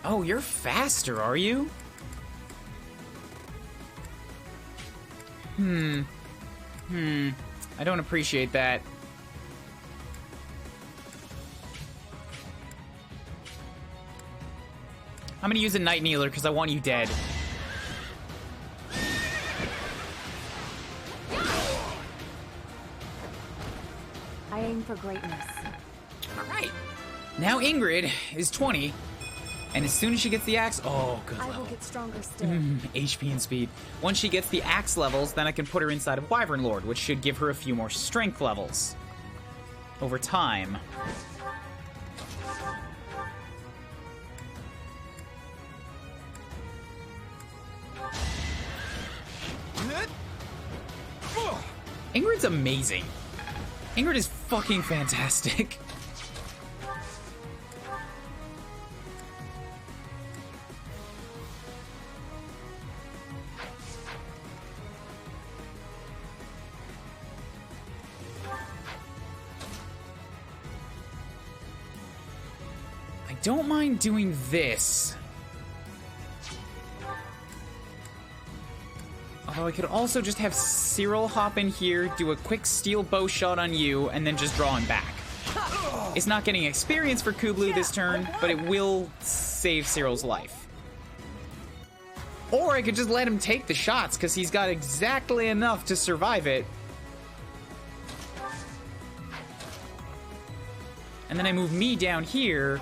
Oh, you're faster, are you? I don't appreciate that. I'm gonna use a Night Kneeler because I want you dead. I aim for greatness. Alright. Now Ingrid is 20, and as soon as she gets the axe... Oh, good level. I will get stronger still. HP and speed. Once she gets the axe levels, then I can put her inside of Wyvern Lord, which should give her a few more strength levels. Over time. Ingrid's amazing. Ingrid is fucking fantastic. don't mind doing this. Although I could also just have Cyril hop in here, do a quick steel bow shot on you, and then just draw him back. It's not getting experience for Kublu this turn, but it will save Cyril's life. Or I could just let him take the shots, because he's got exactly enough to survive it. And then I move me down here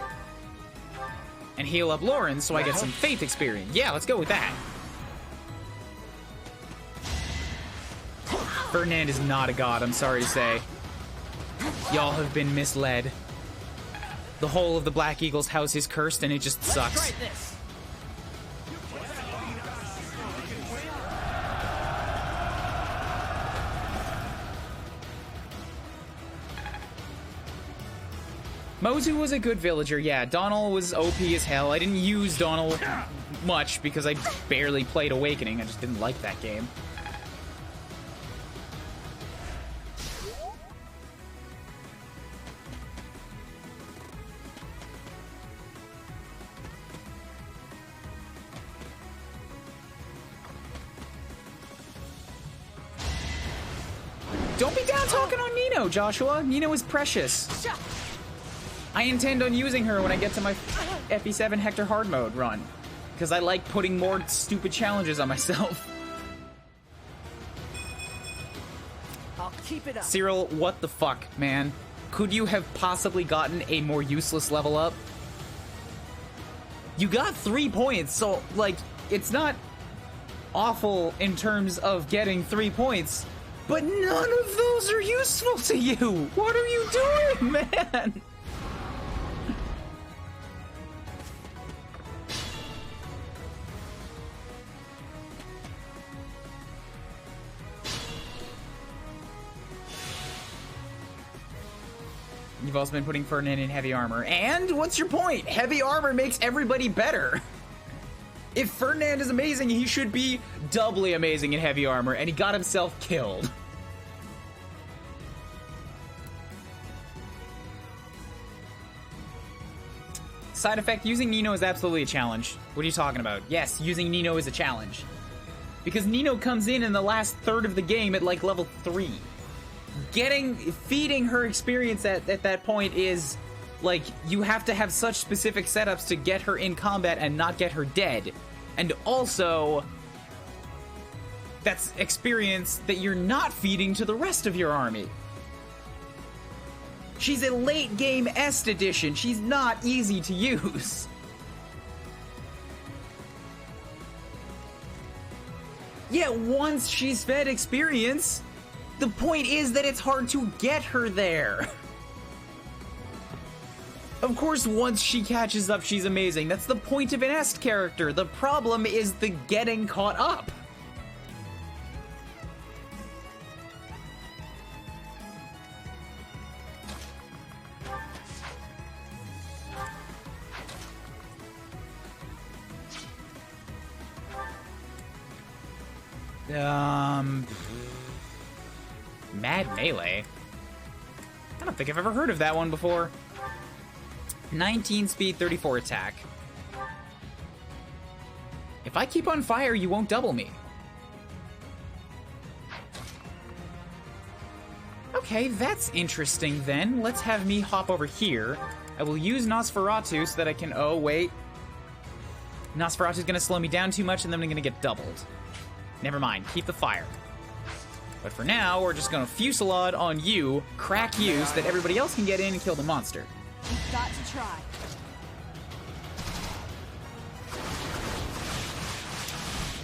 and heal up Lauren so I get some faith experience. Yeah, let's go with that. Ferdinand is not a god, I'm sorry to say. Y'all have been misled. The whole of the Black Eagle's house is cursed and it just sucks. Mozu was a good villager, yeah. Donal was OP as hell. I didn't use Donal much because I barely played Awakening. I just didn't like that game. Don't be down talking on Nino, Joshua. Nino is precious. I intend on using her when I get to my FE7 Hector hard mode run, because I like putting more stupid challenges on myself. I'll keep it up. Cyril, what the fuck, man? Could you have possibly gotten a more useless level up? You got 3 points, so, like, it's not awful in terms of getting 3 points, but none of those are useful to you! What are you doing, man? You've also been putting Ferdinand in heavy armor. And what's your point? Heavy armor makes everybody better. If Ferdinand is amazing, he should be doubly amazing in heavy armor, and he got himself killed. Side effect, using Nino is absolutely a challenge. What are you talking about? Yes, using Nino is a challenge. Because Nino comes in the last third of the game at like level 3. Feeding her experience at that point is, like, you have to have such specific setups to get her in combat and not get her dead. And also, that's experience that you're not feeding to the rest of your army. She's a late game Est edition. She's not easy to use. Yeah, once she's fed experience, the point is that it's hard to get her there. Of course, once she catches up, she's amazing. That's the point of an Est character. The problem is the getting caught up. Mad Melee? I don't think I've ever heard of that one before. 19 speed, 34 attack. If I keep on fire, you won't double me. Okay, that's interesting then. Let's have me hop over here. I will use Nosferatu so that I can... Oh, wait. Nosferatu's gonna slow me down too much and then I'm gonna get doubled. Never mind, keep the fire. But for now, we're just gonna fusillade on you, crack you, so that everybody else can get in and kill the monster. You've got to try.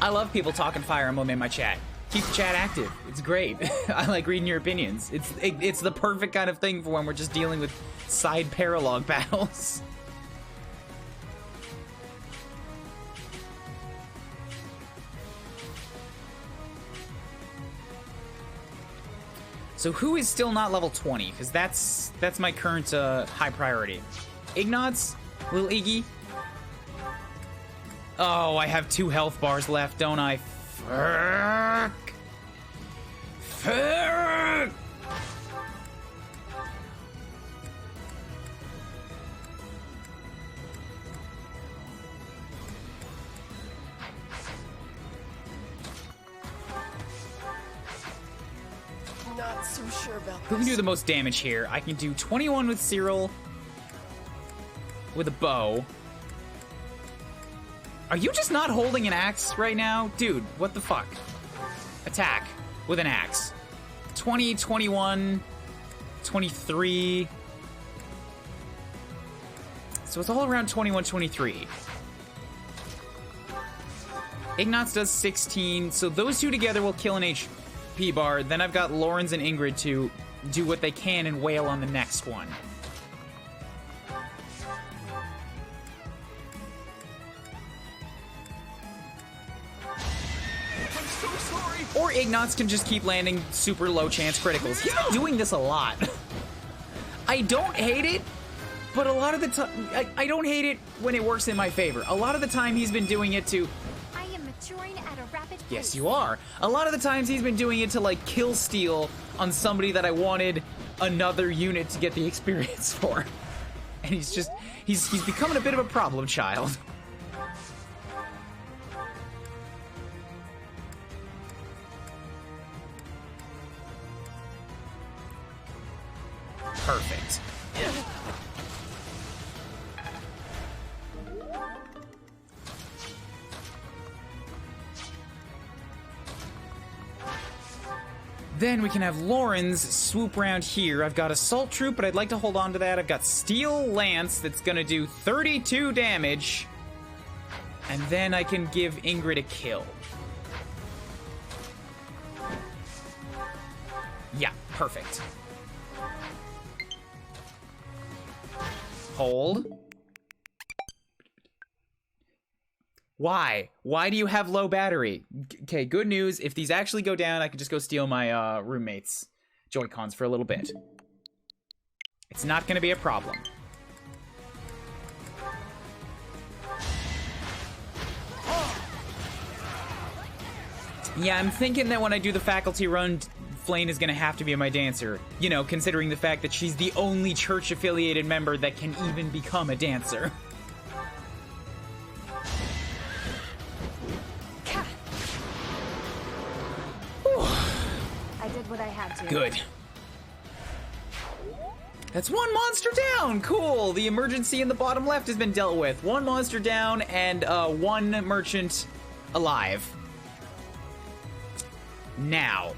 I love people talking Fire Emblem in my chat. Keep the chat active. It's great. I like reading your opinions. It's the perfect kind of thing for when we're just dealing with side paralogue battles. So who is still not level 20? Because that's my current high priority. Ignatz? Little Iggy? Oh, I have 2 health bars left, don't I? Fuck! Fuck! not so sure about Who can do the most damage here? I can do 21 with Cyril with a bow. Are you just not holding an axe right now? Dude, what the fuck? Attack with an axe. 20, 21, 23. So it's all around 21, 23. Ignatz does 16, so those two together will kill an HP bar. Then I've got Lawrence and Ingrid to do what they can and wail on the next one. I'm so sorry. Or Ignatz can just keep landing super low chance criticals. He's been doing this a lot. I don't hate it, but a lot of the time, I don't hate it when it works in my favor. A lot of the time he's been doing it to... I am maturing at a rapid pace. Yes, you are. A lot of the times he's been doing it to, like, kill steal on somebody that I wanted another unit to get the experience for. And he's just... He's becoming a bit of a problem child. Perfect. Then we can have Lawrence swoop around here. I've got Assault Troop, but I'd like to hold on to that. I've got Steel Lance that's gonna do 32 damage. And then I can give Ingrid a kill. Yeah, perfect. Hold. Why? Why do you have low battery? Okay, good news. If these actually go down, I can just go steal my roommate's Joy-Cons for a little bit. It's not going to be a problem. Yeah, I'm thinking that when I do the faculty run, Flane is going to have to be my dancer. You know, considering the fact that she's the only church-affiliated member that can even become a dancer. I did what I had to. Good. That's one monster down! Cool! The emergency in the bottom left has been dealt with. One monster down and one merchant alive. Now,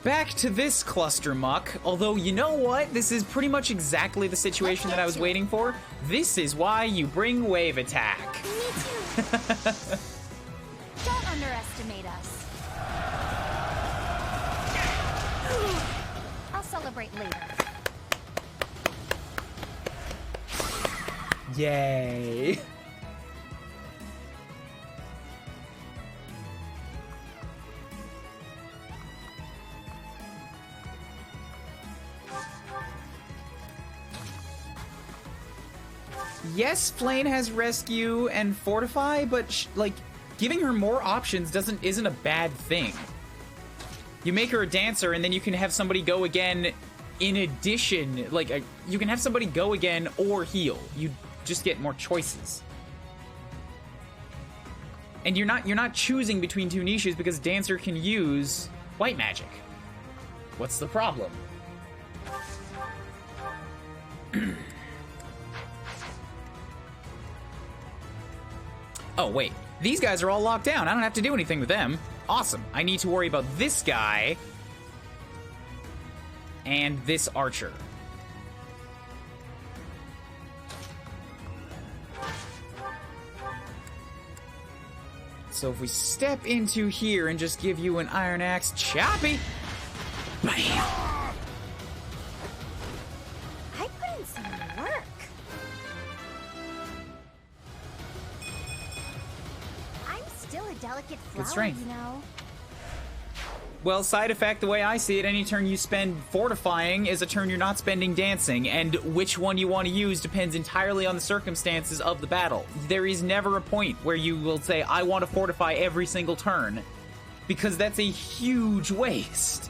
back to this cluster muck, although you know what? This is pretty much exactly the situation that I was waiting for. This is why you bring wave attack. Me too. Don't underestimate us. I'll celebrate later. Yay. Yes, Flane has rescue and fortify, but like giving her more options isn't a bad thing. You make her a dancer, and then you can have somebody go again. In addition, like you can have somebody go again or heal. You just get more choices, and you're not choosing between two niches because dancer can use white magic. What's the problem? Oh, wait. These guys are all locked down. I don't have to do anything with them. Awesome. I need to worry about this guy and this archer. So if we step into here and just give you an iron axe, choppy. Bam. I put in some work. I'm still a delicate flower, strength. you know. Well, side effect, the way I see it, any turn you spend fortifying is a turn you're not spending dancing, and which one you want to use depends entirely on the circumstances of the battle. There is never a point where you will say, I want to fortify every single turn, because that's a huge waste.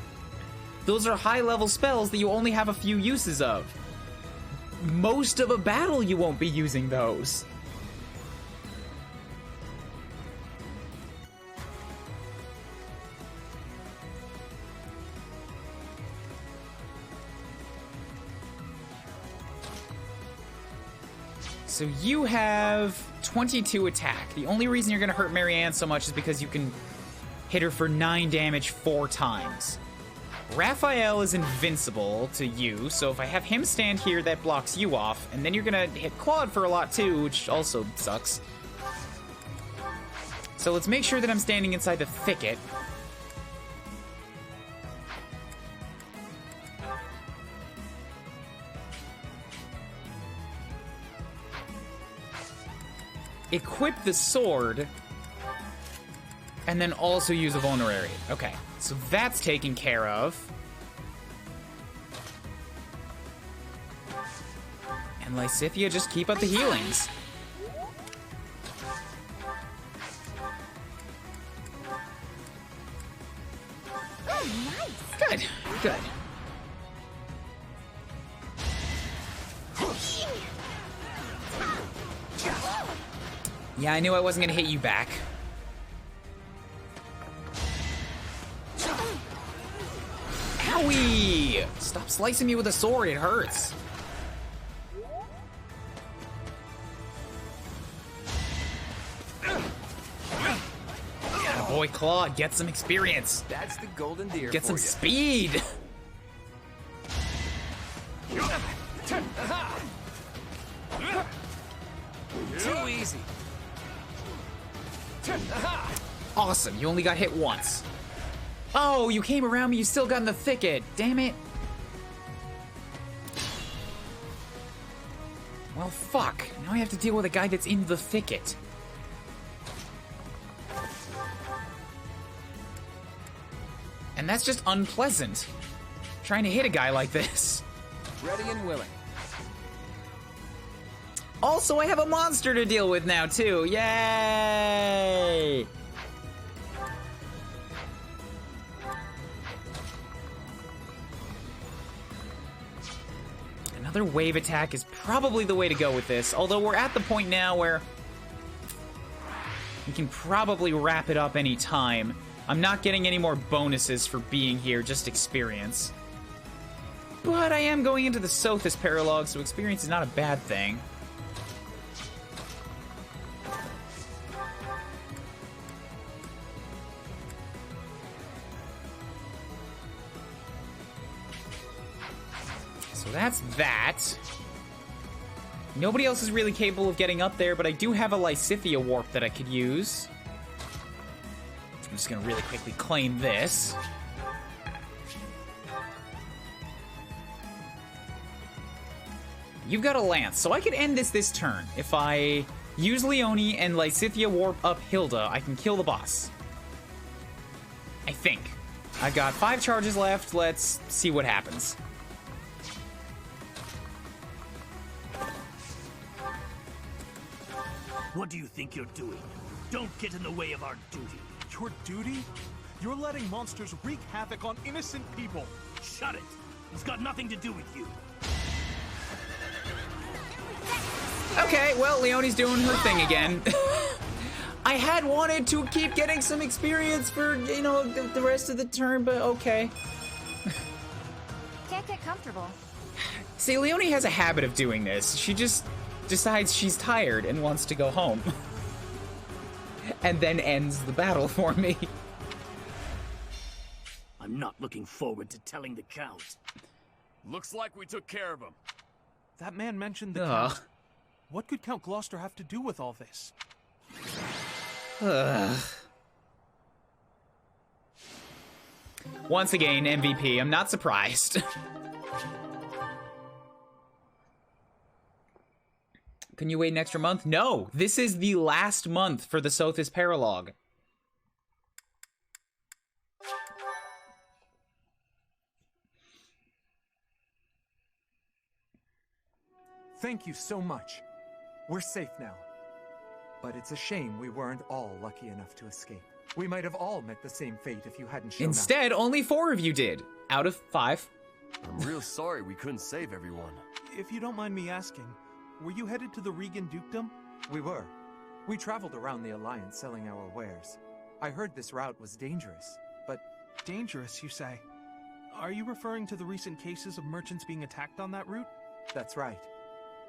Those are high-level spells that you only have a few uses of. Most of a battle you won't be using those. So you have 22 attack. The only reason you're going to hurt Marianne so much is because you can hit her for 9 damage 4 times. Raphael is invincible to you, so if I have him stand here, that blocks you off, and then you're going to hit Claude for a lot too, which also sucks. So let's make sure that I'm standing inside the thicket. Equip the sword, and then also use a vulnerary. Okay, so that's taken care of. And Lysithea, just keep up the healings. Oh, nice. Good, good. Yeah, I knew I wasn't gonna hit you back. Owie! Stop slicing me with a sword, it hurts. Yeah, boy, Claude, get some experience. That's the golden deer. Get some speed. Too easy. Awesome, you only got hit once. Oh, you came around me, you still got in the thicket. Damn it. Well, fuck. Now I have to deal with a guy that's in the thicket. And that's just unpleasant. Trying to hit a guy like this. Ready and willing. Also, I have a monster to deal with now, too. Yay! Another wave attack is probably the way to go with this, although we're at the point now where we can probably wrap it up any time. I'm not getting any more bonuses for being here, just experience. But I am going into the Sothis paralogue, so experience is not a bad thing. So that's that. Nobody else is really capable of getting up there, but I do have a Lysithea warp that I could use. I'm just gonna really quickly claim this. You've got a lance, so I could end this turn. If I use Leone and Lysithea warp up Hilda, I can kill the boss. I think. I've got 5 charges left. Let's see what happens. What do you think you're doing? Don't get in the way of our duty. Your duty? You're letting monsters wreak havoc on innocent people. Shut it! It's got nothing to do with you. Okay, well, Leonie's doing her thing again. I had wanted to keep getting some experience for, you know, the rest of the turn, but okay. Can't get comfortable. See, Leonie has a habit of doing this. She just decides she's tired and wants to go home. And then ends the battle for me. I'm not looking forward to telling the Count. Looks like we took care of him. That man mentioned the Count. What could Count Gloucester have to do with all this? Once again, MVP. I'm not surprised. Can you wait an extra month? No, this is the last month for the Sothis paralogue. Thank you so much. We're safe now. But it's a shame we weren't all lucky enough to escape. We might have all met the same fate if you hadn't shown up. Instead, only 4 of you did, out of 5. I'm real sorry we couldn't save everyone. If you don't mind me asking, were you headed to the Regan Dukedom? We were. We traveled around the Alliance selling our wares. I heard this route was dangerous, but... Dangerous, you say? Are you referring to the recent cases of merchants being attacked on that route? That's right.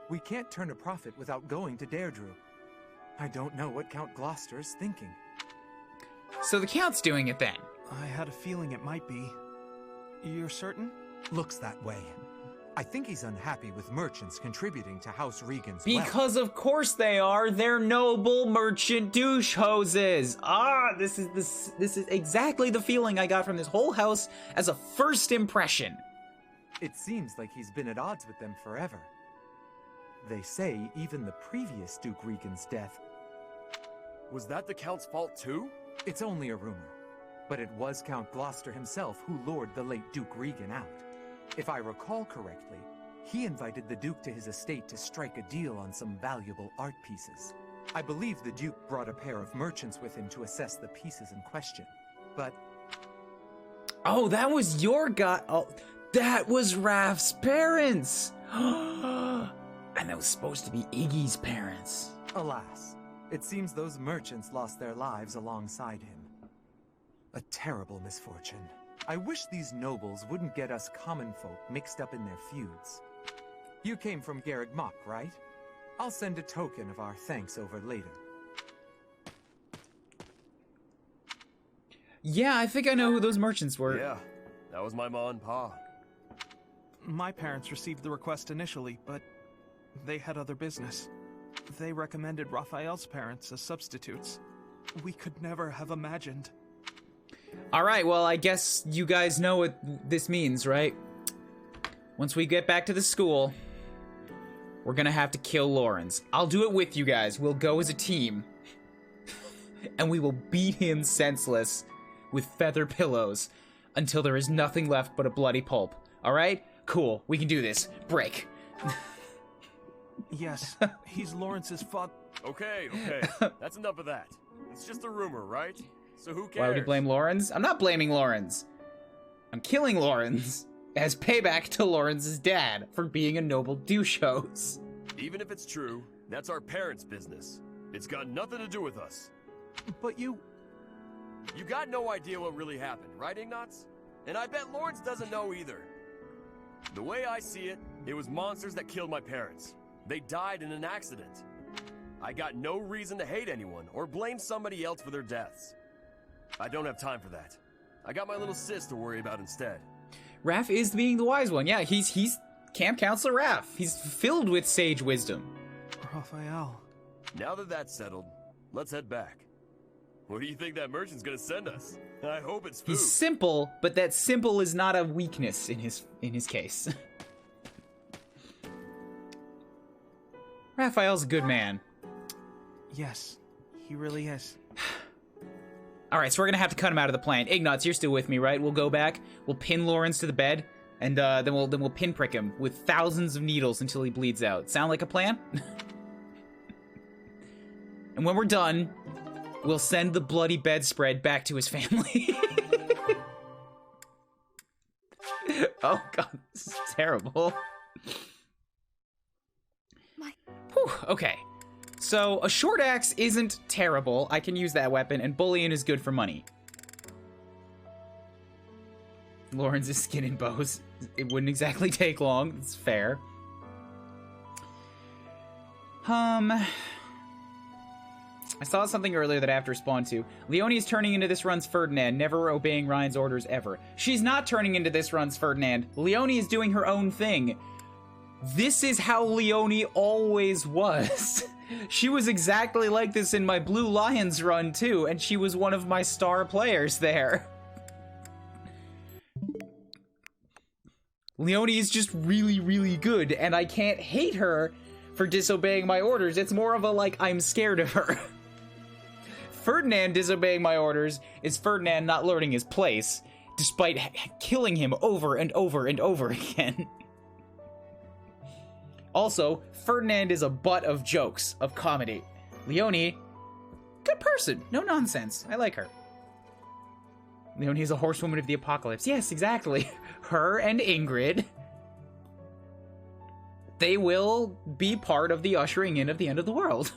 We can't turn a profit without going to Deirdre. I don't know what Count Gloucester is thinking. So the Count's doing it then? I had a feeling it might be. You're certain? Looks that way. I think he's unhappy with merchants contributing to House Regan's Because of course they are. They're noble merchant douche hoses. This is exactly the feeling I got from this whole house as a first impression. It seems like he's been at odds with them forever. They say even the previous Duke Regan's death... Was that the Count's fault too? It's only a rumor. But it was Count Gloucester himself who lured the late Duke Regan out. If I recall correctly, he invited the Duke to his estate to strike a deal on some valuable art pieces. I believe the Duke brought a pair of merchants with him to assess the pieces in question. But... Oh, that was your guy. Oh, that was Raph's parents. And that was supposed to be Iggy's parents. Alas, it seems those merchants lost their lives alongside him. A terrible misfortune. I wish these nobles wouldn't get us common folk mixed up in their feuds. You came from Garreg Mach, right? I'll send a token of our thanks over later. Yeah, I think I know who those merchants were. Yeah, that was my ma and pa. My parents received the request initially, but they had other business. They recommended Raphael's parents as substitutes. We could never have imagined. Alright, well, I guess you guys know what this means, right? Once we get back to the school, we're gonna have to kill Lawrence. I'll do it with you guys. We'll go as a team. And we will beat him senseless with feather pillows until there is nothing left but a bloody pulp. Alright? Cool. We can do this. Break. Yes, he's Lawrence's father. Okay. That's enough of that. It's just a rumor, right? So who cares? Why would you blame Lawrence? I'm not blaming Lawrence. I'm killing Lawrence as payback to Lawrence's dad for being a noble douche hose. Even if it's true, that's our parents' business. It's got nothing to do with us. But you got no idea what really happened, right, Ignatz? And I bet Lawrence doesn't know either. The way I see it, it was monsters that killed my parents. They died in an accident. I got no reason to hate anyone or blame somebody else for their deaths. I don't have time for that. I got my little sis to worry about instead. Raph is being the wise one. Yeah, he's Camp Counselor Raph. He's filled with sage wisdom. Raphael. Now that that's settled, let's head back. What do you think that merchant's gonna send us? I hope it's food. He's simple, but that simple is not a weakness in his case. Raphael's a good man. Yes, he really is. Alright, so we're gonna have to cut him out of the plan. Ignatz, you're still with me, right? We'll go back, we'll pin Lawrence to the bed, and then we'll pinprick him with thousands of needles until he bleeds out. Sound like a plan? And when we're done, we'll send the bloody bedspread back to his family. Oh god, this is terrible. Whew, okay. So, a short axe isn't terrible. I can use that weapon, and bullion is good for money. Lawrence's skin and bows. It wouldn't exactly take long. It's fair. I saw something earlier that I have to respond to. Leonie is turning into this run's Ferdinand, never obeying Ryan's orders ever. She's not turning into this run's Ferdinand. Leonie is doing her own thing. This is how Leonie always was. She was exactly like this in my Blue Lions run, too, and she was one of my star players there. Leonie is just really, really good, and I can't hate her for disobeying my orders. It's more of a, like, I'm scared of her. Ferdinand disobeying my orders is Ferdinand not learning his place, despite killing him over and over and over again. Also, Ferdinand is a butt of jokes, of comedy. Leonie, good person, no nonsense. I like her. Leonie is a horsewoman of the apocalypse. Yes, exactly. Her and Ingrid. They will be part of the ushering in of the end of the world.